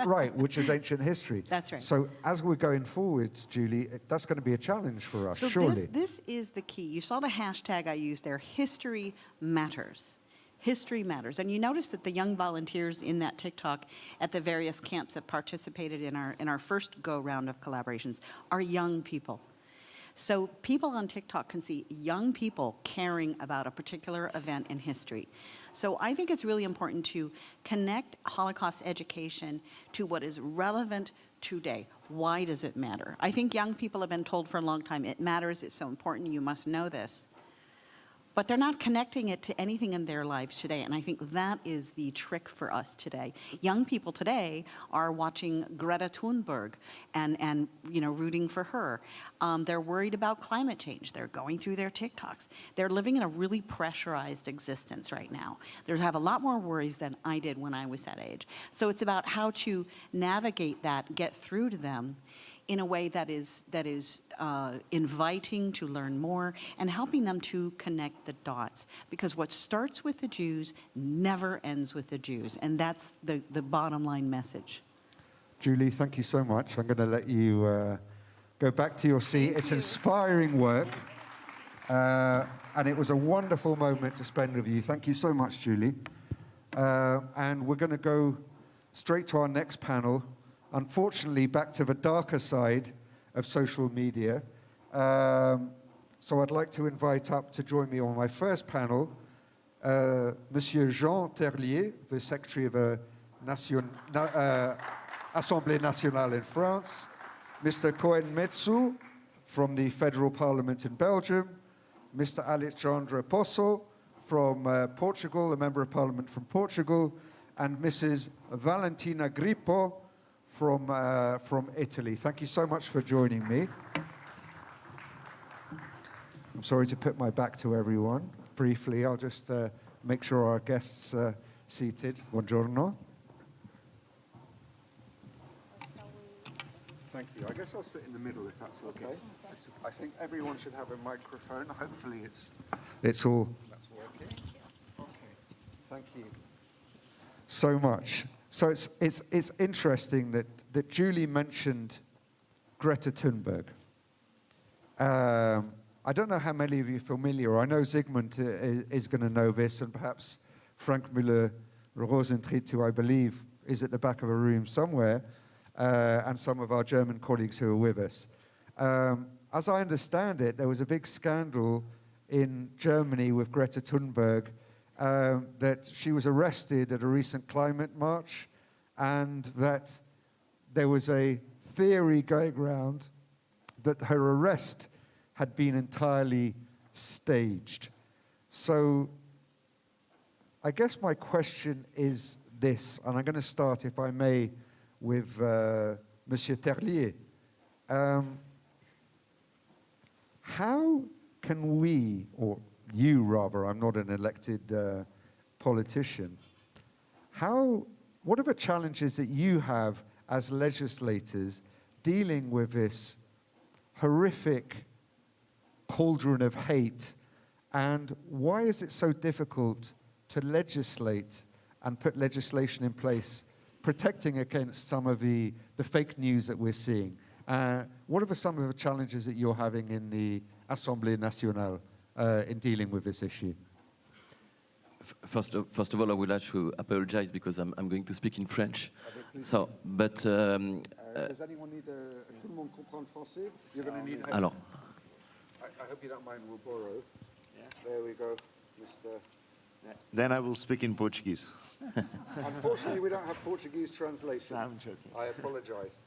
Right, which is ancient history. That's right. So as we're going forwards, Julie, that's going to be a challenge for us, surely. This is the key. You saw the hashtag I used there, history matters. History matters. And you notice that the young volunteers in that TikTok at the various camps that participated in our first go-round of collaborations are young people. So people on TikTok can see young people caring about a particular event in history. So I think it's really important to connect Holocaust education to what is relevant today. Why does it matter? I think young people have been told for a long time, it matters, it's so important, you must know this. But they're not connecting it to anything in their lives today, and I think that is the trick for us today. Young people today are watching Greta Thunberg and rooting for her. They're worried about climate change. They're going through their TikToks. They're living in a really pressurized existence right now. They have a lot more worries than I did when I was that age. So it's about how to navigate that, get through to them in a way that is inviting to learn more and helping them to connect the dots. Because what starts with the Jews never ends with the Jews. And that's the bottom line message. Julie, thank you so much. I'm going to let you go back to your seat. It's inspiring work. And it was a wonderful moment to spend with you. Thank you so much, Julie. And we're going to go straight to our next panel. Unfortunately, back to the darker side of social media. So I'd like to invite up to join me on my first panel, Monsieur Jean Terlier, the Secretary of the Assemblée Nationale in France, Mr. Cohen Metsu from the Federal Parliament in Belgium, Mr. Alexandre Posso from Portugal, a Member of Parliament from Portugal, and Mrs. Valentina Grippo from Italy. Thank you so much for joining me. I'm sorry to put my back to everyone. Briefly, I'll just make sure our guests are seated. Buongiorno. Thank you. I guess I'll sit in the middle if that's okay. I think everyone should have a microphone. Hopefully it's all that's working. Okay. Thank you so much. So it's interesting that Julie mentioned Greta Thunberg. I don't know how many of you are familiar. I know Zygmunt is going to know this, and perhaps Frank Müller-Rosentritt, who I believe is at the back of a room somewhere, and some of our German colleagues who are with us. As I understand it, there was a big scandal in Germany with Greta Thunberg that she was arrested at a recent climate march, and that there was a theory going around that her arrest had been entirely staged. So I guess my question is this, and I'm going to start, if I may, with Monsieur Terlier. How can we, or you rather, I'm not an elected politician, what are the challenges that you have as legislators dealing with this horrific cauldron of hate, and why is it so difficult to legislate and put legislation in place protecting against some of the fake news that we're seeing? What are some of the challenges that you're having in the Assemblée nationale in dealing with this issue? First of all, I would like to apologize because I'm going to speak in French. So, but does anyone need tout le monde comprend français? You're going to need help. Alors, I hope you don't mind. We'll borrow. There we go, Mr. Then I will speak in Portuguese. Unfortunately, we don't have Portuguese translation. No, I'm joking. I apologize,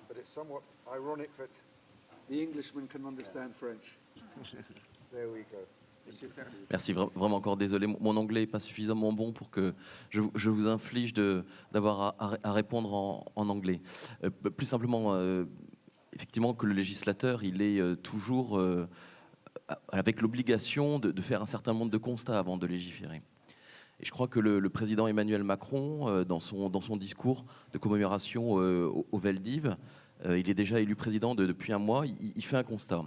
but it's somewhat ironic that the Englishman can understand French. There we go. merci, vraiment encore désolé. Mon anglais n'est pas suffisamment bon pour que je vous inflige d'avoir à répondre en anglais. Plus simplement, effectivement, que le législateur, il est toujours avec l'obligation de faire un certain nombre de constats avant de légiférer. Et je crois que le président Emmanuel Macron, dans son discours de commémoration au Veldiv, il est déjà élu président depuis un mois, il fait un constat.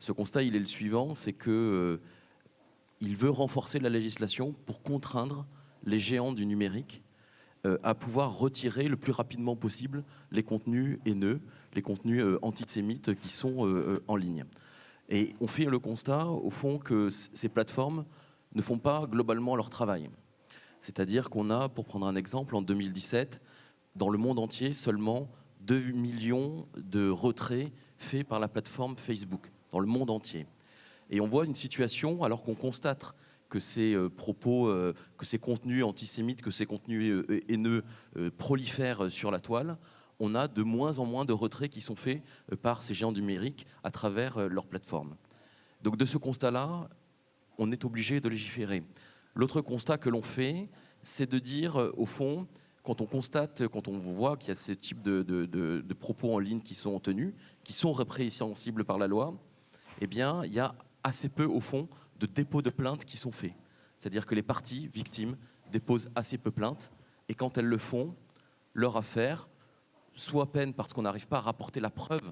Ce constat, il est le suivant, c'est que il veut renforcer la législation pour contraindre les géants du numérique à pouvoir retirer le plus rapidement possible les contenus haineux, les contenus antisémites qui sont en ligne. Et on fait le constat, au fond, que ces plateformes ne font pas globalement leur travail. C'est-à-dire qu'on a, pour prendre un exemple, en 2017, dans le monde entier, seulement 2 millions de retraits faits par la plateforme Facebook, dans le monde entier. Et on voit une situation, alors qu'on constate que ces propos, que ces contenus antisémites, que ces contenus haineux prolifèrent sur la toile, on a de moins en moins de retraits qui sont faits par ces géants numériques à travers leur plateforme. Donc de ce constat-là, on est obligé de légiférer. L'autre constat que l'on fait, c'est de dire, au fond, quand on constate, quand on voit qu'il y a ce type de propos en ligne qui sont tenus, qui sont répréhensibles par la loi, eh bien, il y a assez peu, au fond, de dépôts de plaintes qui sont faits. C'est-à-dire que les parties victimes déposent assez peu plaintes, et quand elles le font, leur affaire, soit peine parce qu'on n'arrive pas à rapporter la preuve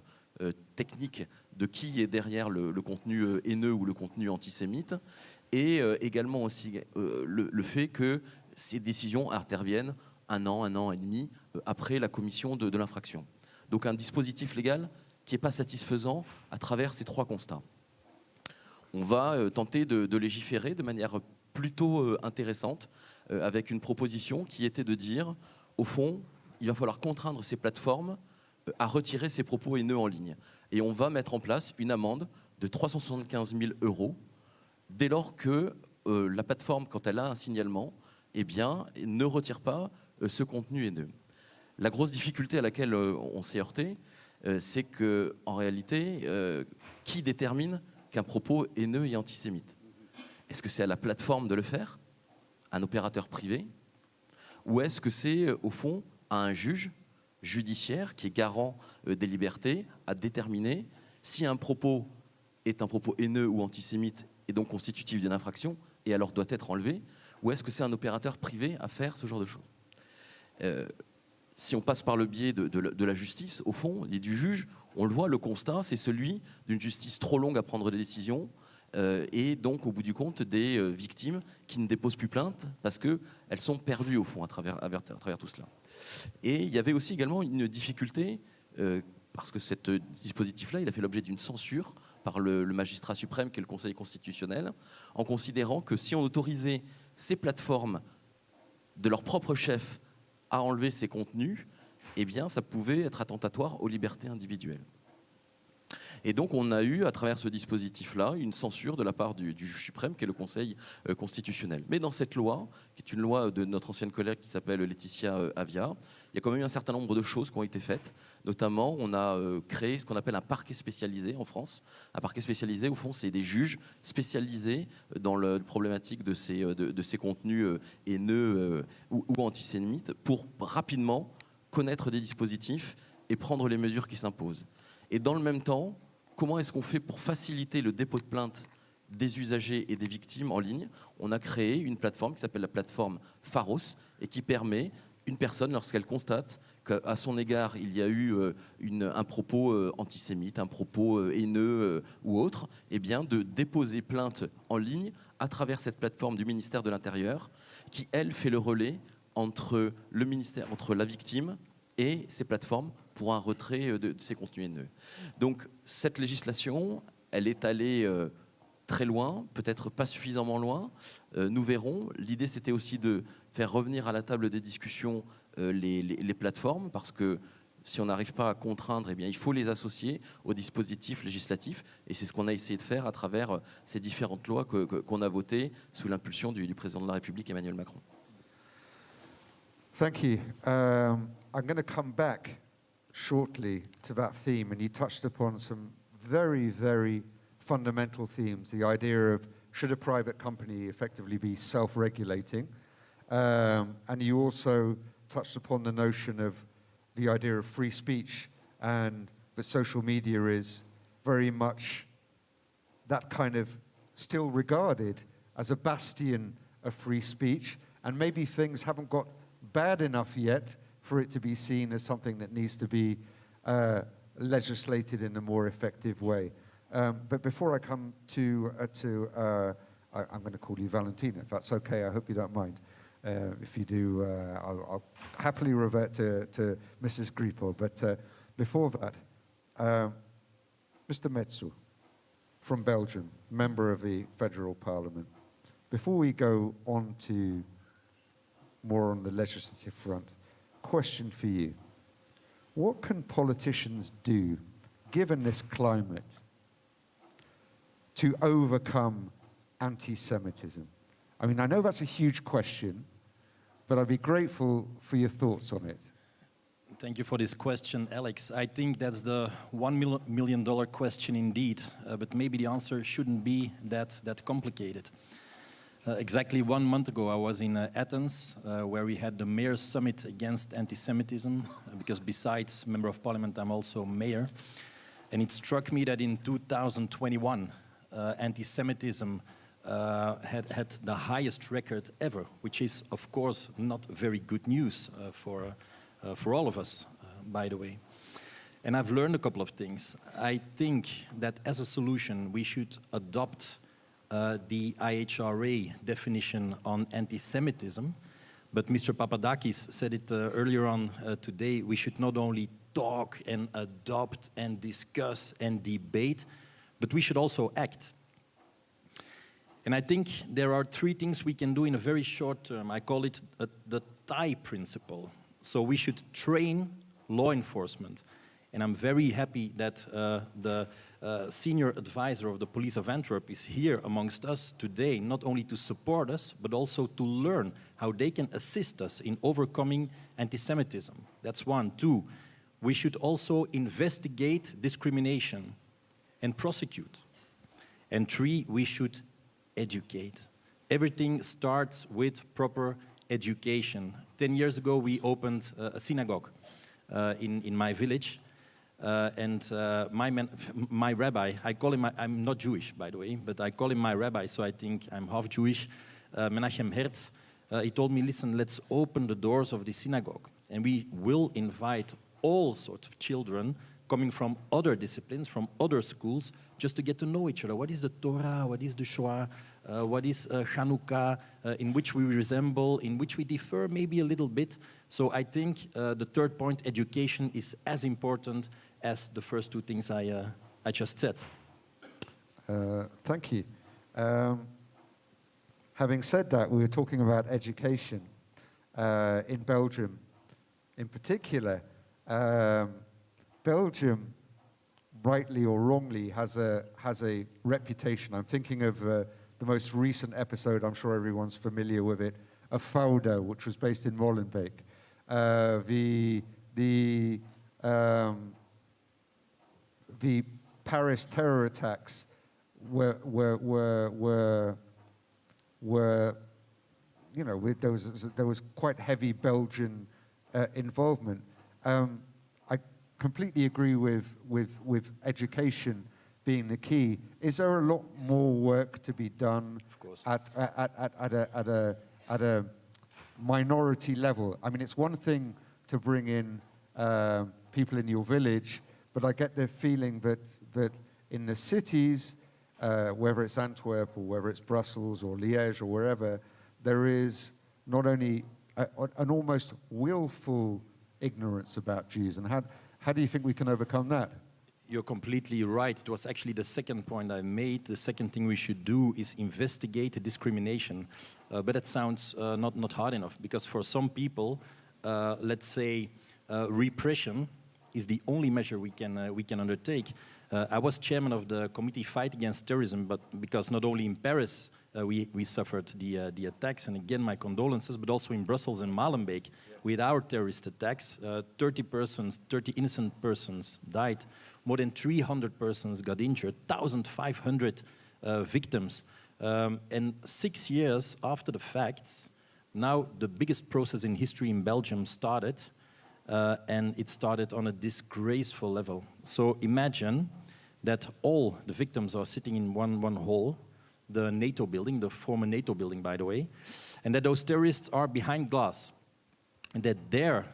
technique de qui est derrière le contenu haineux ou le contenu antisémite, et également aussi le fait que ces décisions interviennent un an et demi après la commission de l'infraction. Donc un dispositif légal qui n'est pas satisfaisant à travers ces trois constats. On va tenter de légiférer de manière plutôt intéressante avec une proposition qui était de dire, au fond, il va falloir contraindre ces plateformes à retirer ces propos haineux en ligne. Et on va mettre en place une amende de 375 000 € dès lors que la plateforme, quand elle a un signalement, eh bien, ne retire pas ce contenu haineux. La grosse difficulté à laquelle on s'est heurté, c'est qu'en réalité, qui détermine qu'un propos haineux et antisémite? Est-ce que c'est à la plateforme de le faire, un opérateur privé, ou est-ce que c'est, au fond, à un juge judiciaire qui est garant des libertés à déterminer si un propos est un propos haineux ou antisémite et donc constitutif d'une infraction et alors doit être enlevé, ou est-ce que c'est un opérateur privé à faire ce genre de choses? Si on passe par le biais de la justice, au fond, et du juge, on le voit, le constat, c'est celui d'une justice trop longue à prendre des décisions et donc, au bout du compte, des victimes qui ne déposent plus plainte parce qu'elles sont perdues, au fond, à travers tout cela. Et il y avait aussi également une difficulté parce que ce dispositif-là, il a fait l'objet d'une censure par le magistrat suprême qui est le Conseil constitutionnel, en considérant que si on autorisait ces plateformes de leur propre chef à enlever ces contenus, eh bien, ça pouvait être attentatoire aux libertés individuelles. Et donc, on a eu, à travers ce dispositif-là, une censure de la part du juge suprême, qui est le Conseil constitutionnel. Mais dans cette loi, qui est une loi de notre ancienne collègue qui s'appelle Laetitia Avia, il y a quand même eu un certain nombre de choses qui ont été faites. Notamment, on a créé ce qu'on appelle un parquet spécialisé en France. Un parquet spécialisé, au fond, c'est des juges spécialisés dans la problématique de ces contenus haineux ou antisémites pour rapidement connaître des dispositifs et prendre les mesures qui s'imposent. Et dans le même temps, comment est-ce qu'on fait pour faciliter le dépôt de plainte des usagers et des victimes en ligne? On a créé une plateforme qui s'appelle la plateforme Pharos et qui permet une personne, lorsqu'elle constate qu'à son égard il y a eu un propos antisémite, un propos haineux ou autre, eh bien de déposer plainte en ligne à travers cette plateforme du ministère de l'Intérieur qui, elle, fait le relais entre le ministère, entre la victime et ces plateformes pour un retrait de ces contenus haineux. Donc cette législation, elle est allée très loin, peut-être pas suffisamment loin. Nous verrons. L'idée, c'était aussi de faire revenir à la table des discussions les plateformes, parce que si on n'arrive pas à contraindre, eh bien, il faut les associer au dispositif législatif. Et c'est ce qu'on a essayé de faire à travers ces différentes lois qu'on a votées sous l'impulsion du président de la République, Emmanuel Macron. Thank you. I'm going to come back shortly to that theme, and you touched upon some very, very fundamental themes. The idea of should a private company effectively be self-regulating, and you also touched upon the notion of the idea of free speech, and that social media is very much that kind of still regarded as a bastion of free speech, and maybe things haven't got bad enough yet for it to be seen as something that needs to be legislated in a more effective way. But before I come I'm going to call you Valentina, if that's okay. I hope you don't mind. If you do, I'll happily revert to Mrs. Grieper. But before that, Mr. Metsu from Belgium, member of the Federal Parliament. Before we go on to more on the legislative front, question for you. What can politicians do, given this climate, to overcome anti-Semitism? I mean, I know that's a huge question, but I'd be grateful for your thoughts on it. Thank you for this question, Alex. I think that's the $1 million question indeed, but maybe the answer shouldn't be that complicated. Exactly 1 month ago, I was in Athens, where we had the Mayor's Summit against anti-Semitism, because besides Member of Parliament, I'm also mayor. And it struck me that in 2021, anti-Semitism had the highest record ever, which is, of course, not very good news for all of us, by the way. And I've learned a couple of things. I think that as a solution, we should adopt the IHRA definition on anti-Semitism, but Mr. Papadakis said it earlier on today, we should not only talk and adopt and discuss and debate, but we should also act. And I think there are 3 things we can do in a very short term. I call it the TIE principle. So we should train law enforcement. And I'm very happy that the senior advisor of the Police of Antwerp is here amongst us today, not only to support us, but also to learn how they can assist us in overcoming anti-Semitism. That's 1. 2, we should also investigate discrimination and prosecute. And 3, we should educate. Everything starts with proper education. 10 years ago, we opened a synagogue in my village. My rabbi, I call him, I'm not Jewish, by the way, but I call him my rabbi, so I think I'm half Jewish, Menachem Hertz, he told me, listen, let's open the doors of the synagogue, and we will invite all sorts of children coming from other disciplines, from other schools, just to get to know each other. What is the Torah? What is the Shoah? What is Chanukah? In which we resemble, in which we differ maybe a little bit. So I think the 3rd point, education, is as important as the first two things I just said. Thank you. Having said that, we were talking about education in Belgium. In particular, Belgium, rightly or wrongly, has a reputation. I'm thinking of the most recent episode, I'm sure everyone's familiar with it, of Fauda, which was based in Molenbeek. The Paris terror attacks were you know, there was quite heavy Belgian involvement. I completely agree with education being the key. Is there a lot more work to be done at a minority level? I mean, it's one thing to bring in people in your village, but I get the feeling that in the cities, whether it's Antwerp or whether it's Brussels or Liège or wherever, there is not only an almost willful ignorance about Jews. And how do you think we can overcome that? You're completely right. It was actually the second point I made. The second thing we should do is investigate the discrimination. But that sounds not hard enough, because for some people, let's say, repression is the only measure we can undertake. I was chairman of the committee fight against terrorism, but because not only in Paris we suffered the attacks, and again my condolences, but also in Brussels and Molenbeek with our terrorist attacks, 30 innocent persons died, more than 300 persons got injured, 1,500 victims, and 6 years after the facts, now the biggest process in history in Belgium started, and it started on a disgraceful level. So imagine that all the victims are sitting in one hall, the NATO building, the former NATO building, by the way, and that those terrorists are behind glass, and that their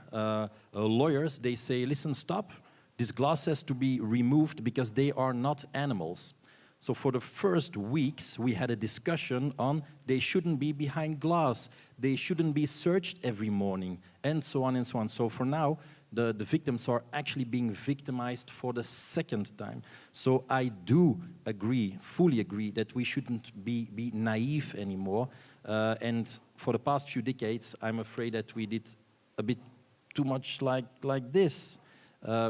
lawyers, they say, listen, stop, this glass has to be removed because they are not animals. So for the first weeks, we had a discussion on they shouldn't be behind glass, they shouldn't be searched every morning, and so on and so on. So for now, the victims are actually being victimized for the second time. So I do agree, fully agree, that we shouldn't be naive anymore. And for the past few decades, I'm afraid that we did a bit too much like this.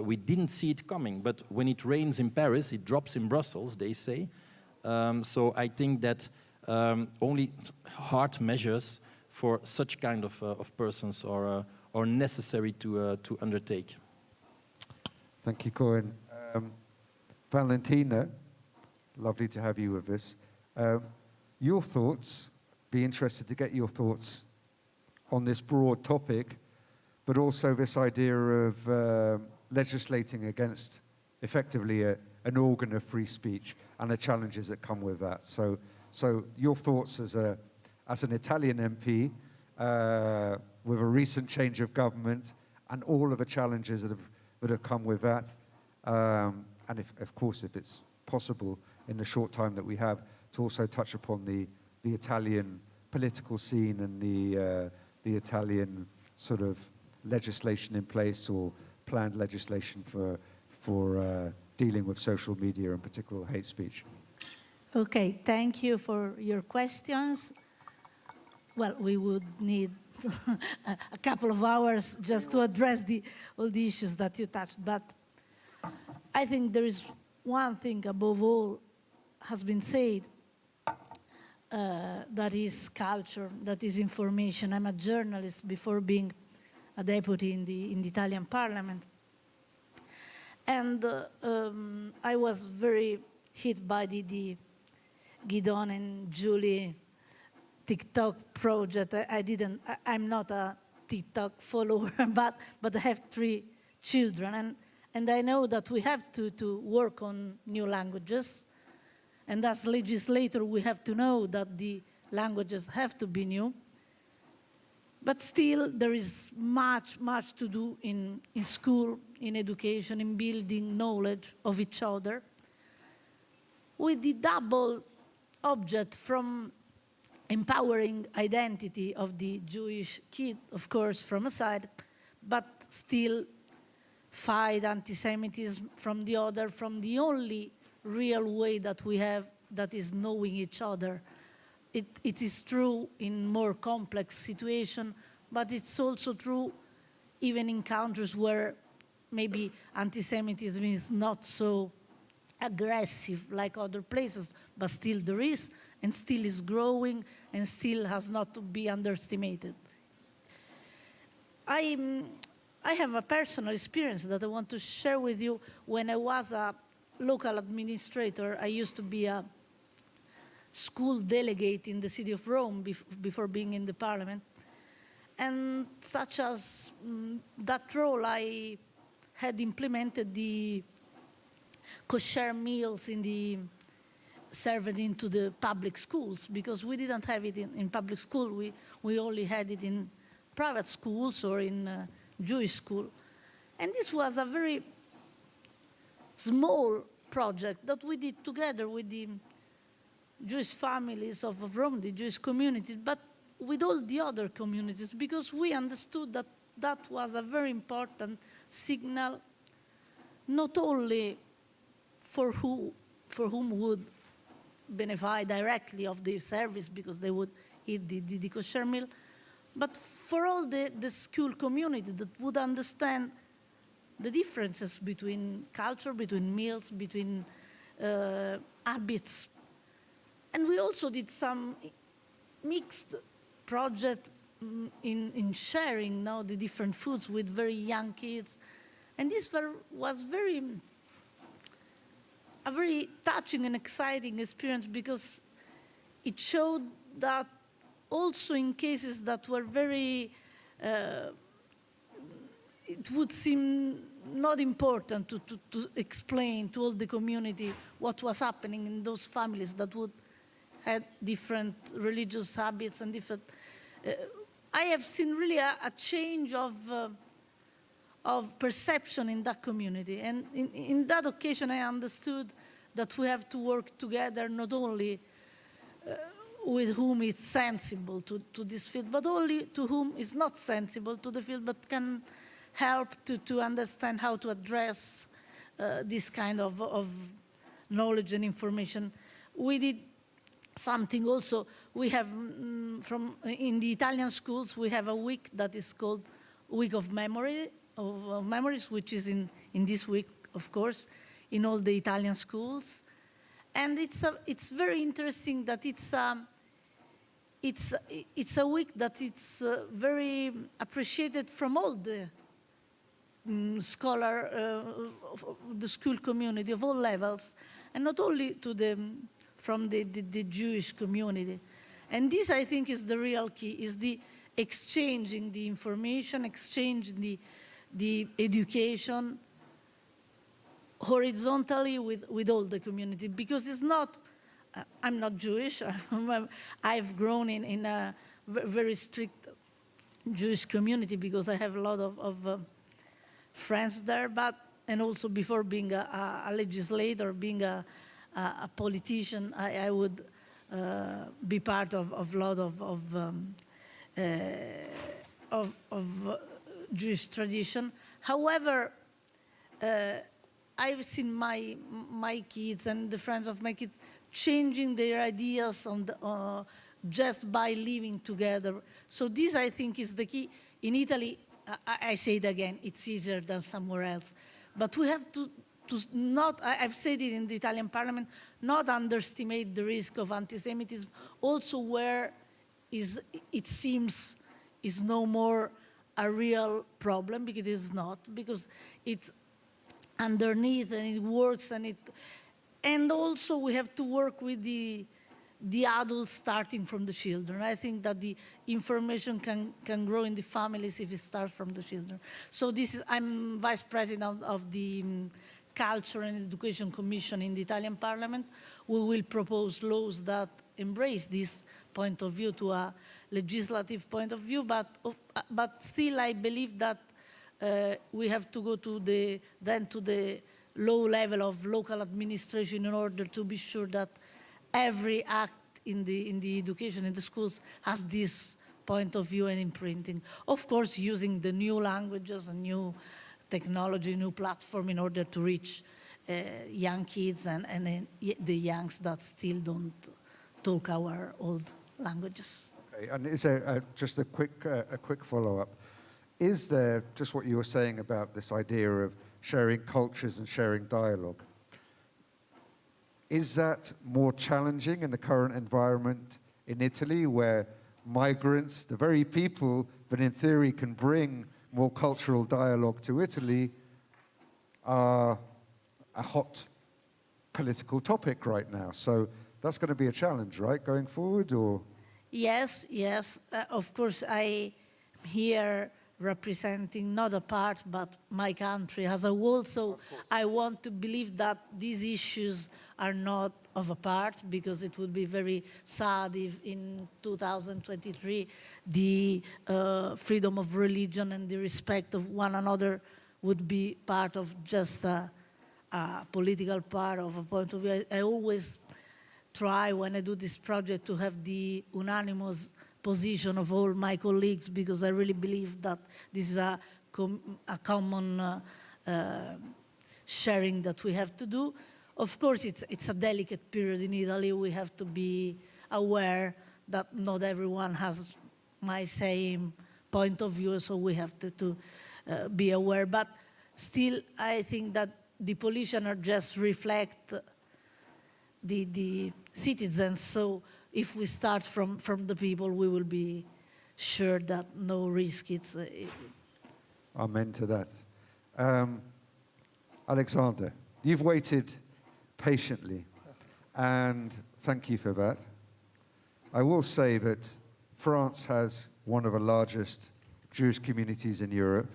We didn't see it coming, but when it rains in Paris, it drops in Brussels, they say. So I think that only hard measures for such kind of persons are necessary to undertake. Thank you, Cohen. Valentina, lovely to have you with us. Your thoughts, be interested to get your thoughts on this broad topic, but also this idea of legislating against effectively an organ of free speech and the challenges that come with that. So your thoughts as an Italian MP with a recent change of government and all of the challenges that have come with that, and of course, if it's possible in the short time that we have, to also touch upon the Italian political scene and the Italian sort of legislation in place or planned legislation for dealing with social media and particular hate speech. Okay, thank you for your questions. Well, we would need a couple of hours just to address all the issues that you touched, but I think there is one thing above all has been said, that is culture, that is information. I'm a journalist before being a deputy in the Italian parliament. And I was very hit by the Guidon and Julie TikTok project. I'm not a TikTok follower, but I have 3 children. And I know that we have to work on new languages. And as legislators, we have to know that the languages have to be new. But still, there is much to do in school, in education, in building knowledge of each other, with the double object from empowering identity of the Jewish kid, of course, from a side, but still fight anti-Semitism from the other, from the only real way that we have, that is knowing each other. It is true in more complex situations, but it's also true even in countries where maybe anti-Semitism is not so aggressive like other places, but still there is, and still is growing, and still has not to be underestimated. I have a personal experience that I want to share with you. When I was a local administrator, I used to be a school delegate in the city of Rome before being in the parliament. And such as that role, I had implemented the kosher meals served into the public schools, because we didn't have it in public school. We only had it in private schools or in Jewish school. And this was a very small project that we did together with the Jewish families of Rome, the Jewish community, but with all the other communities, because we understood that that was a very important signal, not only for whom would benefit directly of the service because they would eat the kosher meal, but for all the school community that would understand the differences between culture, between meals, between habits. And we also did some mixed project in sharing now the different foods with very young kids. And this was a very touching and exciting experience, because it showed that also in cases that were very, it would seem not important to explain to all the community what was happening in those families that would had different religious habits and different. I have seen really a change of perception in that community. And in that occasion, I understood that we have to work together, not only with whom is sensible to this field, but only to whom is not sensible to the field, but can help to understand how to address this kind of knowledge and information. We did something also. We have, in the Italian schools, we have a week that is called Week of Memories, which is in this week, of course, in all the Italian schools. And it's very interesting that it's a week that it's very appreciated from all the the school community of all levels, and not only from the Jewish community. And this, I think, is the real key, is the exchanging the information, exchanging the education horizontally with all the community. Because it's not, I'm not Jewish, I've grown in a very strict Jewish community because I have a lot of friends there, and also before being a legislator, being a politician, I would be part of a lot of Jewish tradition. However, I've seen my kids and the friends of my kids changing their ideas just by living together. So this, I think, is the key. In Italy, I say it again, it's easier than somewhere else. But we have to not, I've said it in the Italian parliament, not underestimate the risk of anti-Semitism, also where it seems is no more a real problem, because it is not, because it's underneath and it works, and also we have to work with the adults starting from the children. I think that the information can grow in the families if it starts from the children. So I'm vice president of the Culture and Education Commission in the Italian Parliament. We will propose laws that embrace this point of view to a legislative point of view, but still I believe that we have to go to the low level of local administration in order to be sure that every act in the education in the schools has this point of view and imprinting. Of course, using the new languages and new technology, new platform in order to reach young kids and the youngs that still don't talk our old languages. Okay, and is there just a quick follow-up? Is there just what you were saying about this idea of sharing cultures and sharing dialogue? Is that more challenging in the current environment in Italy, where migrants, the very people that in theory can bring more cultural dialogue to Italy, are a hot political topic right now? So that's going to be a challenge, right, going forward, or? Yes, yes. Of course, I am here representing not a part, but my country as a whole. So I want to believe that these issues are not of a part, because it would be very sad if in 2023 the freedom of religion and the respect of one another would be part of just a political part of a point of view. I always try, when I do this project, to have the unanimous position of all my colleagues, because I really believe that this is a common sharing that we have to do. Of course, it's a delicate period in Italy. We have to be aware that not everyone has my same point of view, so we have to be aware. But still, I think that the politicians just reflect the citizens. So if we start from the people, we will be sure that no risk. Amen to that. Alexander, you've waited patiently, and thank you for that. I will say that France has one of the largest Jewish communities in Europe.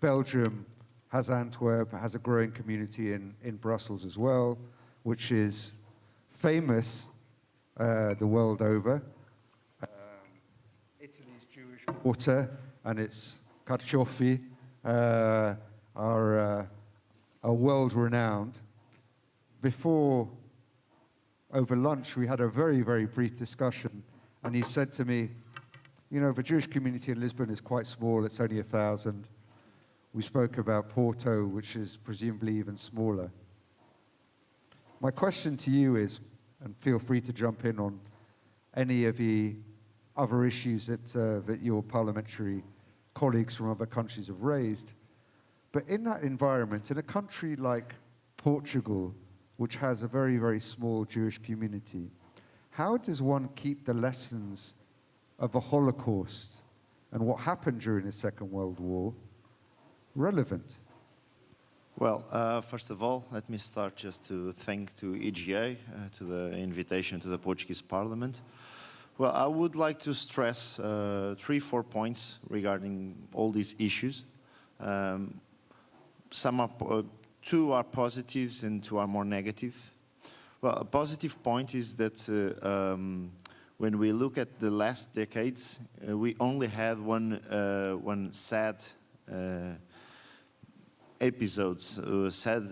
Belgium has Antwerp, has a growing community in Brussels as well, which is famous the world over. Italy's Jewish water and its carciofi are world-renowned. Before, over lunch, we had a very, very brief discussion, and he said to me, you know, the Jewish community in Lisbon is quite small, it's only 1,000. We spoke about Porto, which is presumably even smaller. My question to you is, and feel free to jump in on any of the other issues that your parliamentary colleagues from other countries have raised, but in that environment, in a country like Portugal, which has a very, very small Jewish community, how does one keep the lessons of the Holocaust and what happened during the Second World War relevant? Well, first of all, let me start just to thank to EGA, to the invitation to the Portuguese Parliament. Well, I would like to stress 3-4 points regarding all these issues. Two are positives and two are more negative. Well, a positive point is that when we look at the last decades, we only had one sad sad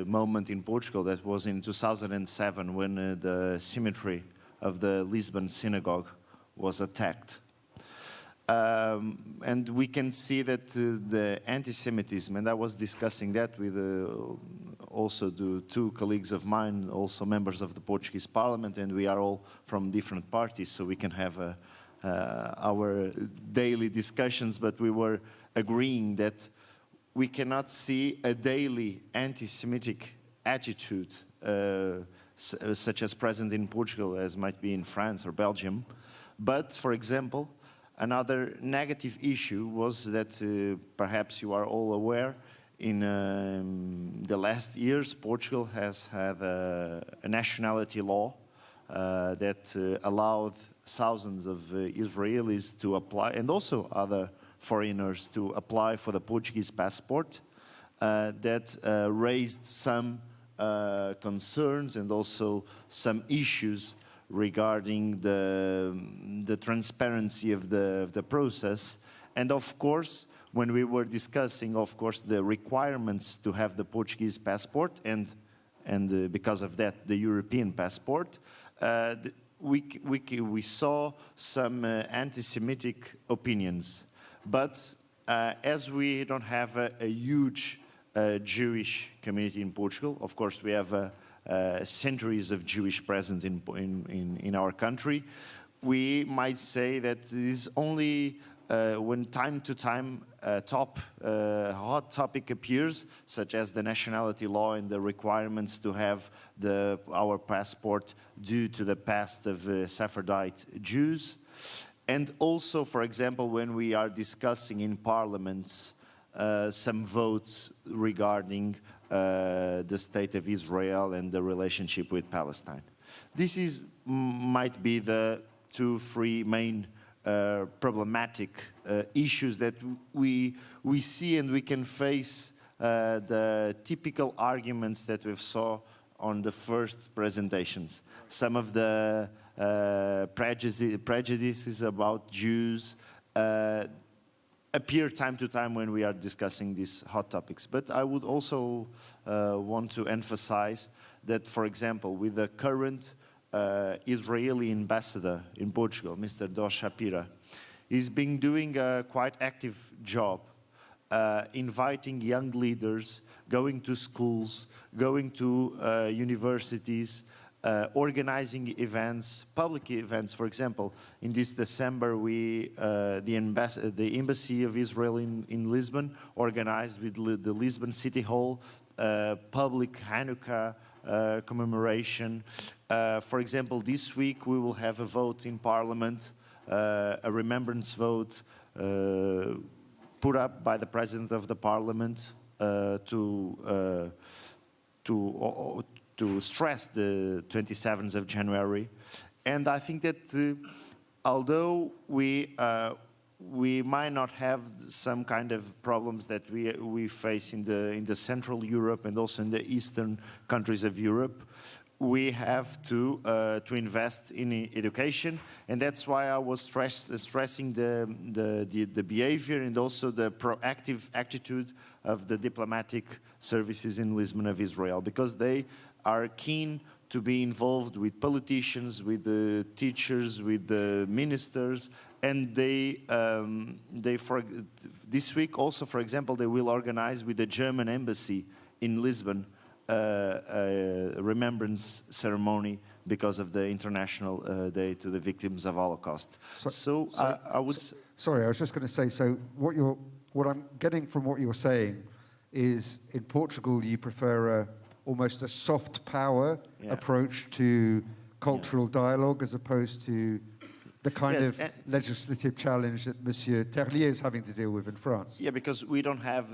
moment in Portugal. That was in 2007 when the cemetery of the Lisbon synagogue was attacked. And we can see that the anti-Semitism, and I was discussing that with also the two colleagues of mine, also members of the Portuguese Parliament, and we are all from different parties, so we can have our daily discussions, but we were agreeing that we cannot see a daily anti-Semitic attitude such as present in Portugal as might be in France or Belgium. But, for example, another negative issue was that perhaps you are all aware, in the last years Portugal has had a nationality law that allowed thousands of Israelis to apply, and also other foreigners to apply for the Portuguese passport, that raised some concerns and also some issues regarding the transparency of the process. And of course, when we were discussing, of course, the requirements to have the Portuguese passport and because of that, the European passport, we saw some anti-Semitic opinions. But as we don't have a huge Jewish community in Portugal, of course we have centuries of Jewish presence in our country, we might say that it is only when time to time hot topic appears, such as the nationality law and the requirements to have our passport due to the past of Sephardite Jews. And also, for example, when we are discussing in parliaments some votes regarding the state of Israel and the relationship with Palestine. This might be the 2-3 main problematic issues that we see, and we can face the typical arguments that we saw on the first presentations. Some of the prejudices about Jews appear time to time when we are discussing these hot topics. But I would also want to emphasize that, for example, with the current Israeli ambassador in Portugal, Mr. Dos Shapira, he's been doing a quite active job inviting young leaders, going to schools, going to universities, organizing events, public events. For example, in this December, the Embassy of Israel in Lisbon organized with the Lisbon City Hall public Hanukkah commemoration. For example, this week we will have a vote in Parliament, a remembrance vote put up by the President of the Parliament to stress the 27th of January. And I think that although we might not have some kind of problems that we face in the Central Europe and also in the Eastern countries of Europe, we have to invest in education, and that's why I was stressing the behavior and also the proactive attitude of the diplomatic services in Lisbon of Israel, because they are keen to be involved with politicians, with the teachers, with the ministers, and this week also, for example, they will organize with the German embassy in Lisbon a remembrance ceremony because of the International Day to the Victims of Holocaust. Sorry, I was just going to say, so what I'm getting from what you're saying is in Portugal you prefer almost a soft power approach to cultural dialogue as opposed to the kind of legislative challenge that Monsieur Terlier is having to deal with in France. Yeah, because we don't have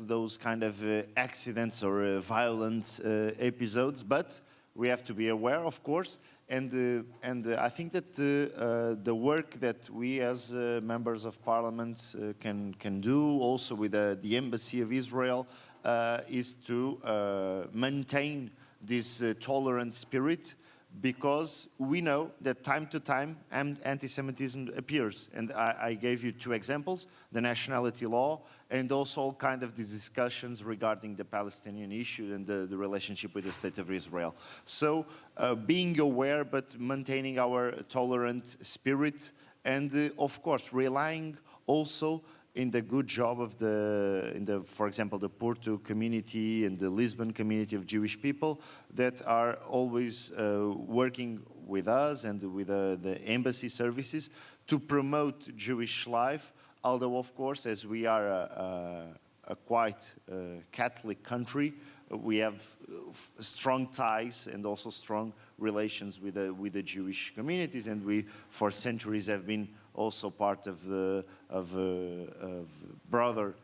those kind of accidents or violent episodes, but we have to be aware, of course, and I think that the work that we as members of parliament can do also with the Embassy of Israel is to maintain this tolerant spirit, because we know that time to time anti-Semitism appears. And I gave you 2 examples, the nationality law and also all kind of these discussions regarding the Palestinian issue and the relationship with the State of Israel. So being aware but maintaining our tolerant spirit and of course relying also in the good job of for example, the Porto community and the Lisbon community of Jewish people that are always working with us and with the embassy services to promote Jewish life. Although, of course, as we are a quite Catholic country, we have strong ties and also strong relations with the Jewish communities, and we, for centuries, have been also part of brother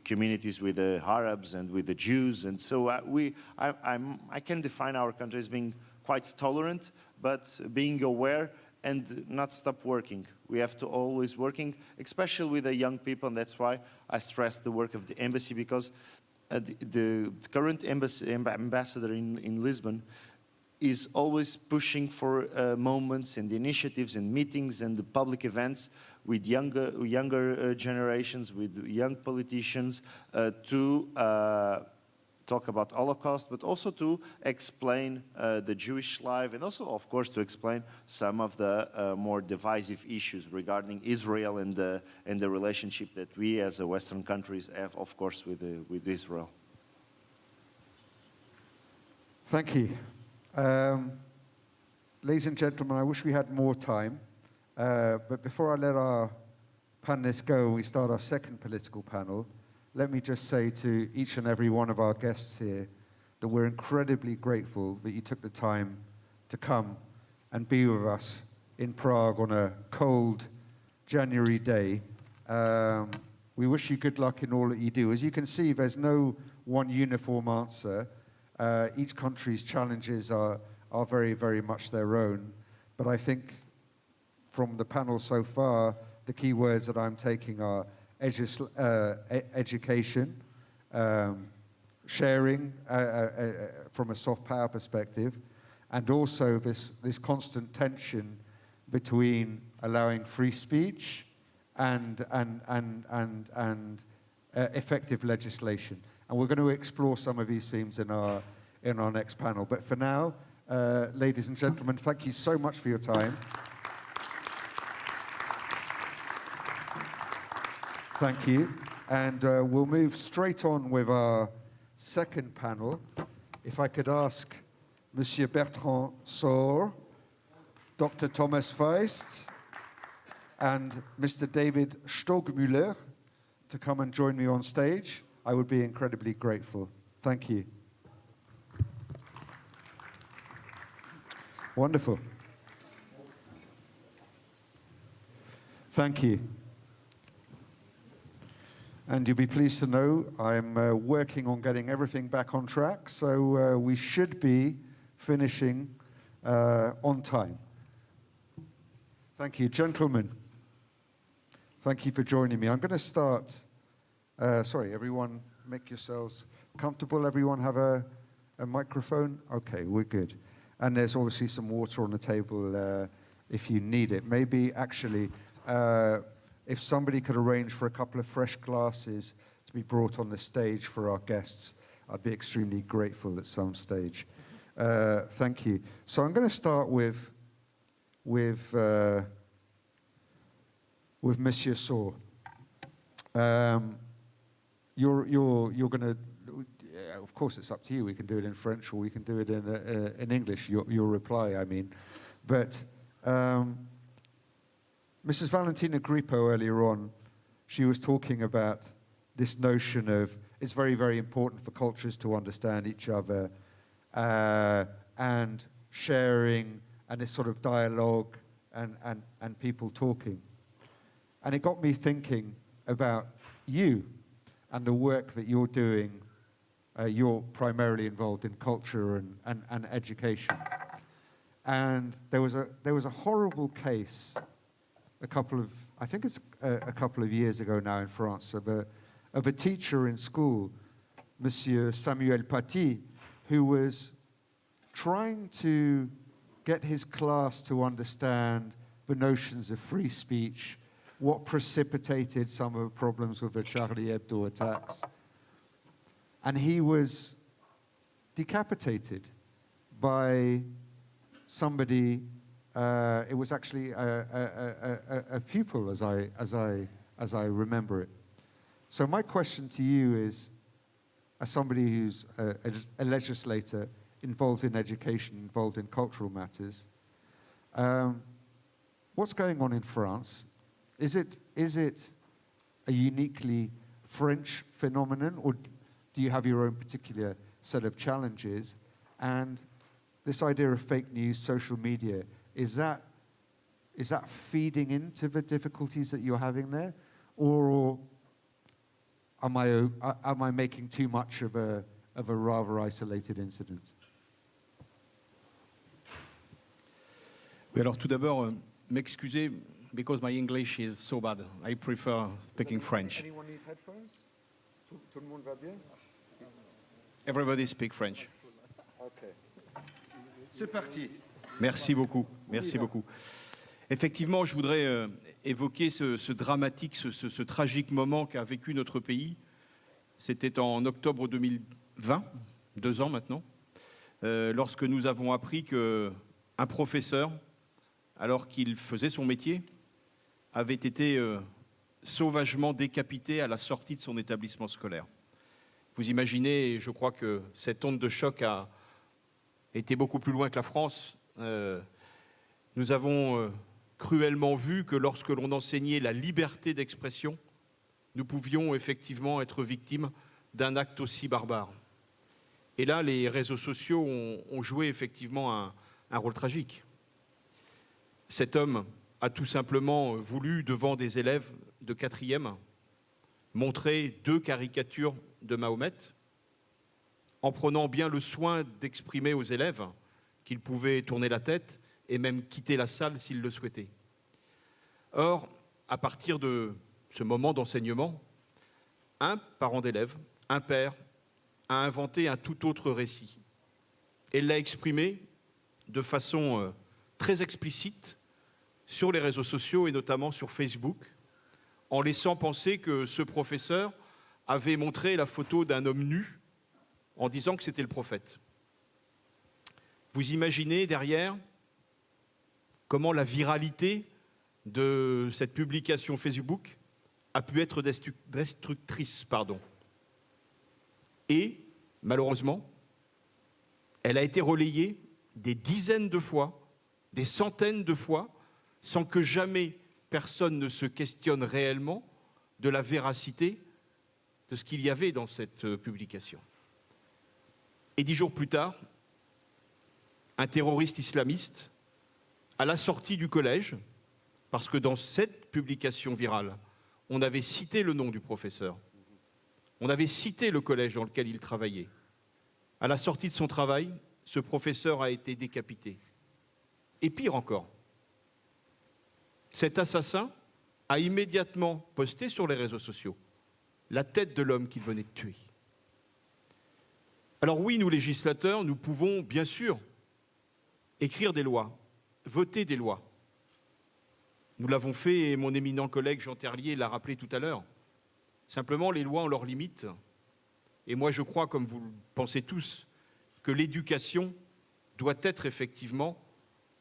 communities with the Arabs and with the Jews, and so I can define our country as being quite tolerant, but being aware and not stop working. We have to always working, especially with the young people, and that's why I stress the work of the embassy, because the current ambassador in Lisbon is always pushing for moments and initiatives and meetings and the public events with younger generations, with young politicians to talk about Holocaust, but also to explain the Jewish life, and also, of course, to explain some of the more divisive issues regarding Israel and the relationship that we as Western countries have, of course, with Israel. Thank you. Ladies and gentlemen, I wish we had more time, but before I let our panelists go and we start our second political panel, let me just say to each and every one of our guests here that we're incredibly grateful that you took the time to come and be with us in Prague on a cold January day. We wish you good luck in all that you do. As you can see, there's no one uniform answer. Each country's challenges are very, very much their own. But I think from the panel so far, the key words that I'm taking are education, sharing from a soft power perspective, and also this constant tension between allowing free speech and effective legislation. And we're going to explore some of these themes in our next panel. But for now, ladies and gentlemen, thank you so much for your time. Thank you. And we'll move straight on with our second panel. If I could ask Monsieur Bertrand Saur, Dr. Thomas Feist, and Mr. David Stogmüller to come and join me on stage, I would be incredibly grateful. Thank you. Wonderful. Thank you. And you'll be pleased to know I'm working on getting everything back on track, so we should be finishing on time. Thank you, gentlemen. Thank you for joining me. I'm going to start. Sorry, everyone, make yourselves comfortable. Everyone have a microphone? Okay, we're good. And there's obviously some water on the table if you need it. Maybe actually, if somebody could arrange for a couple of fresh glasses to be brought on the stage for our guests, I'd be extremely grateful at some stage. Thank you. So I'm going to start with Monsieur Saur. You're going to, of course, it's up to you. We can do it in French or we can do it in English. Your reply, I mean, but. Mrs. Valentina Grippo earlier on, she was talking about this notion of it's very, very important for cultures to understand each other and sharing and this sort of dialogue and people talking. And it got me thinking about you and the work that you're doing. You're primarily involved in culture and education. And there was a horrible case a couple of years ago now in France of a teacher in school, Monsieur Samuel Paty, who was trying to get his class to understand the notions of free speech, what precipitated some of the problems with the Charlie Hebdo attacks. And he was decapitated by somebody. It was actually a pupil, as I remember it. So my question to you is, as somebody who's a legislator involved in education, involved in cultural matters, what's going on in France? Is it a uniquely French phenomenon, or do you have your own particular set of challenges? And this idea of fake news, social media, is that feeding into the difficulties that you're having there, or am I making too much of a rather isolated incident? Oui, alors tout d'abord, m'excuser because my English is so bad. I prefer speaking French. Anyone need headphones? Tout le monde va bien? Everybody speak French. Okay. C'est parti. Merci beaucoup, merci beaucoup. Effectivement, je voudrais évoquer ce dramatique, ce tragique moment qu'a vécu notre pays. C'était en octobre 2 ans maintenant, lorsque nous avons appris qu'un professeur, alors qu'il faisait son métier, avait été sauvagement décapité à la sortie de son établissement scolaire. Vous imaginez, et je crois que cette onde de choc a été beaucoup plus loin que la France. Nous avons cruellement vu que lorsque l'on enseignait la liberté d'expression, nous pouvions effectivement être victimes d'un acte aussi barbare. Et là, les réseaux sociaux ont joué effectivement un rôle tragique. Cet homme a tout simplement voulu, devant des élèves de 4e, montrer 2 caricatures de Mahomet, en prenant bien le soin d'exprimer aux élèves qu'ils pouvaient tourner la tête et même quitter la salle s'ils le souhaitaient. Or, à partir de ce moment d'enseignement, un parent d'élève, un père, a inventé un tout autre récit. Et l'a exprimé de façon très explicite sur les réseaux sociaux et notamment sur Facebook, en laissant penser que ce professeur avait montré la photo d'un homme nu en disant que c'était le prophète. Vous imaginez derrière comment la viralité de cette publication Facebook a pu être destructrice. Et, malheureusement, elle a été relayée des dizaines de fois, des centaines de fois, sans que jamais personne ne se questionne réellement de la véracité de ce qu'il y avait dans cette publication. Et 10 jours plus tard, un terroriste islamiste, à la sortie du collège, parce que dans cette publication virale, on avait cité le nom du professeur, on avait cité le collège dans lequel il travaillait. À la sortie de son travail, ce professeur a été décapité. Et pire encore, cet assassin a immédiatement posté sur les réseaux sociaux la tête de l'homme qu'il venait de tuer. Alors oui, nous législateurs, nous pouvons bien sûr écrire des lois, voter des lois. Nous l'avons fait et mon éminent collègue Jean Terlier l'a rappelé tout à l'heure. Simplement, les lois ont leurs limites. Et moi, je crois, comme vous le pensez tous, que l'éducation doit être effectivement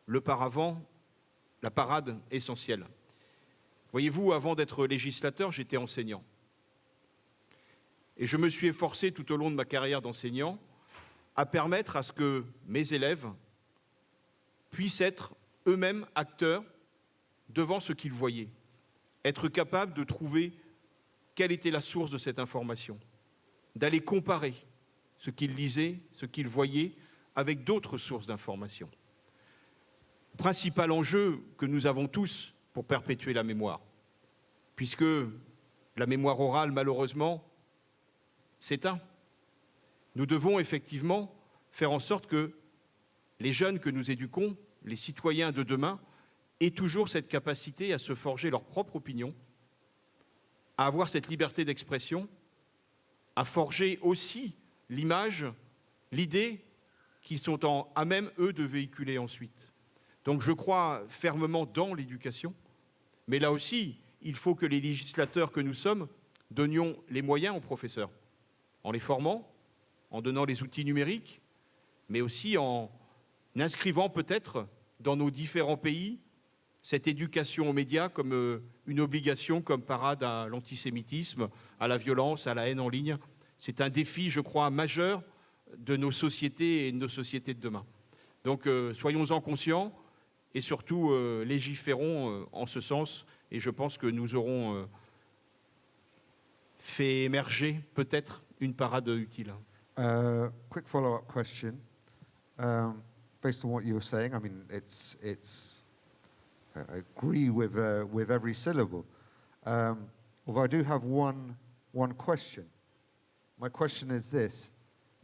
le paravent, la parade essentielle. Voyez-vous, avant d'être législateur, j'étais enseignant. Et je me suis efforcé tout au long de ma carrière d'enseignant à permettre à ce que mes élèves puissent être eux-mêmes acteurs devant ce qu'ils voyaient, être capables de trouver quelle était la source de cette information, d'aller comparer ce qu'ils lisaient, ce qu'ils voyaient avec d'autres sources d'information. Principal enjeu que nous avons tous pour perpétuer la mémoire, puisque la mémoire orale, malheureusement, s'éteint. Nous devons effectivement faire en sorte que les jeunes que nous éduquons, les citoyens de demain, aient toujours cette capacité à se forger leur propre opinion, à avoir cette liberté d'expression, à forger aussi l'image, l'idée qu'ils sont à même, eux, de véhiculer ensuite. Donc je crois fermement dans l'éducation, mais là aussi, il faut que les législateurs que nous sommes donnions les moyens aux professeurs, en les formant, en donnant les outils numériques, mais aussi en inscrivant peut-être dans nos différents pays cette éducation aux médias comme une obligation, comme parade à l'antisémitisme, à la violence, à la haine en ligne. C'est un défi, je crois, majeur de nos sociétés et de nos sociétés de demain. Donc soyons-en conscients et surtout légiférons en ce sens. Et je pense que nous aurons fait émerger peut-être une parade utile. Quick follow-up question. Based on what you were saying, I mean, I agree with every syllable. Although I do have one question. My question is this,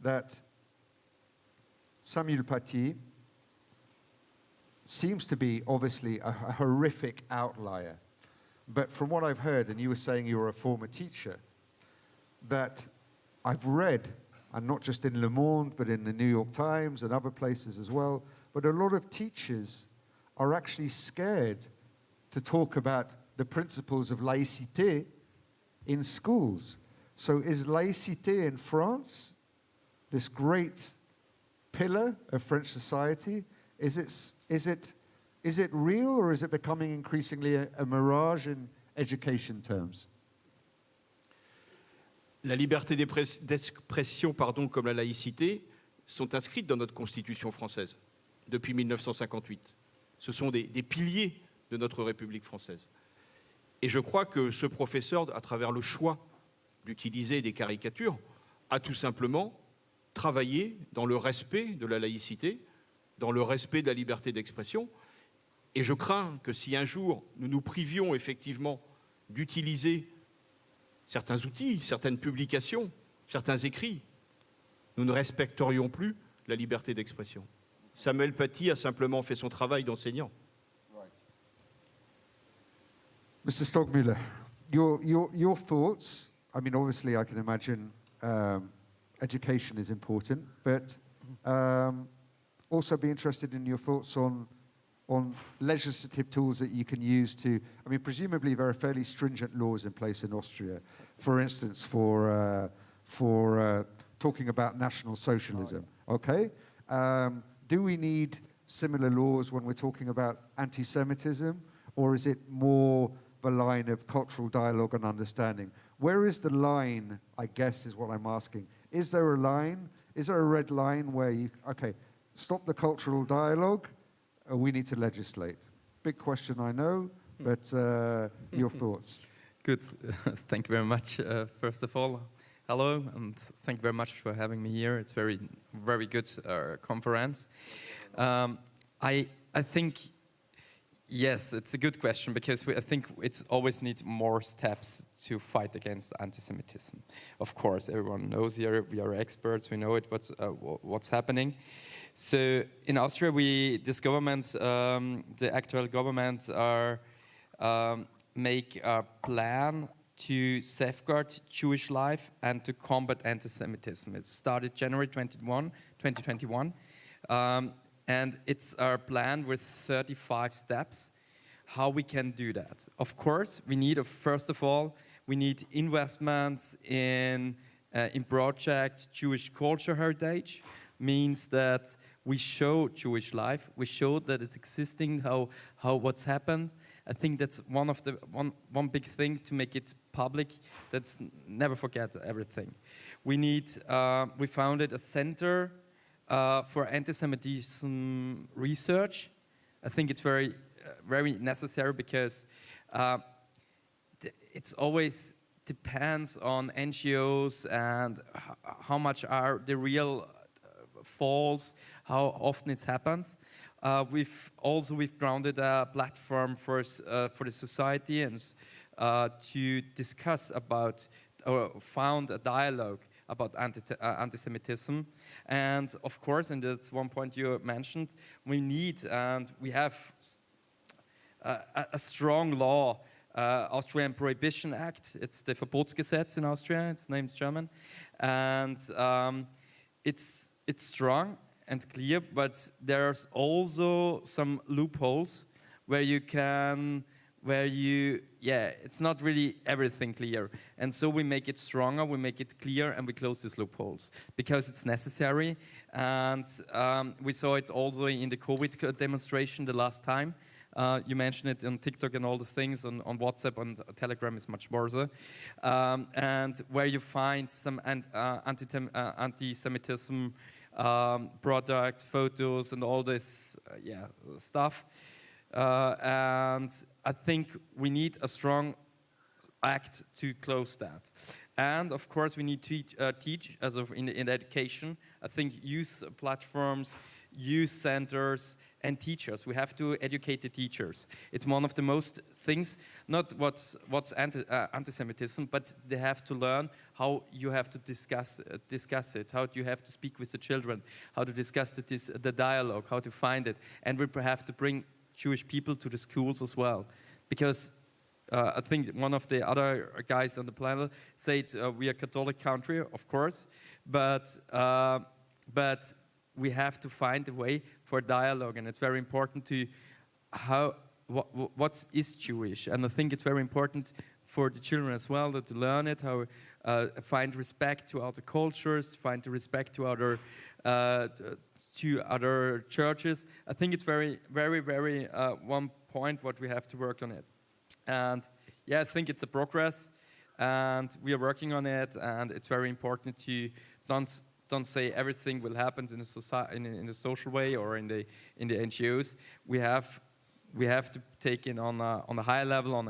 that Samuel Paty seems to be obviously a horrific outlier. But from what I've heard, and you were saying you were a former teacher, that I've read, and not just in Le Monde, but in the New York Times and other places as well, but a lot of teachers are actually scared to talk about the principles of laïcité in schools. So is laïcité in France this great pillar of French society? Is it real, or is it becoming increasingly a mirage in education terms? La liberté d'expression, comme la laïcité, sont inscrites dans notre Constitution française depuis 1958. Ce sont des piliers de notre République française. Et je crois que ce professeur, à travers le choix d'utiliser des caricatures, a tout simplement travaillé dans le respect de la laïcité, dans le respect de la liberté d'expression. Et je crains que si un jour nous nous privions effectivement d'utiliser certains outils, certaines publications, certains écrits, nous ne respecterions plus la liberté d'expression. Samuel Paty a simplement fait son travail d'enseignant. Mr. Stogmüller, your thoughts, I mean, obviously I can imagine education is important, but also be interested in your thoughts on legislative tools that you can use to, I mean, presumably there are fairly stringent laws in place in Austria, for instance, for talking about National Socialism, okay? Do we need similar laws when we're talking about anti-Semitism, or is it more the line of cultural dialogue and understanding? Where is the line, I guess, is what I'm asking. Is there a line? Is there a red line where you, okay, stop the cultural dialogue, we need to legislate? Big question, I know, but your thoughts. Good. Thank you very much, first of all. Hello, and thank you very much for having me here. It's very good conference. I think, yes, it's a good question, because I think it's always need more steps to fight against anti-Semitism. Of course, everyone knows here, we are experts, we know it, what's happening. So in Austria, this government, the actual government, make a plan to safeguard Jewish life and to combat anti-Semitism. It started January 2021, and it's our plan with 35 steps how we can do that. Of course, we need, first of all, we need investments in project Jewish culture heritage. Means that we show Jewish life, we show that it's existing, what's happened. I think that's one big thing to make it public. That's never forget everything. We founded a center for anti-Semitism research. I think it's very necessary, because it's always depends on NGOs and how much are the real false, how often it happens. We've grounded a platform for the society and to discuss about or found a dialogue about anti-Semitism. And of course, and that's one point you mentioned, we need and we have a strong law, Austrian Prohibition Act. It's the Verbotsgesetz in Austria, it's named German. And it's strong and clear, but there's also some loopholes where it's not really everything clear. And so we make it stronger, we make it clear, and we close these loopholes because it's necessary. And we saw it also in the COVID demonstration the last time. You mentioned it on TikTok and all the things, on WhatsApp and Telegram is much worse. And where you find some anti-Semitism product, photos, and all this stuff. And I think we need a strong act to close that. And of course, we need to teach as of in education. I think youth platforms, youth centers, and teachers. We have to educate the teachers. It's one of the most things, not what's anti-Semitism, but they have to learn how you have to discuss it, how you have to speak with the children, how to discuss the dialogue, how to find it. And we have to bring Jewish people to the schools as well. Because I think one of the other guys on the panel said we are a Catholic country, of course, but we have to find a way for dialogue, and it's very important to what is Jewish. And I think it's very important for the children as well, to learn it, how find respect to other cultures, find the respect to other churches. I think it's very, very, very one point what we have to work on it. And yeah, I think it's a progress, and we are working on it, and it's very important to don't say everything will happen in the social way or in the NGOs. We have to take it on a higher level, on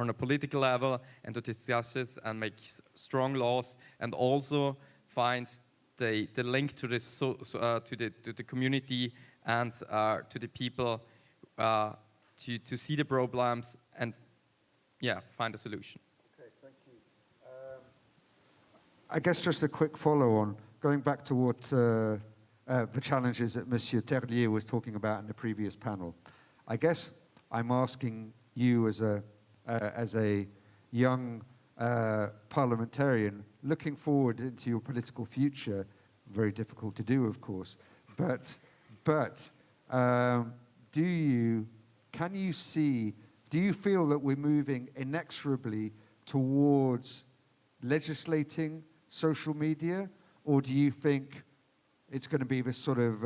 a political level, and to discuss this and make strong laws, and also find the link to the community and to the people to see the problems and find a solution. Okay, thank you. I guess just a quick follow-on, going back to what the challenges that Monsieur Terlier was talking about in the previous panel. I guess I'm asking you as a young parliamentarian, looking forward into your political future, very difficult to do, of course, but do you feel that we're moving inexorably towards legislating social media, or do you think it's going to be this sort of,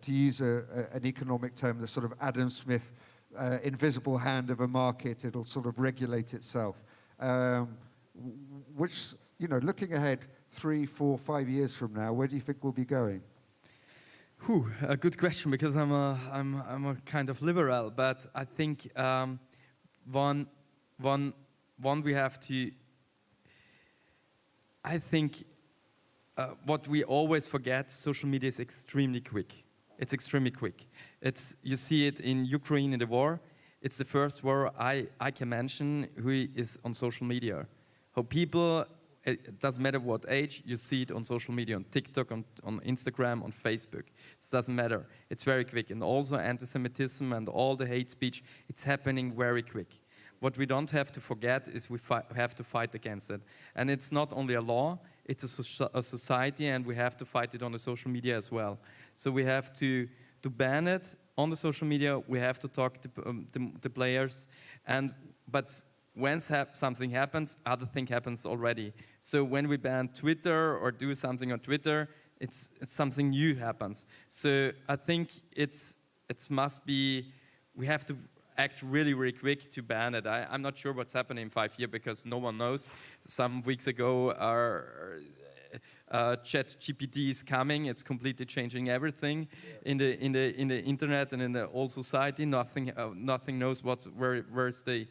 to use an economic term, the sort of Adam Smith invisible hand of a market, it'll sort of regulate itself? Which, looking ahead 3, 4, 5 years from now, where do you think we'll be going? A good question, because I'm a kind of liberal, but I think one we have to. I think what we always forget: social media is extremely quick. It's extremely quick. You see it in Ukraine in the war. It's the first war I can mention who is on social media. How people. It doesn't matter what age, you see it on social media, on TikTok, on Instagram, on Facebook. It doesn't matter. It's very quick. And also anti-Semitism and all the hate speech, it's happening very quick. What we don't have to forget is we have to fight against it. And it's not only a law, it's a society, and we have to fight it on the social media as well. So we have to ban it on the social media. We have to talk to the players. But when something happens, other thing happens already. So when we ban Twitter or do something on Twitter, it's something new happens. So I think it must be, we have to act really, really quick to ban it. I'm not sure what's happening in 5 years because no one knows. Some weeks ago, our ChatGPT is coming. It's completely changing everything in the internet and in the whole society. Nothing knows where's the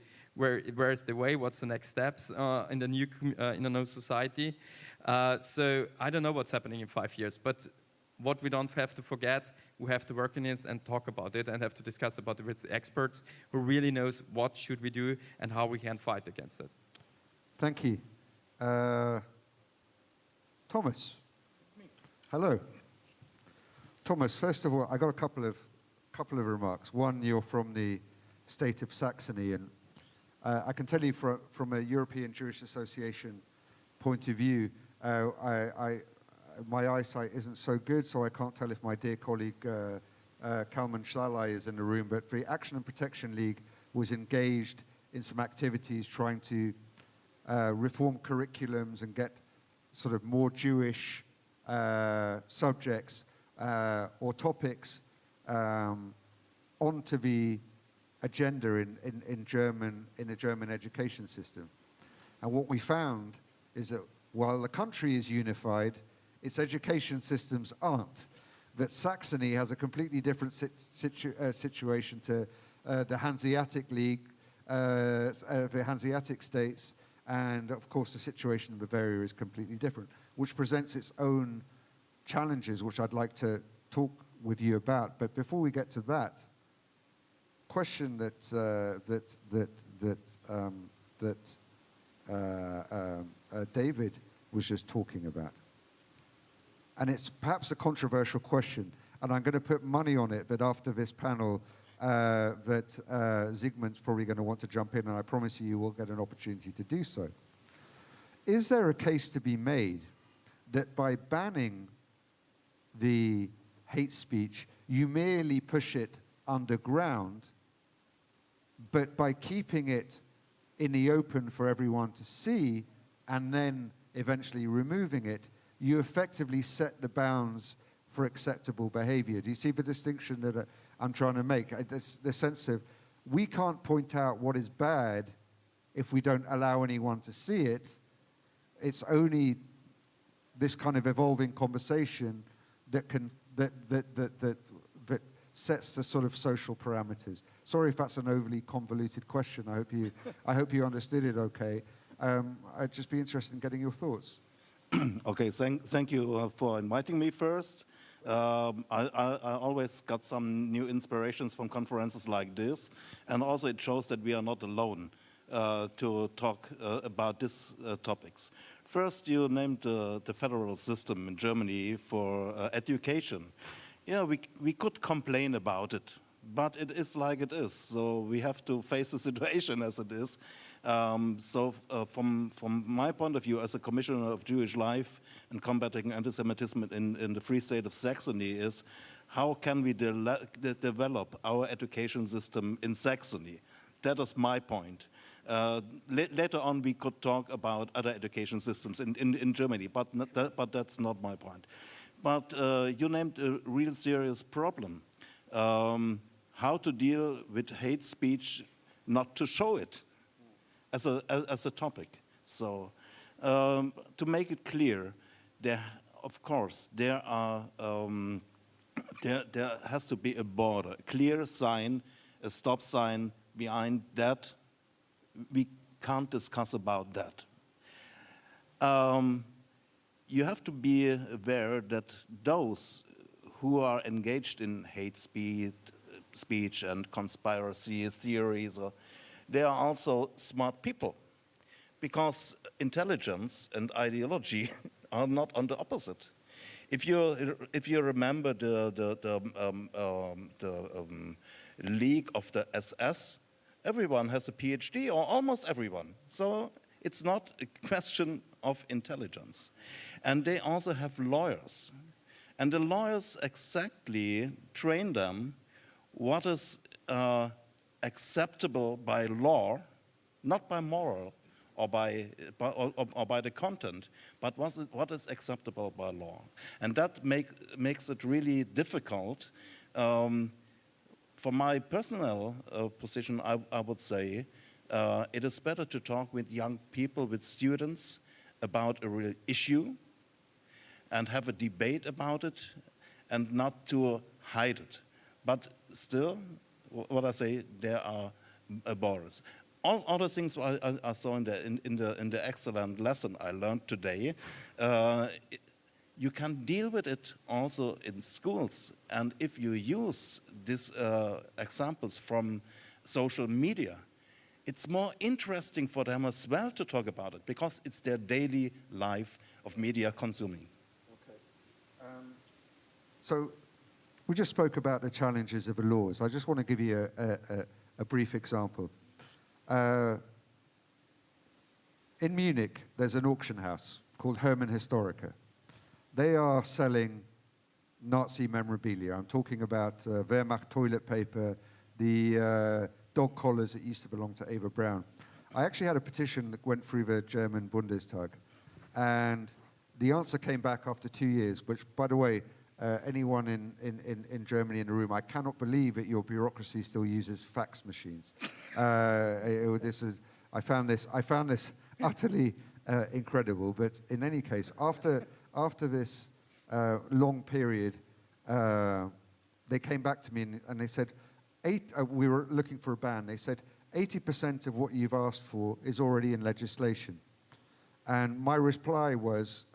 way, what's the next steps in the new society. So I don't know what's happening in 5 years, but what we don't have to forget, we have to work on it and talk about it and have to discuss about it with experts who really knows what should we do and how we can fight against it. Thank you. Thomas. It's me. Hello. Thomas, first of all, I got a couple of remarks. One, you're from the state of Saxony, and I can tell you from a European Jewish Association point of view, my eyesight isn't so good, so I can't tell if my dear colleague Kalman Schlalai is in the room, but the Action and Protection League was engaged in some activities trying to reform curriculums and get sort of more Jewish subjects or topics onto the agenda in a German education system. And what we found is that while the country is unified, its education systems aren't. That Saxony has a completely different situation to the Hanseatic League, the Hanseatic states, and of course the situation in Bavaria is completely different, which presents its own challenges, which I'd like to talk with you about. But before we get to that, question that David was just talking about. And it's perhaps a controversial question, and I'm going to put money on it that after this panel that Zygmunt's probably going to want to jump in, and I promise you will get an opportunity to do so. Is there a case to be made that by banning the hate speech, you merely push it underground But by keeping it in the open for everyone to see and then eventually removing it, you effectively set the bounds for acceptable behavior. Do you see the distinction that I'm trying to make? The sense of we can't point out what is bad if we don't allow anyone to see it. It's only this kind of evolving conversation that sets the sort of social parameters. Sorry if that's an overly convoluted question. I hope you understood it okay. I'd just be interested in getting your thoughts. Okay, thank you for inviting me first. I always got some new inspirations from conferences like this, and also it shows that we are not alone to talk about these topics. First, you named the federal system in Germany for education. Yeah, we could complain about it, but it is like it is, so we have to face the situation as it is. From my point of view as a commissioner of Jewish life and combating anti-Semitism in the Free State of Saxony is, how can we develop our education system in Saxony? That is my point. Later on we could talk about other education systems in Germany, but that's not my point. But you named a real serious problem. How to deal with hate speech, not to show it as a topic. So to make it clear, of course there has to be a border, a clear sign, a stop sign behind that. We can't discuss about that. You have to be aware that those who are engaged in hate speech and conspiracy theories, they are also smart people, because intelligence and ideology are not on the opposite. If you remember the League of the SS, everyone has a PhD, or almost everyone. So it's not a question of intelligence. And they also have lawyers. And the lawyers exactly train them what is acceptable by law, not by moral or by the content, but what is acceptable by law. And that makes it really difficult. For my personal position, I would say it is better to talk with young people, with students, about a real issue and have a debate about it and not to hide it. But still, what I say, there are borders. All other things I saw in the excellent lesson I learned today, you can deal with it also in schools. And if you use these examples from social media, it's more interesting for them as well to talk about it, because it's their daily life of media consuming. Okay. So we just spoke about the challenges of the laws. I just want to give you a brief example. In Munich, there's an auction house called Hermann Historica. They are selling Nazi memorabilia. I'm talking about Wehrmacht toilet paper, the dog collars that used to belong to Eva Braun. I actually had a petition that went through the German Bundestag, and the answer came back after 2 years, which, by the way, anyone in Germany in the room, I cannot believe that your bureaucracy still uses fax machines. I found this utterly incredible, but in any case, after this long period, they came back to me and they said, we were looking for a ban. They said, 80% of what you've asked for is already in legislation. And my reply was,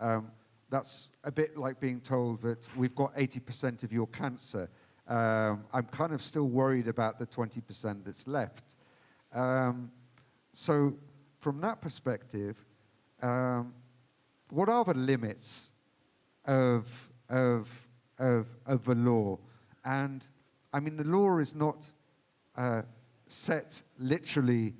that's a bit like being told that we've got 80% of your cancer. I'm kind of still worried about the 20% that's left. So from that perspective, what are the limits of the law? And I mean, the law is not set literally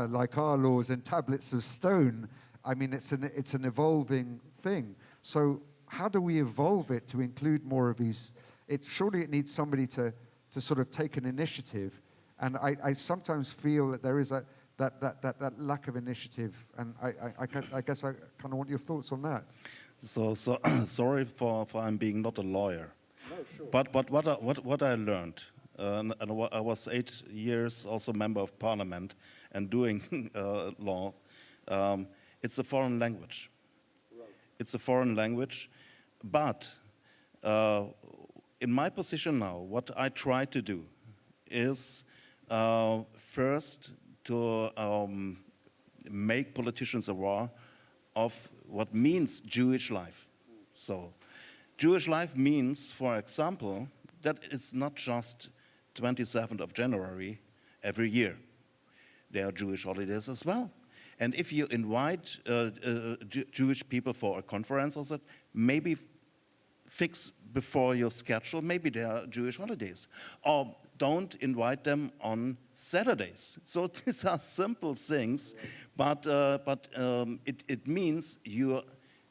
like our laws in tablets of stone. I mean, it's an evolving thing. So how do we evolve it to include more of these? Surely it needs somebody to sort of take an initiative And I sometimes feel that there is that lack of initiative, and I guess I kind of want your thoughts on that. So sorry for I'm being not a lawyer. No, sure. But what I learned, and I was 8 years also member of parliament and doing law, it's a foreign language. Right. It's a foreign language, but in my position now, what I try to do is first to make politicians aware of what means Jewish life. So Jewish life means, for example, that it's not just 27th of January every year. There are Jewish holidays as well. And if you invite Jewish people for a conference or so, maybe fix before your schedule, maybe there are Jewish holidays. Or don't invite them on Saturdays. So these are simple things, but it means you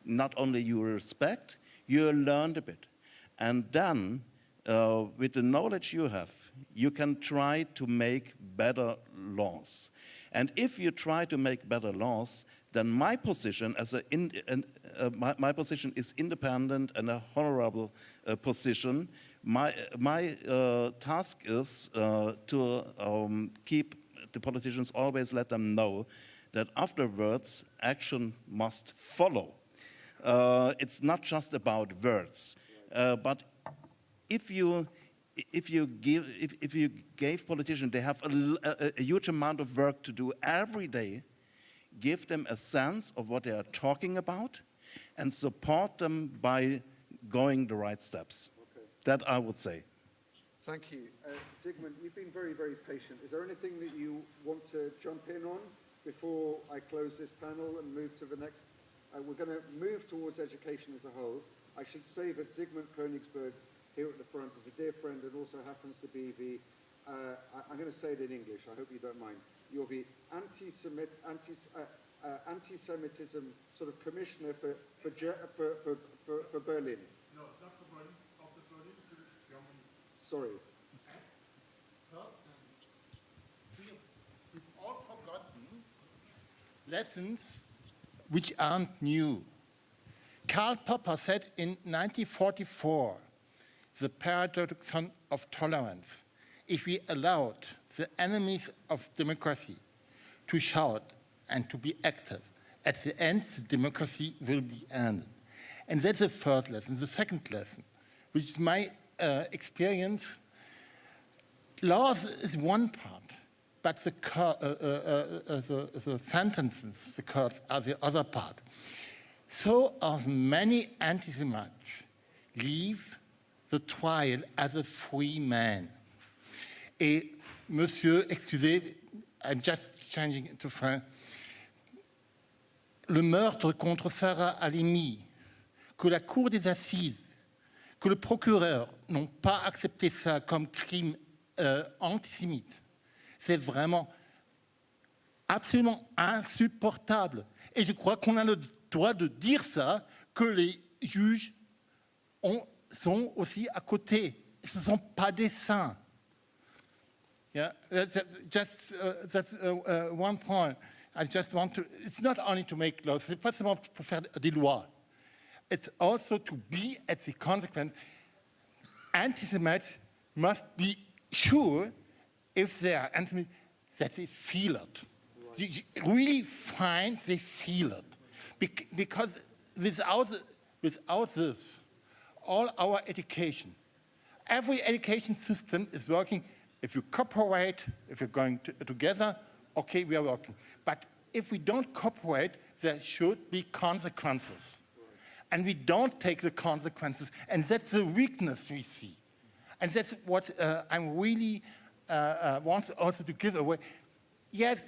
not only you respect, you learned a bit. And then, with the knowledge you have, you can try to make better laws. And if you try to make better laws, then my position my position is independent and a honorable position. My task is to keep the politicians, always let them know that afterwards action must follow. It's not just about words, but if you gave politicians, they have a huge amount of work to do every day. Give them a sense of what they are talking about, and support them by going the right steps. Okay. That I would say. Thank you. Zygmunt, you've been very, very patient. Is there anything that you want to jump in on before I close this panel and move to the next? We're going to move towards education as a whole. I should say that Zygmunt Königsberg here at the front is a dear friend and also happens to be the, I'm going to say it in English, I hope you don't mind. You're the anti-Semitism sort of commissioner for Berlin. No, not for Berlin, of the Berlin Jewish Germany. Sorry. We've all forgotten lessons which aren't new. Karl Popper said in 1944, the paradox of tolerance. If we allowed the enemies of democracy to shout and to be active, at the end, the democracy will be ended. And that's the first lesson. The second lesson, which is my experience, laws is one part, but the sentences, the curves, are the other part. So as many anti-Semites leave the trial as a free man. Et monsieur, excusez, I'm just changing it to French. Le meurtre contre Sarah Halimi, que la cour des assises, que le procureur n'ont pas accepté ça comme crime antisémite, c'est vraiment absolument insupportable. Et je crois qu'on a le droit de dire ça, que les juges sont aussi à côté. Ce ne sont pas des saints. Yeah, that's one point. I just want to, it's not only to make laws, c'est pas seulement pour faire des lois. It's also to be at the consequence. Anti-Semites must be sure, if they are anti-Semites, that they feel it. Right. Really find they feel it. Because without this, all our education, every education system is working. If you cooperate, if you're going together, okay, we are working. But if we don't cooperate, there should be consequences. And we don't take the consequences, and that's the weakness we see. And that's what I'm really want also to give away. Yes,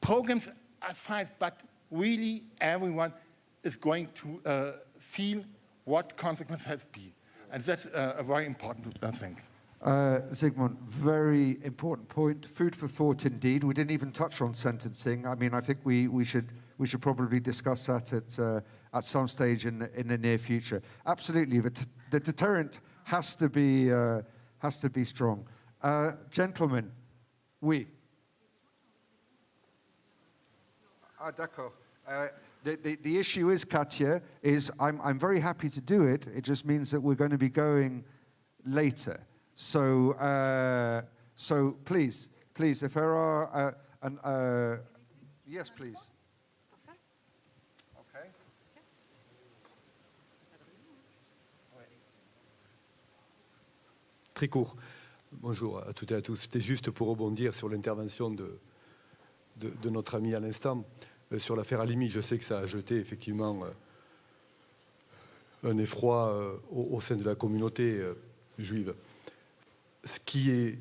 programs are fine, but really everyone is going to feel what consequence has been. And that's a very important thing. Zygmunt, very important point. Food for thought indeed. We didn't even touch on sentencing. I mean, I think we should probably discuss that at some stage in the near future. Absolutely, the deterrent has to be strong. Gentlemen, Oui. Ah, d'accord. The issue is, Katya, is I'm very happy to do it. It just means that we're going to be going later. So please, if there are, yes, please. Okay. Très court. Bonjour à toutes et à tous. C'était juste pour rebondir sur l'intervention de notre ami à l'instant. Sur l'affaire Halimi, je sais que ça a jeté effectivement un effroi au sein de la communauté juive. Ce qui est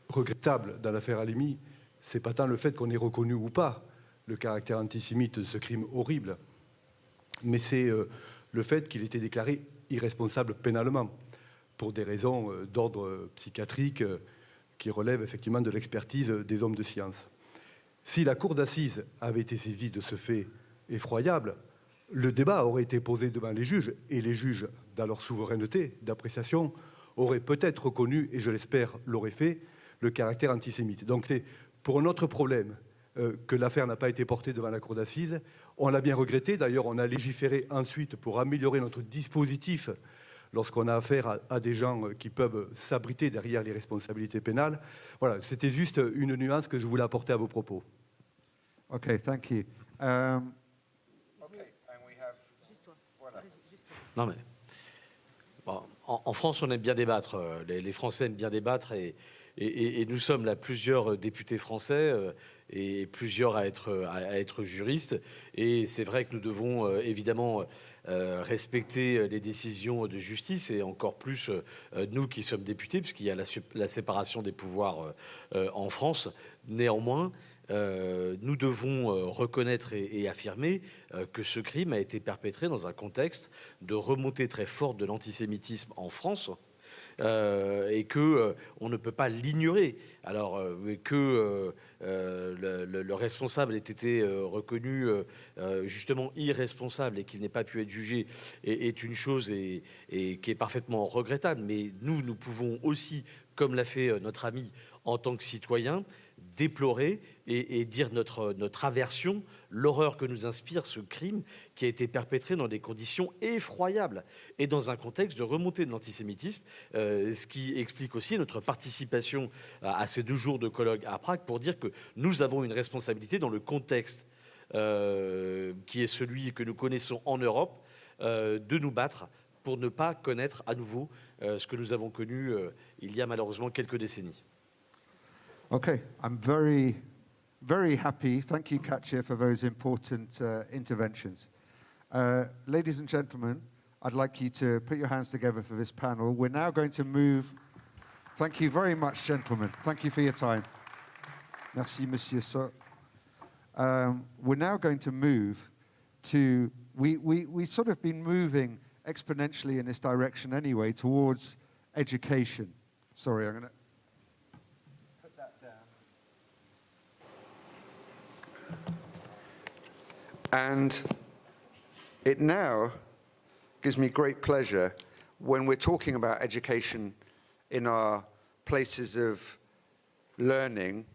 regrettable dans l'affaire Halimi, c'est pas tant le fait qu'on ait reconnu ou pas le caractère antisémite de ce crime horrible, mais c'est le fait qu'il était déclaré irresponsable pénalement pour des raisons d'ordre psychiatrique qui relèvent effectivement de l'expertise des hommes de science. Si la cour d'assises avait été saisie de ce fait effroyable, le débat aurait été posé devant les juges, et les juges, dans leur souveraineté d'appréciation, auraient peut-être reconnu, et je l'espère l'auraient fait, le caractère antisémite. Donc c'est pour un autre problème que l'affaire n'a pas été portée devant la cour d'assises. On l'a bien regretté, d'ailleurs on a légiféré ensuite pour améliorer notre dispositif lorsqu'on a affaire à des gens qui peuvent s'abriter derrière les responsabilités pénales. Voilà, c'était juste une nuance que je voulais apporter à vos propos. Okay, thank you. Okay, and we have... Voilà. Non mais, bon, en France, on aime bien débattre. Les Français aiment bien débattre et nous sommes là plusieurs députés français et plusieurs à être juristes. Et c'est vrai que nous devons évidemment respecter les décisions de justice et encore plus nous qui sommes députés, puisqu'il y a la séparation des pouvoirs en France. Néanmoins, nous devons reconnaître et affirmer que ce crime a été perpétré dans un contexte de remontée très forte de l'antisémitisme en France. Et que on ne peut pas l'ignorer. Alors que le responsable ait été reconnu justement irresponsable et qu'il n'ait pas pu être jugé est une chose et qui est parfaitement regrettable. Mais nous pouvons aussi, comme l'a fait notre ami en tant que citoyen, déplorer et dire notre aversion, l'horreur que nous inspire ce crime qui a été perpétré dans des conditions effroyables et dans un contexte de remontée de l'antisémitisme, ce qui explique aussi notre participation à ces 2 jours de colloque à Prague pour dire que nous avons une responsabilité dans le contexte qui est celui que nous connaissons en Europe, de nous battre pour ne pas connaître à nouveau ce que nous avons connu il y a malheureusement quelques décennies. Okay, I'm very, very happy. Thank you, Katya, for those important interventions. Ladies and gentlemen, I'd like you to put your hands together for this panel. We're now going to move. Thank you very much, gentlemen. Thank you for your time. Merci, Monsieur So. We're now going to move to, we sort of been moving exponentially in this direction anyway towards education. Sorry, I'm going to put that down. And it now gives me great pleasure when we're talking about education in our places of learning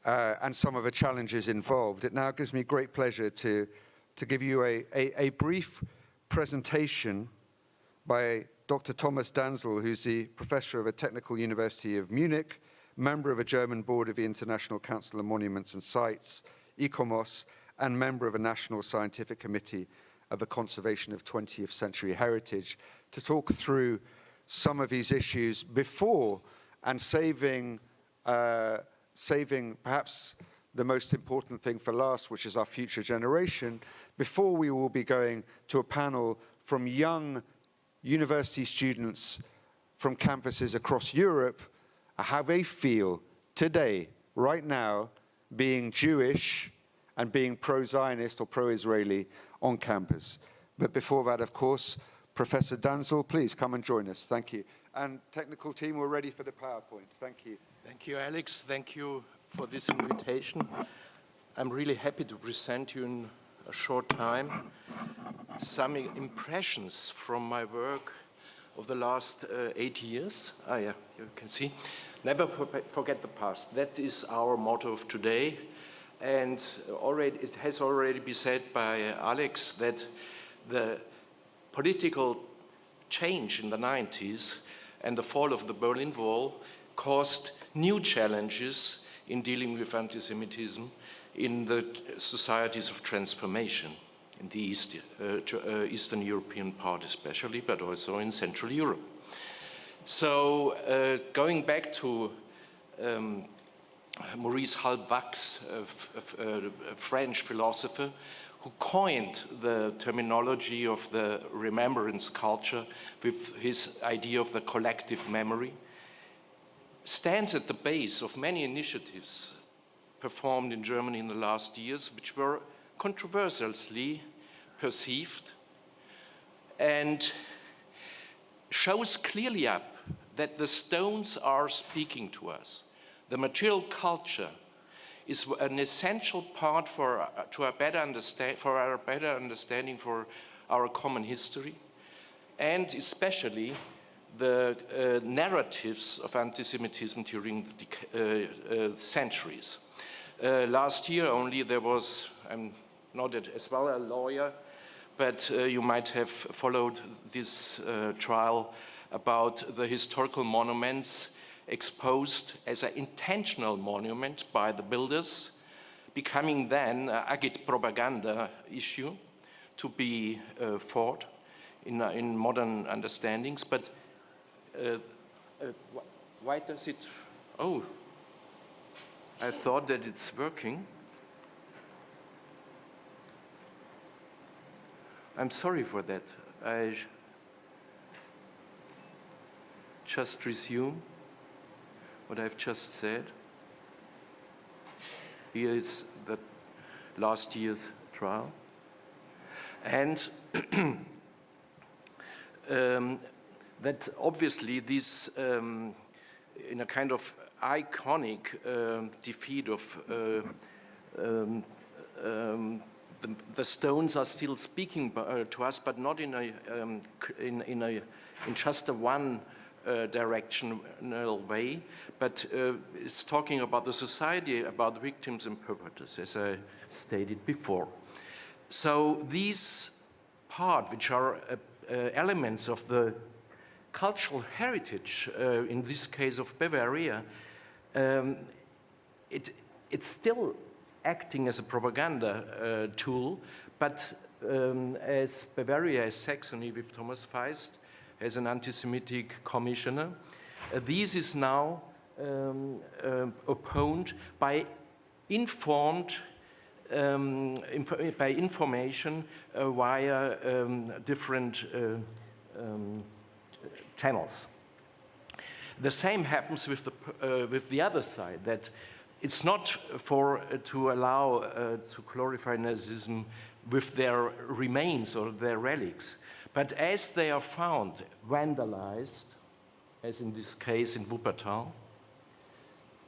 and some of the challenges involved. It now gives me great pleasure to give you a brief presentation by Dr. Thomas Danzel, who's the professor of a Technical University of Munich, member of a German board of the International Council of Monuments and Sites, ICOMOS, and member of a National Scientific Committee of the Conservation of 20th Century Heritage, to talk through some of these issues before and saving perhaps the most important thing for last, which is our future generation, before we will be going to a panel from young university students from campuses across Europe, how they feel today, right now, being Jewish and being pro-Zionist or pro-Israeli on campus. But before that, of course, Professor Danzel, please come and join us. Thank you. And technical team, we're ready for the PowerPoint. Thank you. Thank you, Alex. Thank you for this invitation. I'm really happy to present you in a short time some impressions from my work of the last 8 years. Yeah, you can see. Never forget the past. That is our motto of today. And it has already been said by Alex that the political change in the 90s and the fall of the Berlin Wall caused new challenges in dealing with anti-Semitism in the societies of transformation, in the Eastern European part especially, but also in Central Europe. So going back to Maurice Halbwachs, a French philosopher, who coined the terminology of the remembrance culture with his idea of the collective memory, stands at the base of many initiatives performed in Germany in the last years, which were controversially perceived, and shows clearly up that the stones are speaking to us. The material culture is an essential part for our better understanding for our common history, and especially the narratives of anti-Semitism during the centuries. Last year only there was, I'm not as well a lawyer, but you might have followed this trial about the historical monuments exposed as an intentional monument by the builders, becoming then an agit propaganda issue to be fought in modern understandings. But why does it? Oh, I thought that it's working. I'm sorry for that. I just resume what I've just said. Here is the last year's trial. And that obviously this, in a kind of iconic defeat of the stones are still speaking to us, but not in just a one directional way, but it's talking about the society, about victims and perpetrators, as I stated before. So these parts, which are elements of the cultural heritage, in this case of Bavaria, it's still acting as a propaganda tool, but as Bavaria, as Saxony with Thomas Feist, as an anti-Semitic commissioner, this is now opponed by information via different channels. The same happens with the other side, that it's not to allow to glorify Nazism with their remains or their relics, but as they are found vandalized, as in this case in Wuppertal,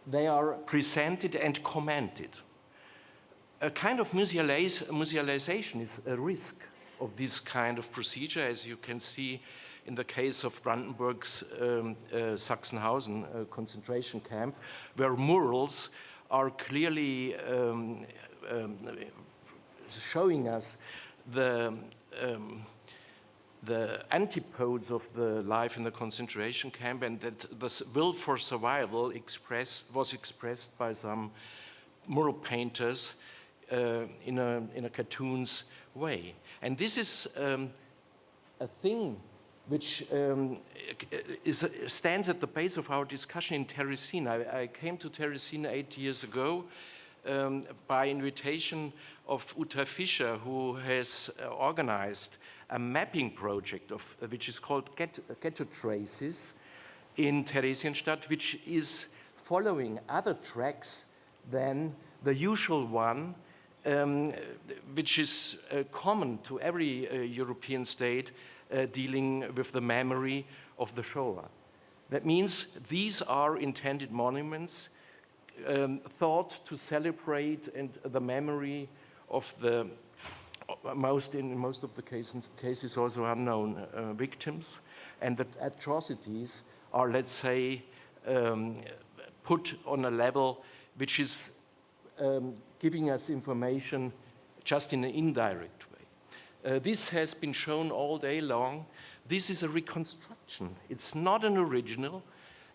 they are presented and commented. A kind of musealization is a risk of this kind of procedure, as you can see in the case of Brandenburg's Sachsenhausen concentration camp, where murals are clearly showing us the antipodes of the life in the concentration camp, and that the will for survival was expressed by some mural painters in a cartoon's way. And this is a thing which stands at the base of our discussion in Terezin. I came to Terezin 8 years ago by invitation of Uta Fischer, who has organized a mapping project which is called Ghetto Traces in Theresienstadt, which is following other tracks than the usual one, which is common to every European state dealing with the memory of the Shoah. That means these are intended monuments thought to celebrate the memory of the in most of the cases also unknown victims. and the atrocities are, let's say, put on a level which is giving us information just in an indirect way. This has been shown all day long. This is a reconstruction. It's not an original,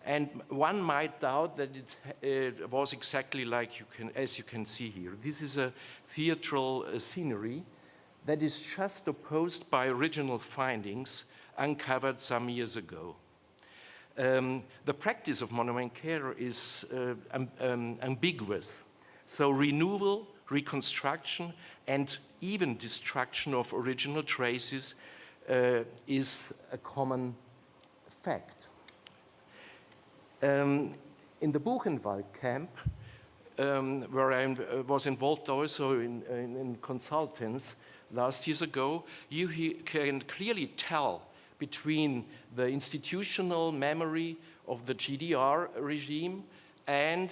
and one might doubt that it was exactly like as you can see here. This is a theatrical scenery that is just opposed by original findings uncovered some years ago. The practice of monument care is ambiguous. So renewal, reconstruction, and even destruction of original traces is a common fact. In the Buchenwald camp, where I was involved also in consultants last years ago, you can clearly tell between the institutional memory of the GDR regime and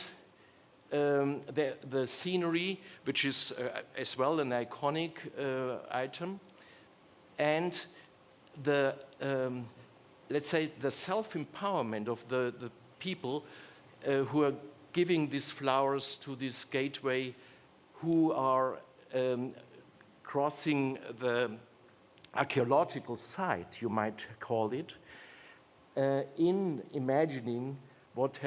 the scenery, which is as well an iconic item, and the, let's say, the self-empowerment of the people who are giving these flowers to this gateway, who are crossing the archaeological site, you might call it, in imagining what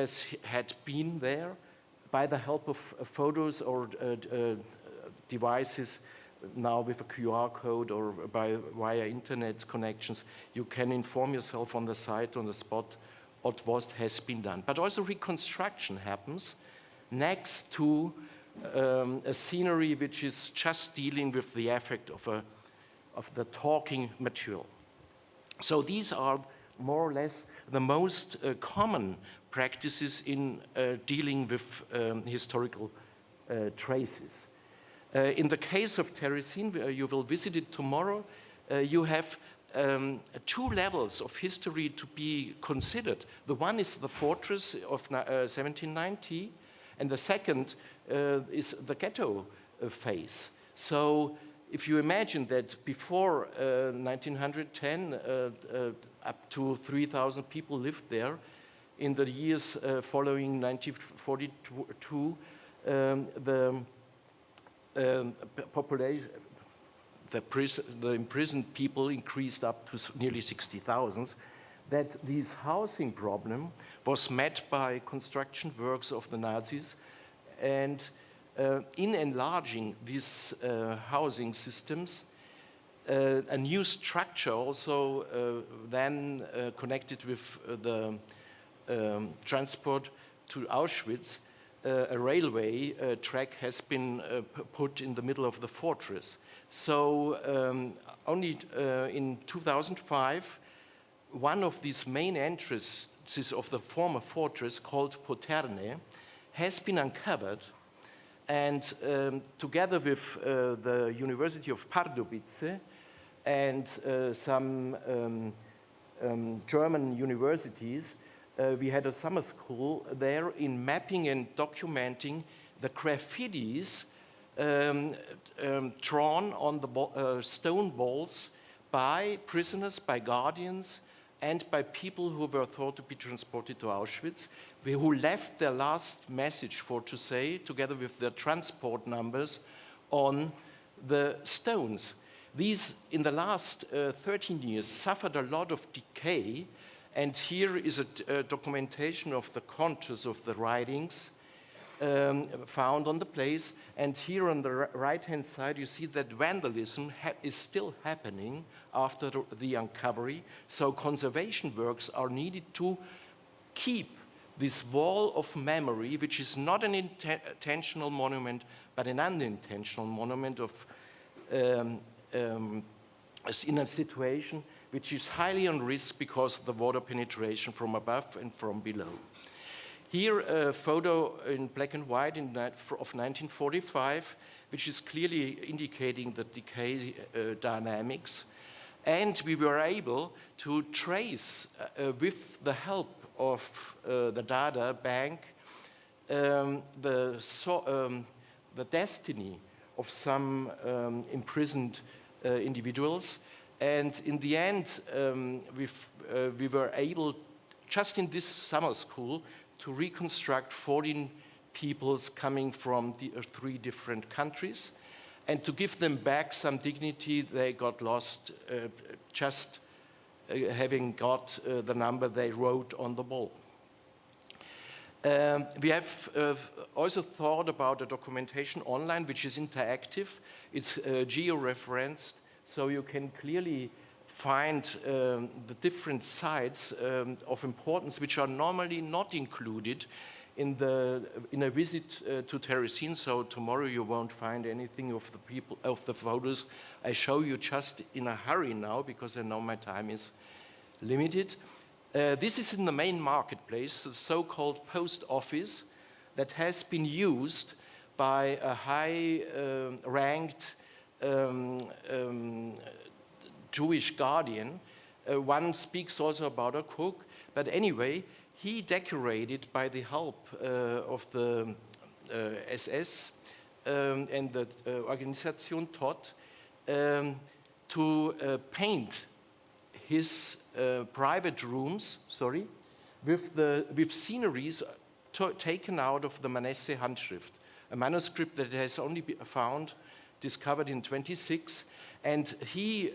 had been there by the help of photos or devices. Now with a QR code or via internet connections, you can inform yourself on the site, on the spot, what has been done. But also reconstruction happens next to a scenery which is just dealing with the effect of the talking material. So these are more or less the most common practices in dealing with historical traces. In the case of Terezin, you will visit it tomorrow, you have two levels of history to be considered. The one is the fortress of 1790, and the second is the ghetto phase. So if you imagine that before 1910, up to 3,000 people lived there, in the years following 1942, the population, the imprisoned people increased up to nearly 60,000, that this housing problem was met by construction works of the Nazis, and in enlarging these housing systems, a new structure also then connected with the transport to Auschwitz, a railway track has been put in the middle of the fortress. So only in 2005, one of these main entrances of the former fortress, called Poterne, has been uncovered, and together with the University of Pardubice and some German universities, we had a summer school there in mapping and documenting the graffitis drawn on the stone walls by prisoners, by guardians, and by people who were thought to be transported to Auschwitz, who left their last message, for to say, together with their transport numbers, on the stones. These, in the last 13 years, suffered a lot of decay, and here is a documentation of the contours of the writings found on the place. And here on the right-hand side, you see that vandalism is still happening after the uncovery. So conservation works are needed to keep this wall of memory, which is not an intentional monument, but an unintentional monument of in a situation which is highly on risk because of the water penetration from above and from below. Here, a photo in black and white of 1945, which is clearly indicating the decay dynamics. And we were able to trace, with the help of the Dada Bank, the destiny of some imprisoned individuals. And in the end, we were able, just in this summer school, to reconstruct 14 peoples coming from the 3 different countries, and to give them back some dignity they got lost just having got the number they wrote on the wall. We have also thought about a documentation online which is interactive. It's geo-referenced, so you can clearly find the different sites of importance which are normally not included in a visit to Terezin. So tomorrow you won't find anything of the photos I show you just in a hurry now, because I know my time is limited. This is in the main marketplace, the so-called post office that has been used by a high-ranked Jewish guardian. One speaks also about a cook, but anyway, he decorated by the help of the SS and the Organisation Todt to paint his private rooms, with sceneries taken out of the Manasseh Handschrift, a manuscript that has only been discovered in 26, and he,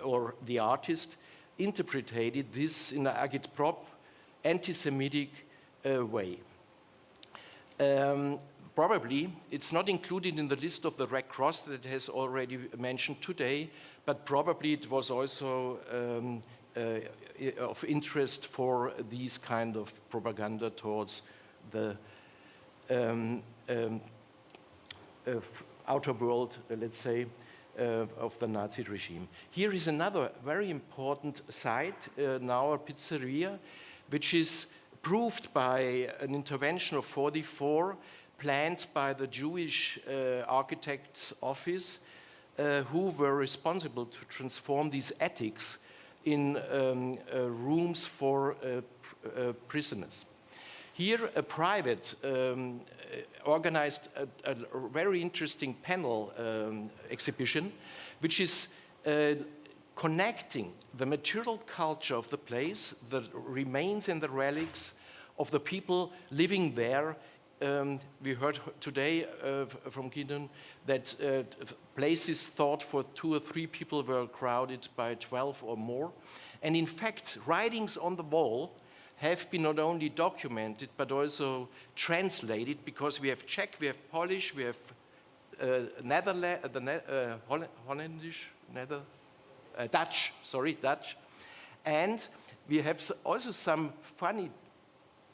or the artist, interpreted this in an agitprop, anti-Semitic way. Probably, it's not included in the list of the Red Cross that has already mentioned today, but probably it was also of interest for these kind of propaganda towards the outer world, let's say, of the Nazi regime. Here is another very important site, now a pizzeria, which is proved by an intervention of 44, planned by the Jewish architect's office, who were responsible to transform these attics in rooms for prisoners. Here, a private organized a very interesting panel exhibition, which is connecting the material culture of the place, the remains and the relics of the people living there. We heard today from Gideon that places thought for 2 or 3 people were crowded by 12 or more. And in fact, writings on the wall have been not only documented, but also translated, because we have Czech, we have Polish, we have Dutch, and we have also some funny,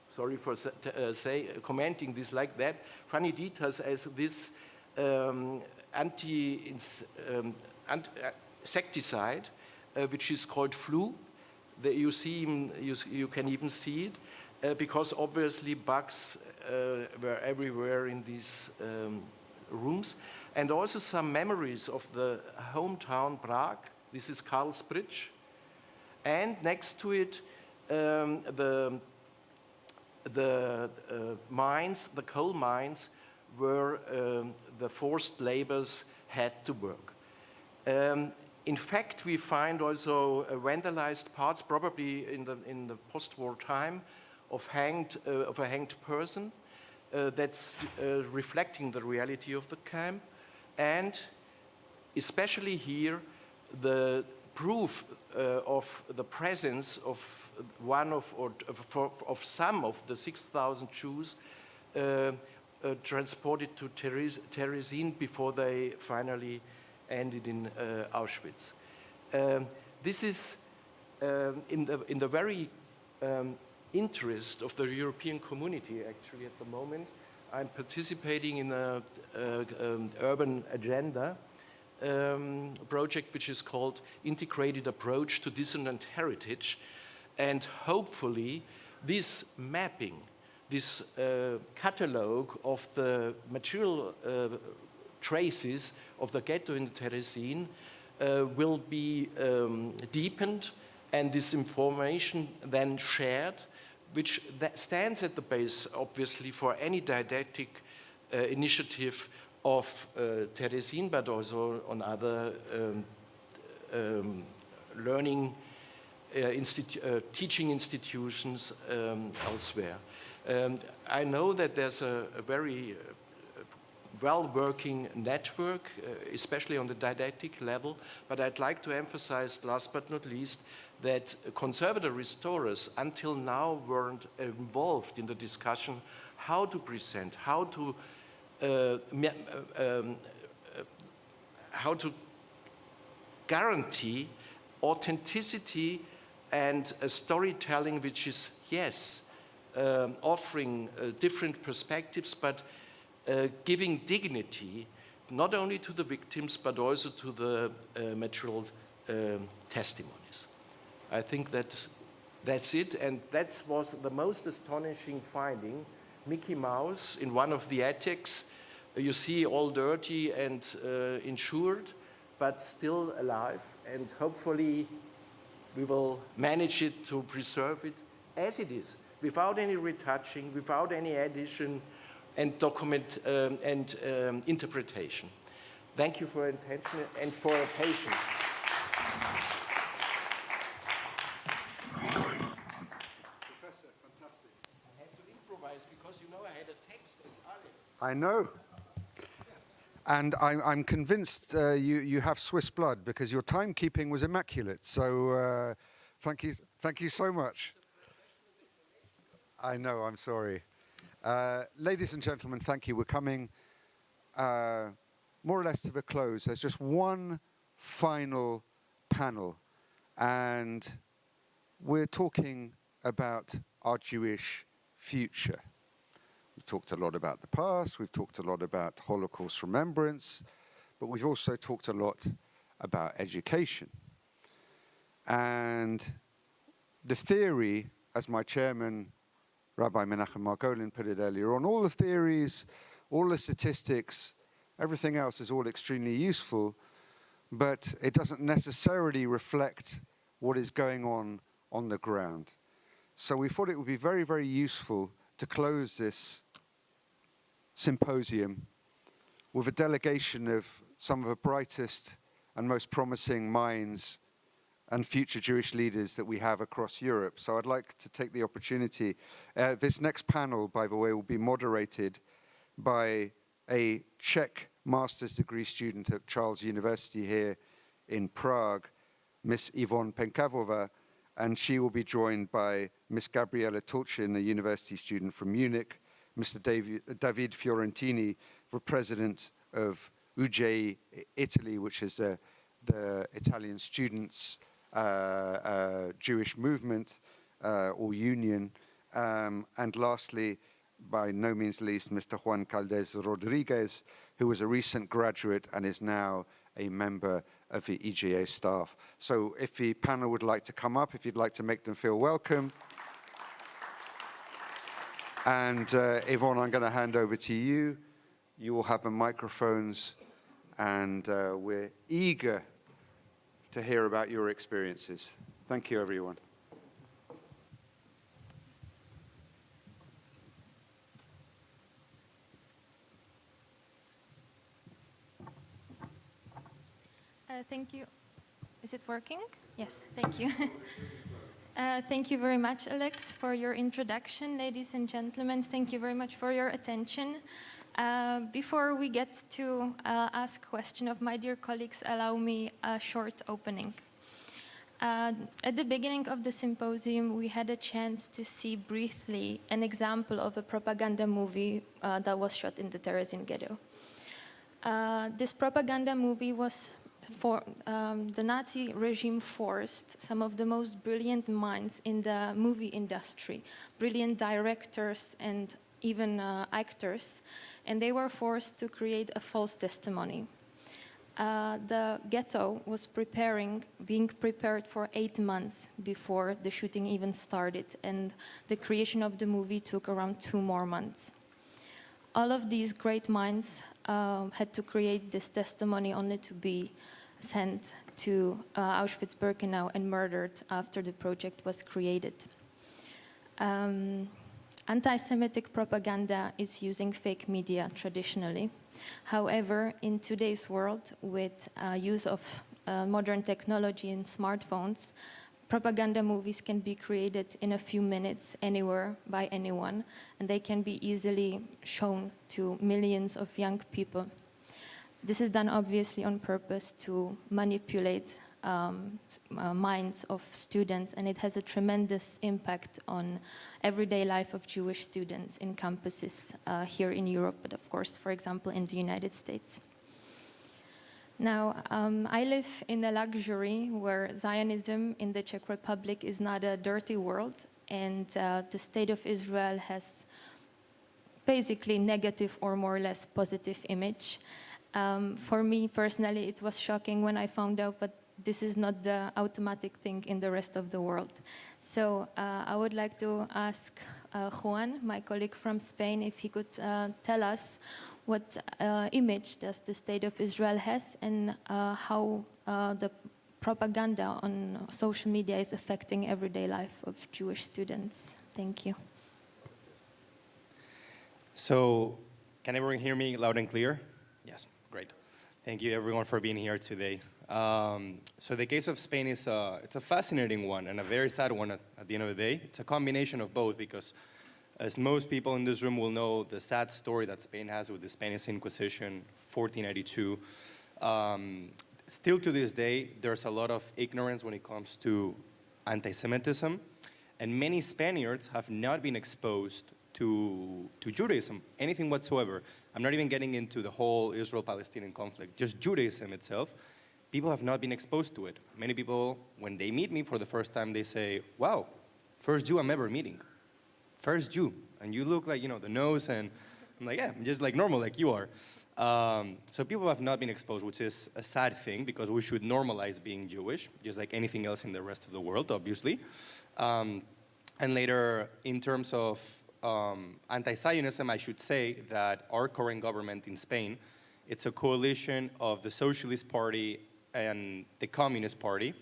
sorry for commenting this like that, funny details as this insecticide, which is called flu. You can even see it, because obviously bugs were everywhere in these rooms. And also some memories of the hometown Prague. This is Karl's Bridge. And next to it, the mines, the coal mines, where the forced laborers had to work. In fact, we find also vandalized parts, probably in the post-war time, of a hanged person. That's reflecting the reality of the camp, and especially here, the proof of the presence of some of the 6,000 Jews transported to Terezin before they finally ended in Auschwitz. This is in the very interest of the European community, actually, at the moment. I'm participating in an urban agenda project which is called Integrated Approach to Dissonant Heritage. And hopefully this mapping, this catalogue of the material traces of the ghetto in Terezin will be deepened, and this information then shared, which stands at the base, obviously, for any didactic initiative of Terezin, but also on other learning teaching institutions elsewhere. I know that there's a very well-working network, especially on the didactic level, but I'd like to emphasize, last but not least, that conservator restorers until now weren't involved in the discussion how to present, how to guarantee authenticity and a storytelling which is, yes, offering different perspectives, but giving dignity not only to the victims but also to the material testimonies. I think that's it, and that was the most astonishing finding. Mickey Mouse in one of the attics, you see all dirty and insured, but still alive, and hopefully we will manage it to preserve it as it is, without any retouching, without any addition and document and interpretation. Thank you for your attention and for your patience. Professor, fantastic. I had to improvise because you know I had a text as Alex. I know. And I'm convinced you have Swiss blood because your timekeeping was immaculate. So thank you so much. I know, I'm sorry. Ladies and gentlemen, thank you. We're coming more or less to the close. There's just one final panel, and we're talking about our Jewish future. We've talked a lot about the past, we've talked a lot about Holocaust remembrance, but we've also talked a lot about education. And the theory, as my chairman, Rabbi Menachem Margolin, put it earlier on, all the theories, all the statistics, everything else is all extremely useful, but it doesn't necessarily reflect what is going on the ground. So we thought it would be very, very useful to close this symposium with a delegation of some of the brightest and most promising minds and future Jewish leaders that we have across Europe. So I'd like to take the opportunity. This next panel, by the way, will be moderated by a Czech master's degree student at Charles University here in Prague, Miss Yvonne Penkavova, and she will be joined by Miss Gabriella Tolchin, a university student from Munich, Mr. David Fiorentini, the president of UGEI Italy, which is the Italian students' Jewish movement or union. And lastly, by no means least, Mr. Juan Caldes Rodriguez, who was a recent graduate and is now a member of the EGA staff. So if the panel would like to come up, if you'd like to make them feel welcome. And Yvonne, I'm going to hand over to you. You will have the microphones, and we're eager to hear about your experiences. Thank you, everyone. Thank you. Is it working? Yes, thank you. Thank you very much, Alex, for your introduction. Ladies and gentlemen, thank you very much for your attention. Before we get to ask a question of my dear colleagues, allow me a short opening. At the beginning of the symposium, we had a chance to see briefly an example of a propaganda movie that was shot in the Terezin Ghetto. This propaganda movie was for the Nazi regime forced some of the most brilliant minds in the movie industry, brilliant directors and even actors, and they were forced to create a false testimony. The Ghetto was being prepared for 8 months before the shooting even started, and the creation of the movie took around 2 more months. All of these great minds had to create this testimony only to be sent to Auschwitz-Birkenau and murdered after the project was created. Anti-Semitic propaganda is using fake media traditionally. However, in today's world, with use of modern technology and smartphones, propaganda movies can be created in a few minutes anywhere by anyone, and they can be easily shown to millions of young people. This is done obviously on purpose to manipulate minds of students, and it has a tremendous impact on everyday life of Jewish students in campuses here in Europe, but of course, for example, in the United States. Now, I live in a luxury where Zionism in the Czech Republic is not a dirty world, and the State of Israel has basically negative or more or less positive image. For me personally, it was shocking when I found out, but this is not the automatic thing in the rest of the world. So I would like to ask Juan, my colleague from Spain, if he could tell us what image does the State of Israel has, and how the propaganda on social media is affecting everyday life of Jewish students. Thank you. So, can everyone hear me loud and clear? Yes, great. Thank you everyone for being here today. So the case of Spain is it's a fascinating one and a very sad one at the end of the day. It's a combination of both, because as most people in this room will know, the sad story that Spain has with the Spanish Inquisition, 1492. Still to this day, there's a lot of ignorance when it comes to anti-Semitism, and many Spaniards have not been exposed to Judaism, anything whatsoever. I'm not even getting into the whole Israel-Palestinian conflict, just Judaism itself. People have not been exposed to it. Many people, when they meet me for the first time, they say, wow, first Jew I'm ever meeting. First Jew, and you look like, you know, the nose, and I'm like, yeah, I'm just like normal, like you are. So people have not been exposed, which is a sad thing, because we should normalize being Jewish, just like anything else in the rest of the world, obviously. And later, in terms of anti-Zionism, I should say that our current government in Spain, it's a coalition of the Socialist Party and the Communist Party.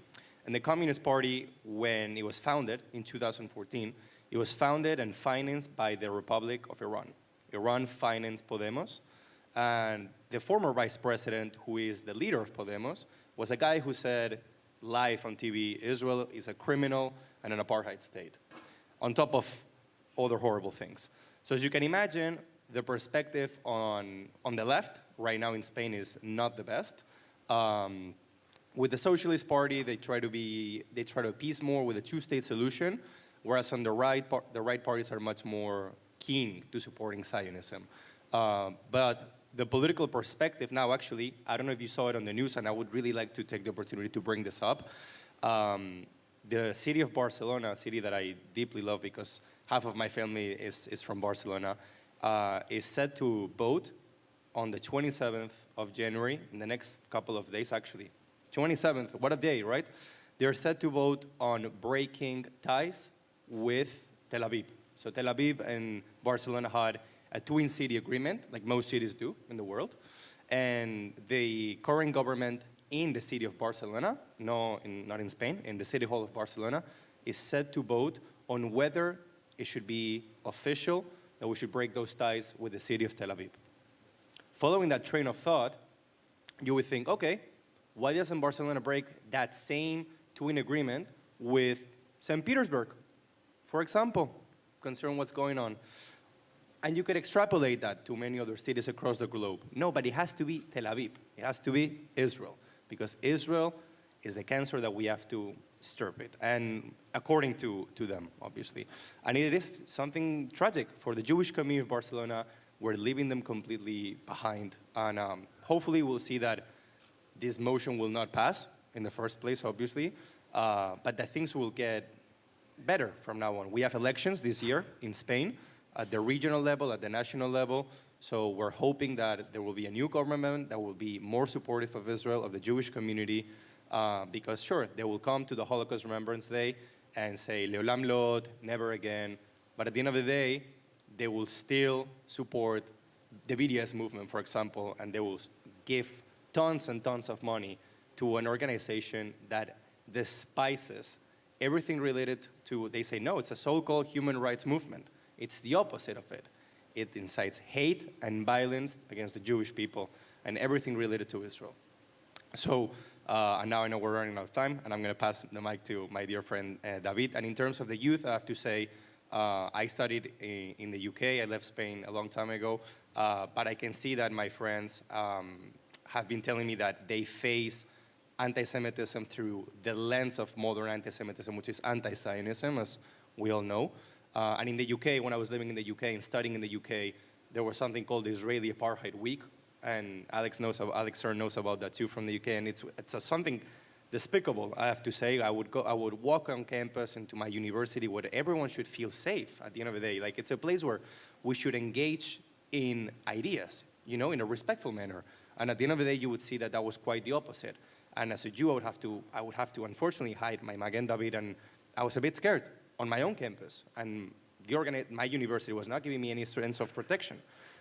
And the Communist Party, when it was founded in 2014, it was founded and financed by the Republic of Iran. Iran financed Podemos, and the former vice president, who is the leader of Podemos, was a guy who said live on TV, Israel is a criminal and an apartheid state, on top of other horrible things. So as you can imagine, the perspective on the left right now in Spain is not the best. With the Socialist Party, they try to appease more with a two-state solution, whereas on the right parties are much more keen to supporting Zionism. But the political perspective now, actually, I don't know if you saw it on the news, and I would really like to take the opportunity to bring this up. The city of Barcelona, a city that I deeply love because half of my family is from Barcelona, is set to vote on the 27th of January, in the next couple of days, actually. 27th, what a day, right? They're set to vote on breaking ties with Tel Aviv. So Tel Aviv and Barcelona had a twin city agreement, like most cities do in the world. And the current government in the city of Barcelona, not in Spain, in the city hall of Barcelona, is set to vote on whether it should be official that we should break those ties with the city of Tel Aviv. Following that train of thought, you would think, okay, why doesn't Barcelona break that same twin agreement with St. Petersburg, for example, considering what's going on? And you could extrapolate that to many other cities across the globe. No, but it has to be Tel Aviv. It has to be Israel, because Israel is the cancer that we have to extirpate, and according to them, obviously. And it is something tragic for the Jewish community of Barcelona. We're leaving them completely behind. And hopefully we'll see that this motion will not pass in the first place, obviously, but that things will get better from now on. We have elections this year in Spain at the regional level, at the national level. So we're hoping that there will be a new government that will be more supportive of Israel, of the Jewish community, because sure, they will come to the Holocaust Remembrance Day and say, Leolam Lod, never again. But at the end of the day, they will still support the BDS movement, for example, and they will give tons and tons of money to an organization that despises everything related to, they say, no, it's a so-called human rights movement. It's the opposite of it. It incites hate and violence against the Jewish people and everything related to Israel. So And now I know we're running out of time, and I'm going to pass the mic to my dear friend David. And in terms of the youth, I have to say, I studied in the UK. I left Spain a long time ago, but I can see that my friends have been telling me that they face anti-Semitism through the lens of modern anti-Semitism, which is anti-Zionism, as we all know. And in the UK, when I was living in the UK and studying in the UK, there was something called the Israeli Apartheid Week, and Alex Stern knows about that too from the UK, and it's something despicable, I have to say. I would walk on campus into my university where everyone should feel safe at the end of the day. Like, it's a place where we should engage in ideas, you know, in a respectful manner. And at the end of the day, you would see that that was quite the opposite. And as a Jew, I would have to unfortunately hide my Magen David, and I was a bit scared on my own campus. And my university was not giving me any sense of protection.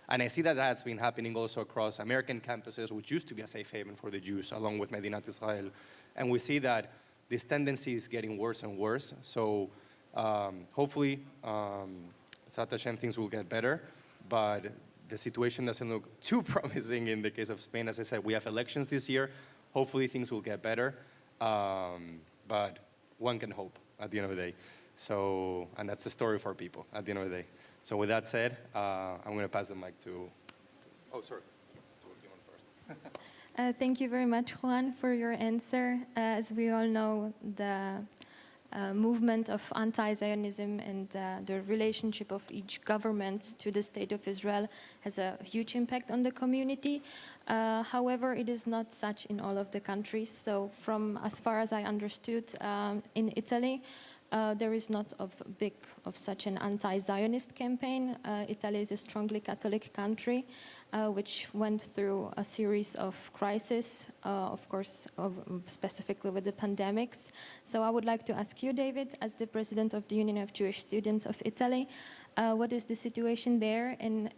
And I see that that's been happening also across American campuses, which used to be a safe haven for the Jews, along with Medinat Israel. And we see that this tendency is getting worse and worse. So hopefully, Zat Hashem, things will get better. But the situation doesn't look too promising in the case of Spain. As I said, we have elections this year. Hopefully, things will get better. But one can hope at the end of the day. So, and that's the story for people at the end of the day. So with that said, I'm going to pass the mic to oh, sorry. Thank you very much, Juan, for your answer. As we all know, the movement of anti-Zionism and the relationship of each government to the State of Israel has a huge impact on the community. However, it is not such in all of the countries. So from as far as I understood, in Italy, there is not of such an anti-Zionist campaign. Italy is a strongly Catholic country, which went through a series of crises, of course, specifically with the pandemics. So I would like to ask you, David, as the president of the Union of Jewish Students of Italy, what is the situation there? And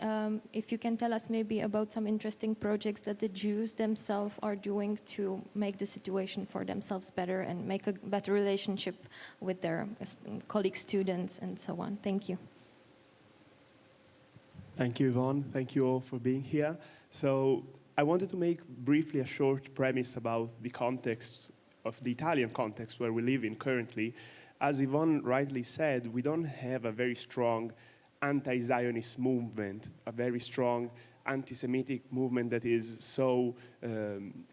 if you can tell us maybe about some interesting projects that the Jews themselves are doing to make the situation for themselves better and make a better relationship with their colleague students and so on. Thank you. Thank you, Yvonne. Thank you all for being here. So I wanted to make briefly a short premise about the context of the Italian context where we live in currently. As Yvonne rightly said, we don't have a very strong anti-Zionist movement, a very strong anti-Semitic movement that is so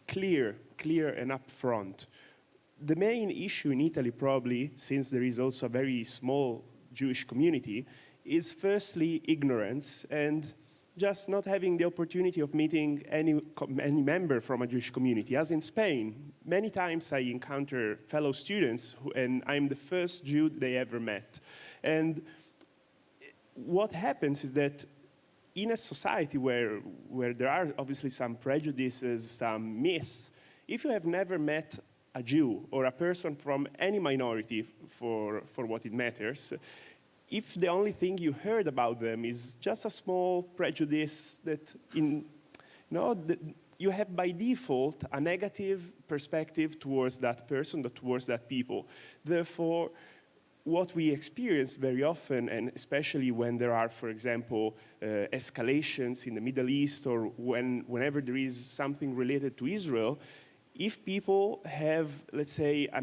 clear and upfront. The main issue in Italy probably, since there is also a very small Jewish community, is firstly ignorance and just not having the opportunity of meeting any member from a Jewish community. As in Spain, many times I encounter fellow students and I'm the first Jew they ever met. And what happens is that in a society where there are obviously some prejudices, some myths, if you have never met a Jew or a person from any minority for what it matters, if the only thing you heard about them is just a small prejudice that you have by default a negative perspective towards that person, towards that people. Therefore, what we experience very often, and especially when there are, for example, escalations in the Middle East or whenever there is something related to Israel, if people have, let's say, a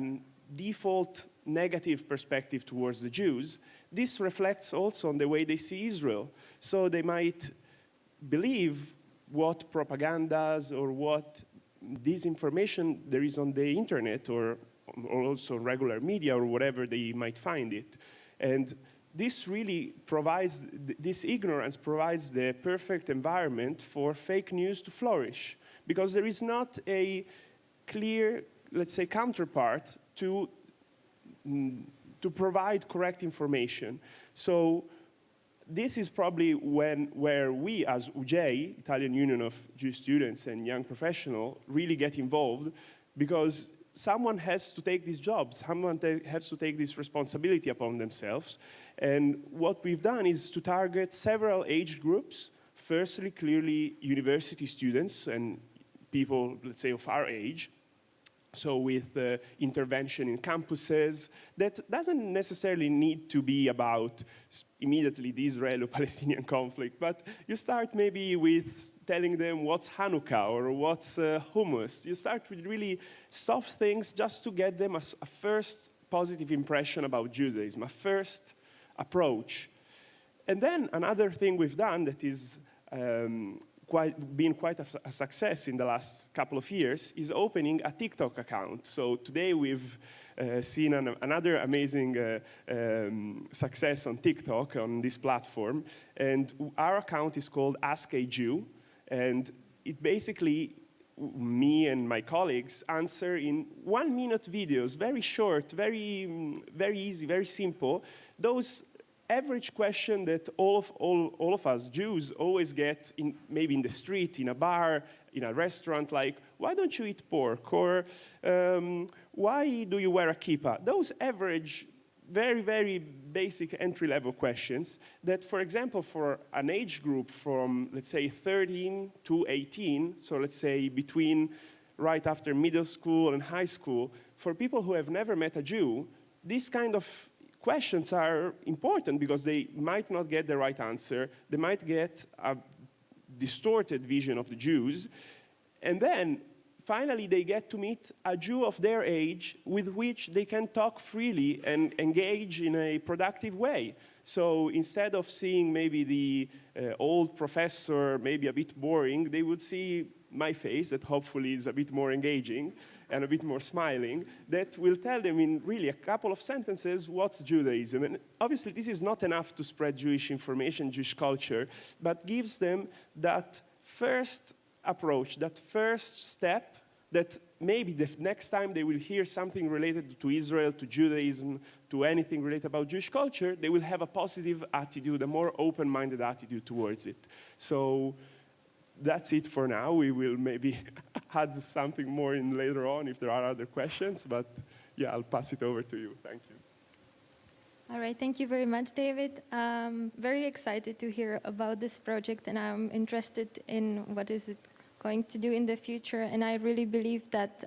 default negative perspective towards the Jews, this reflects also on the way they see Israel. So they might believe what propagandas or what disinformation there is on the internet or also regular media or whatever they might find it. And this really provides, this ignorance provides the perfect environment for fake news to flourish, because there is not a clear, let's say, counterpart to provide correct information. So this is probably where we as UJ, Italian Union of Jewish Students and Young Professionals, really get involved, because someone has to take this job, someone has to take this responsibility upon themselves. And what we've done is to target several age groups. Firstly, clearly university students and people, let's say, of our age. So with intervention in campuses, that doesn't necessarily need to be about immediately the Israelo-Palestinian conflict, but you start maybe with telling them what's Hanukkah or what's hummus. You start with really soft things just to get them a first positive impression about Judaism, a first approach. And then another thing we've done that is been quite a success in the last couple of years is opening a TikTok account. So today we've seen another amazing success on TikTok, on this platform. And our account is called Ask a Jew. And it basically, me and my colleagues answer in 1-minute videos, very short, very easy, very simple, those average question that all of us Jews always get, maybe in the street, in a bar, in a restaurant, like, why don't you eat pork? Or why do you wear a kippah? Those average, very, very basic entry-level questions that, for example, for an age group from, let's say, 13 to 18, so let's say between right after middle school and high school, for people who have never met a Jew, this kind of questions are important because they might not get the right answer. They might get a distorted vision of the Jews. And then, finally, they get to meet a Jew of their age with which they can talk freely and engage in a productive way. So instead of seeing maybe the old professor, maybe a bit boring, they would see my face that hopefully is a bit more engaging and a bit more smiling, that will tell them in really a couple of sentences what's Judaism. And obviously this is not enough to spread Jewish information, Jewish culture, but gives them that first approach, that first step, that maybe the next time they will hear something related to Israel, to Judaism, to anything related about Jewish culture, they will have a positive attitude, a more open-minded attitude towards it. So that's it for now. We will maybe add something more in later on if there are other questions, but yeah, I'll pass it over to you. Thank you. All right, thank you very much, David. Very excited to hear about this project, and I'm interested in what is it going to do in the future. And I really believe that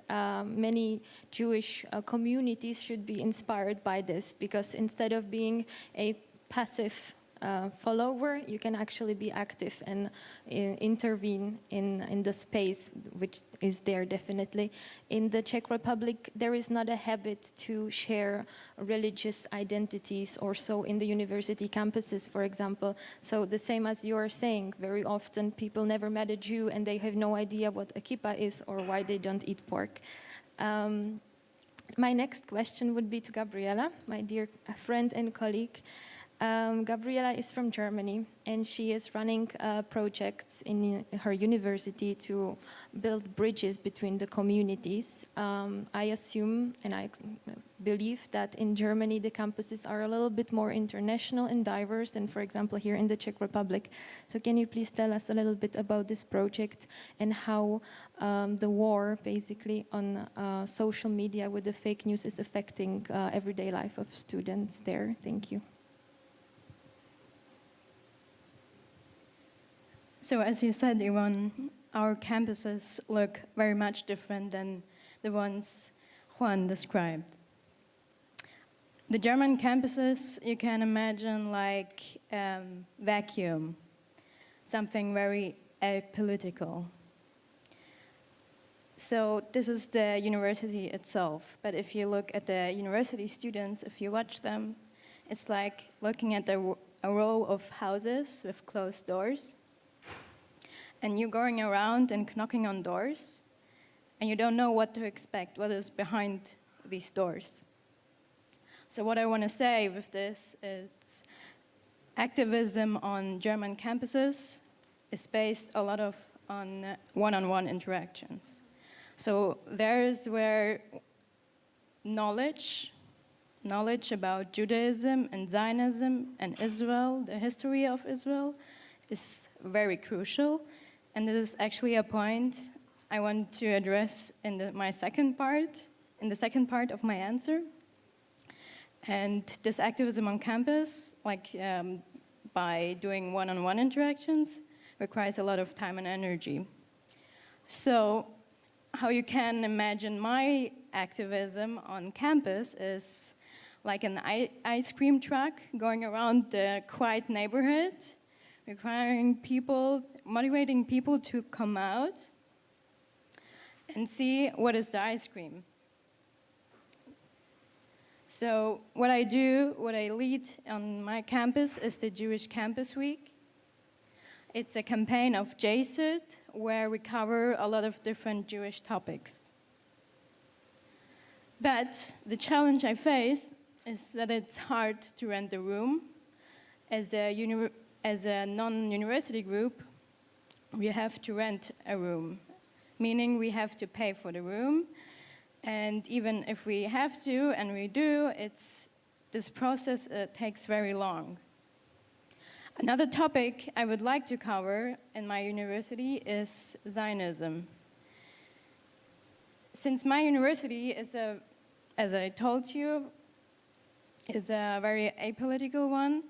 many Jewish communities should be inspired by this, because instead of being a passive follower, you can actually be active and intervene in the space, which is there definitely. In the Czech Republic, there is not a habit to share religious identities or so in the university campuses, for example. So the same as you are saying, very often people never met a Jew and they have no idea what a kippah is or why they don't eat pork. My next question would be to Gabriela, my dear friend and colleague. Gabriela is from Germany, and she is running projects in her university to build bridges between the communities. I assume, and I believe that in Germany the campuses are a little bit more international and diverse than, for example, here in the Czech Republic. So can you please tell us a little bit about this project and how the war, basically, on social media with the fake news is affecting everyday life of students there? Thank you. So as you said, Ivan, our campuses look very much different than the ones Juan described. The German campuses, you can imagine like vacuum, something very apolitical. So this is the university itself. But if you look at the university students, if you watch them, it's like looking at a row of houses with closed doors. And you're going around and knocking on doors, and you don't know what to expect, what is behind these doors. So what I want to say with this is activism on German campuses is based a lot on one-on-one interactions. So there is where knowledge about Judaism and Zionism and Israel, the history of Israel, is very crucial. And this is actually a point I want to address in the second part of my answer. And this activism on campus, like by doing one-on-one interactions, requires a lot of time and energy. So how you can imagine my activism on campus is like an ice cream truck going around the quiet neighborhood, motivating people to come out and see what is the ice cream. So what I lead on my campus is the Jewish Campus Week. It's a campaign of JSUD where we cover a lot of different Jewish topics. But the challenge I face is that it's hard to rent a room. As a non-university group, we have to rent a room, meaning we have to pay for the room. And even if we have to, and we do, this process takes very long. Another topic I would like to cover in my university is Zionism. Since my university is as I told you, is a very apolitical one,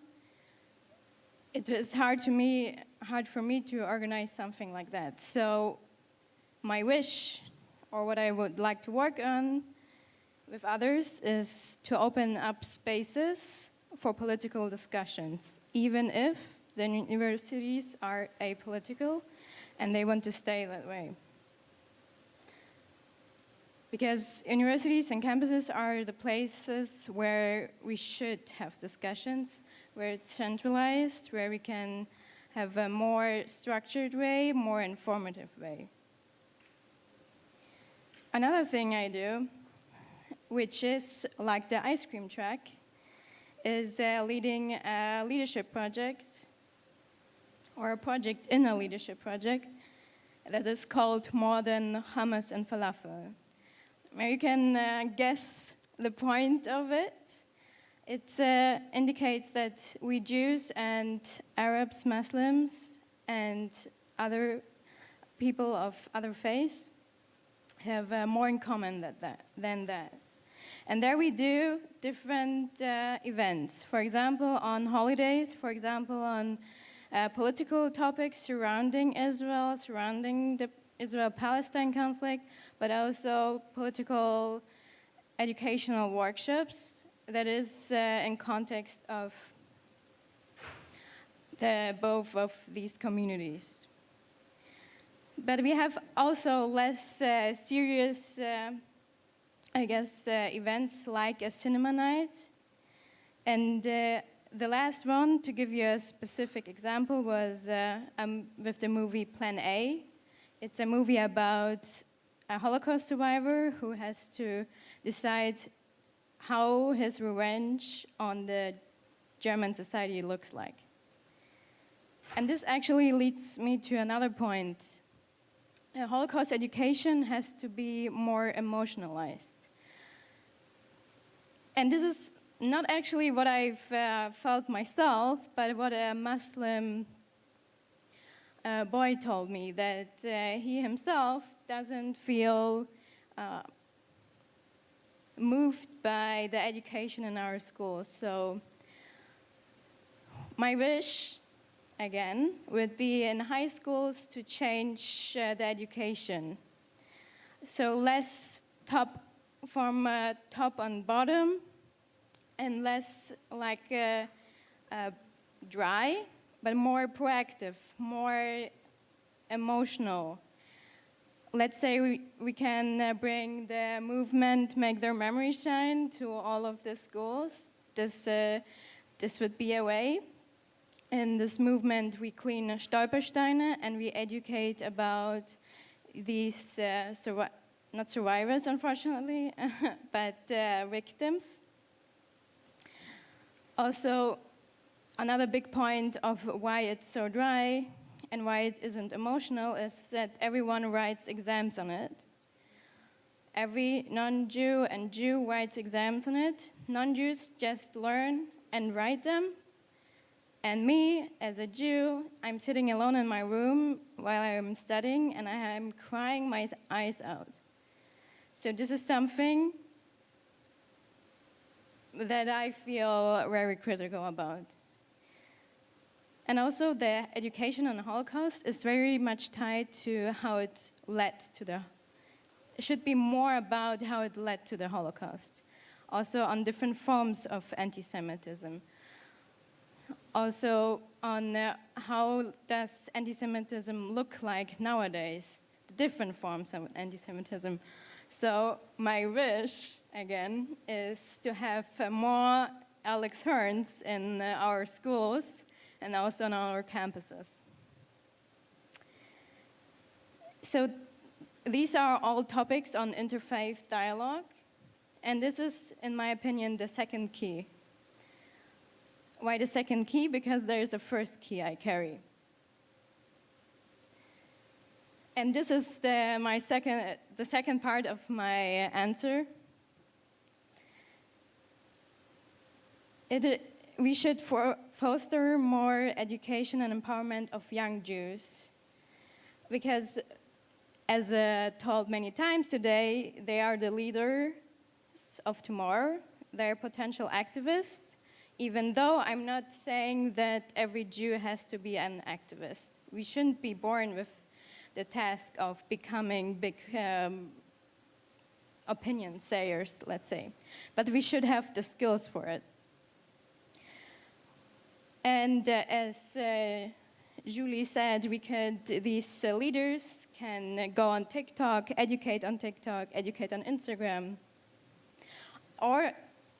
it is hard for me to organize something like that. So my wish, or what I would like to work on with others, is to open up spaces for political discussions, even if the universities are apolitical and they want to stay that way. Because universities and campuses are the places where we should have discussions, where it's centralized, where we can have a more structured way, more informative way. Another thing I do, which is like the ice cream truck, is leading a leadership project, or a project in a leadership project, that is called More Than Hummus and Falafel. You can guess the point of it. It indicates that we Jews and Arabs, Muslims, and other people of other faiths have more in common than that. And there we do different events. For example, on holidays, for example, on political topics surrounding Israel, surrounding the Israel-Palestine conflict, but also political educational workshops that is in context of both of these communities. But we have also less serious, events like a cinema night. And the last one, to give you a specific example, was with the movie Plan A. It's a movie about a Holocaust survivor who has to decide how his revenge on the German society looks like. And this actually leads me to another point. Holocaust education has to be more emotionalized. And this is not actually what I've felt myself, but what a Muslim boy told me, that he himself doesn't feel moved by the education in our schools. So my wish, again, would be in high schools to change the education. So less from top and bottom, and less like dry, but more proactive, more emotional. Let's say we can bring the movement, Make Their Memory Shine, to all of the schools. This would be a way. In this movement, we clean Stolpersteine and we educate about these, not survivors, unfortunately, but victims. Also, another big point of why it's so dry and why it isn't emotional is that everyone writes exams on it. Every non-Jew and Jew writes exams on it. Non-Jews just learn and write them. And me, as a Jew, I'm sitting alone in my room while I'm studying and I am crying my eyes out. So this is something that I feel very critical about. And also the education on the Holocaust is very much tied to how it led to the should be more about how it led to the Holocaust, also on different forms of anti-Semitism. Also on how does anti-Semitism look like nowadays, the different forms of anti-Semitism. So my wish, again, is to have more Alex Hearns in our schools and also on our campuses. So these are all topics on interfaith dialogue, and this is, in my opinion, the second key. Why the second key? Because there is a first key I carry. And this is the second part of my answer. We should foster more education and empowerment of young Jews, because as told many times today, they are the leaders of tomorrow. They are potential activists, even though I'm not saying that every Jew has to be an activist. We shouldn't be born with the task of becoming big opinion sayers, let's say. But we should have the skills for it. And as Julie said, these leaders can go on TikTok, educate on Instagram, or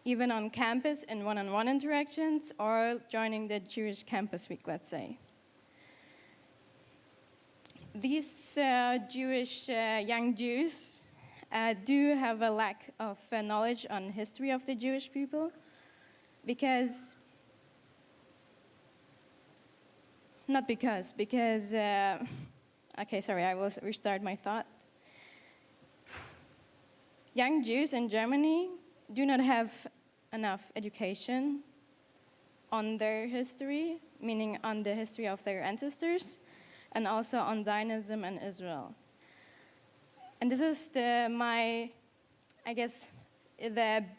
even on campus in one-on-one interactions, or joining the Jewish Campus Week, let's say. These Jewish young Jews do have a lack of knowledge on history of the Jewish people, because okay, sorry, I will restart my thought. Young Jews in Germany do not have enough education on their history, meaning on the history of their ancestors, and also on Zionism and Israel. And this is the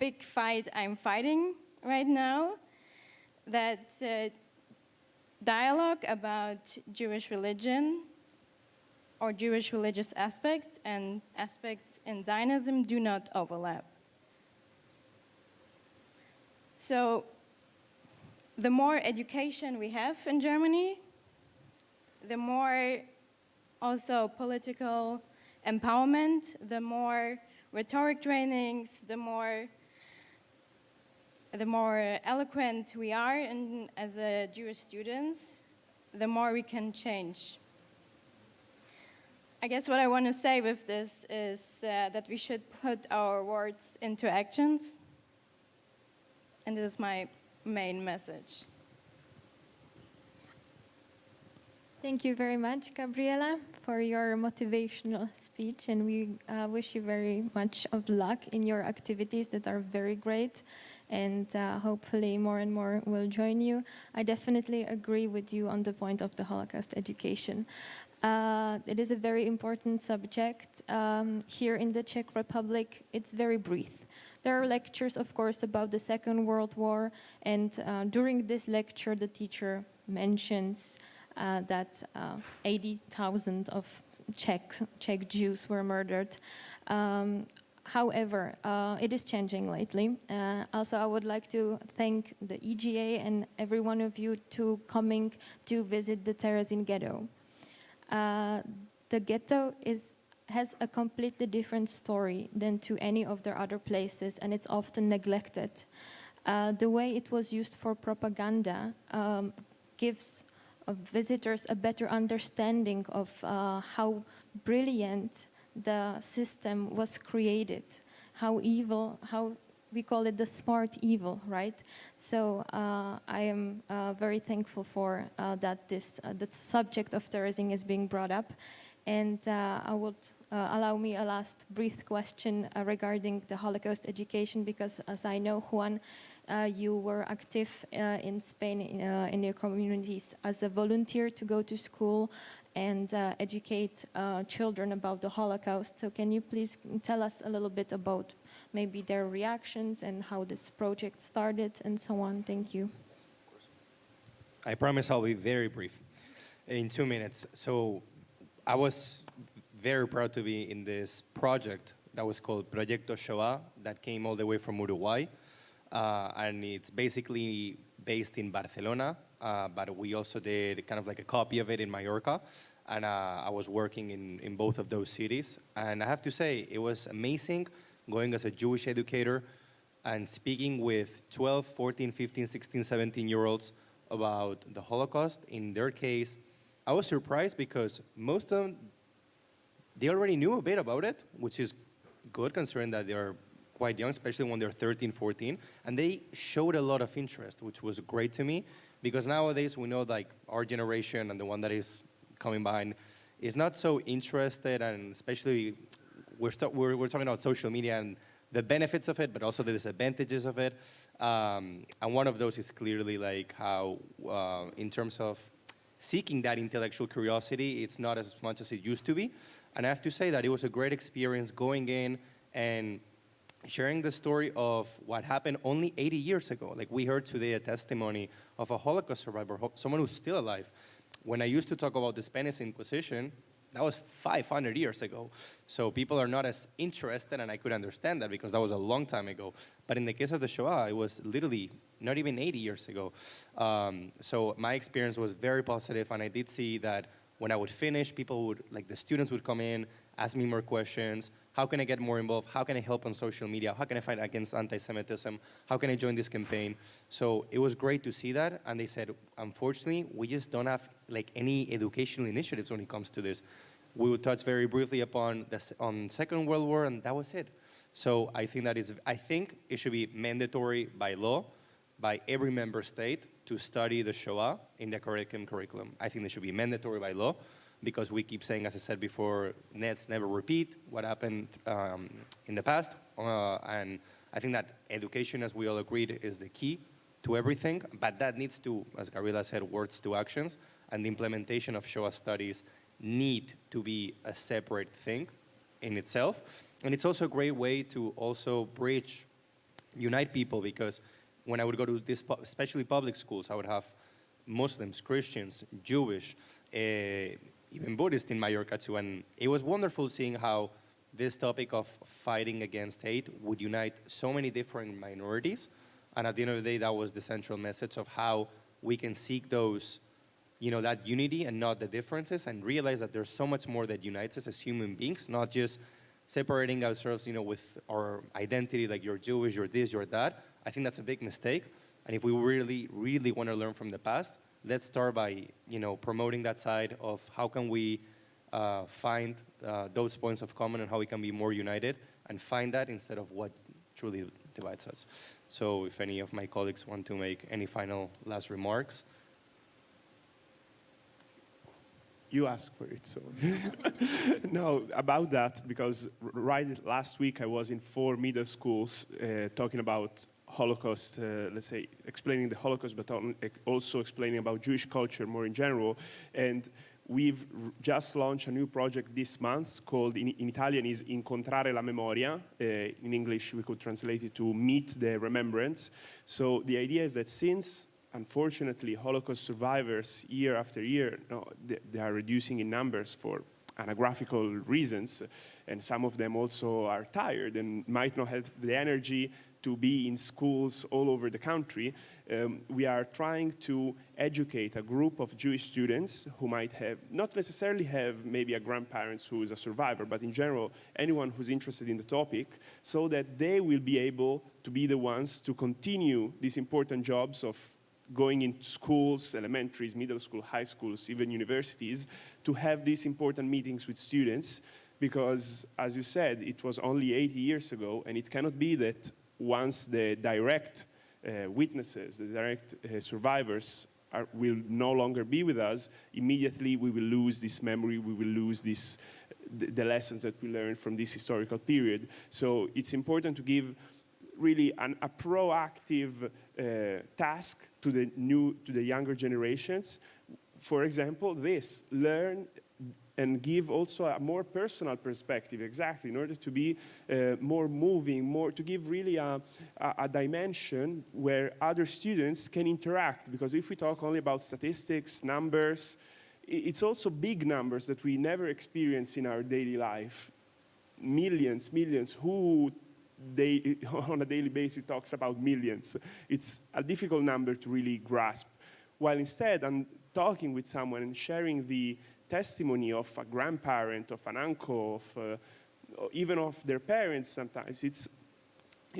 big fight I'm fighting right now, that dialogue about Jewish religion or Jewish religious aspects and aspects in Zionism do not overlap. So the more education we have in Germany, the more also political empowerment, the more rhetoric trainings, the more eloquent we are as Jewish students, the more we can change. I guess what I want to say with this is that we should put our words into actions. And this is my main message. Thank you very much, Gabriela, for your motivational speech, and we wish you very much of luck in your activities that are very great, and hopefully more and more will join you. I definitely agree with you on the point of the Holocaust education. It is a very important subject. Here in the Czech Republic, it's very brief. There are lectures, of course, about the Second World War, and during this lecture, the teacher mentions that 80,000 of Czech Jews were murdered. However, it is changing lately. Also, I would like to thank the EGA and every one of you to coming to visit the Terezin Ghetto. The ghetto has a completely different story than to any of the other places, and it's often neglected. The way it was used for propaganda gives visitors a better understanding of how brilliant the system was created, how evil, how we call it the smart evil, right? So I am very thankful for that the subject of terrorism is being brought up. And I would allow me a last brief question regarding the Holocaust education, because as I know, Juan, you were active in Spain in your communities as a volunteer to go to school and educate children about the Holocaust. So can you please tell us a little bit about maybe their reactions and how this project started and so on? Thank you. I promise I'll be very brief, in 2 minutes. So I was very proud to be in this project that was called Proyecto Shoah, that came all the way from Uruguay. And it's basically based in Barcelona, but we also did kind of like a copy of it in Mallorca. And I was working in both of those cities. And I have to say, it was amazing going as a Jewish educator and speaking with 12, 14, 15, 16, 17-year-olds about the Holocaust. In their case, I was surprised because most of them, they already knew a bit about it, which is good considering that they're quite young, especially when they're 13, 14. And they showed a lot of interest, which was great to me, because nowadays we know like our generation and the one that is coming behind is not so interested, and especially we're talking about social media and the benefits of it, but also the disadvantages of it. And one of those is clearly like how, in terms of seeking that intellectual curiosity, it's not as much as it used to be. And I have to say that it was a great experience going in and sharing the story of what happened only 80 years ago. Like we heard today a testimony of a Holocaust survivor, someone who's still alive. When I used to talk about the Spanish Inquisition, that was 500 years ago. So people are not as interested, and I could understand that because that was a long time ago. But in the case of the Shoah, it was literally not even 80 years ago. So my experience was very positive, and I did see that when I would finish, people would, like the students would come in, ask me more questions. How can I get more involved? How can I help on social media? How can I fight against anti-Semitism? How can I join this campaign? So it was great to see that. And they said, unfortunately, we just don't have like any educational initiatives when it comes to this. We would touch very briefly upon on Second World War, and that was it. So I think it should be mandatory by law, by every member state to study the Shoah in the curriculum. I think it should be mandatory by law, because we keep saying, as I said before, let's never repeat what happened in the past. And I think that education, as we all agreed, is the key to everything. But that needs to, as Gabriela said, words to actions. And the implementation of Shoah studies need to be a separate thing in itself. And it's also a great way to also unite people, because when I would go to this, especially public schools, I would have Muslims, Christians, Jewish, even Buddhist in Mallorca too, and it was wonderful seeing how this topic of fighting against hate would unite so many different minorities. And at the end of the day, that was the central message of how we can seek those, that unity and not the differences, and realize that there's so much more that unites us as human beings, not just separating ourselves, with our identity, like you're Jewish, you're this, you're that. I think that's a big mistake. And if we really, really want to learn from the past, let's start by, promoting that side of how can we find those points of common and how we can be more united, and find that instead of what truly divides us. So if any of my colleagues want to make any final last remarks. You asked for it, so. No, about that, because right last week I was in 4 middle schools talking about Holocaust, let's say, explaining the Holocaust, but also explaining about Jewish culture more in general. And we've just launched a new project this month called, in Italian, is Incontrare la Memoria. In English, we could translate it to meet the remembrance. So the idea is that since, unfortunately, Holocaust survivors, year after year, they are reducing in numbers for anographical reasons, and some of them also are tired and might not have the energy to be in schools all over the country. We are trying to educate a group of Jewish students who might not necessarily have maybe a grandparents who is a survivor, but in general, anyone who's interested in the topic, so that they will be able to be the ones to continue these important jobs of going into schools, elementaries, middle school, high schools, even universities, to have these important meetings with students, because, as you said, it was only 80 years ago, and it cannot be that once the direct witnesses, the direct survivors will no longer be with us, immediately we will lose this memory, we will lose the lessons that we learned from this historical period. So it's important to give really a proactive task to the younger generations. For example, learn and give also a more personal perspective, exactly, in order to be more moving, to give really a dimension where other students can interact. Because if we talk only about statistics, numbers, it's also big numbers that we never experience in our daily life. Millions, who on a daily basis talks about millions. It's a difficult number to really grasp. While instead, I'm talking with someone and sharing the testimony of a grandparent, of an uncle, of even of their parents sometimes. It's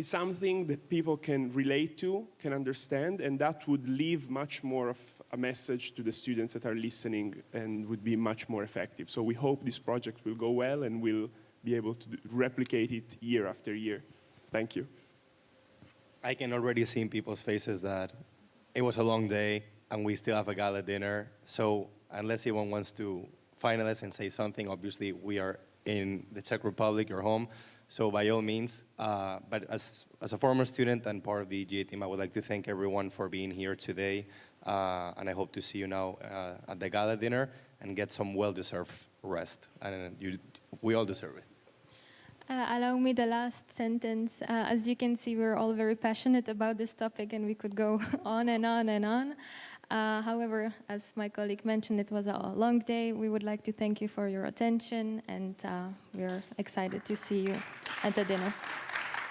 something that people can relate to, can understand, and that would leave much more of a message to the students that are listening and would be much more effective. So we hope this project will go well and we'll be able to replicate it year after year. Thank you. I can already see in people's faces that it was a long day and we still have a gala dinner. So unless anyone wants to finalize and say something, obviously we are in the Czech Republic, your home. So by all means, but as a former student and part of the GA team, I would like to thank everyone for being here today. And I hope to see you now at the gala dinner and get some well-deserved rest. And we all deserve it. Allow me the last sentence. As you can see, we're all very passionate about this topic and we could go on and on and on. However, as my colleague mentioned, it was a long day. We would like to thank you for your attention and we're excited to see you at the dinner.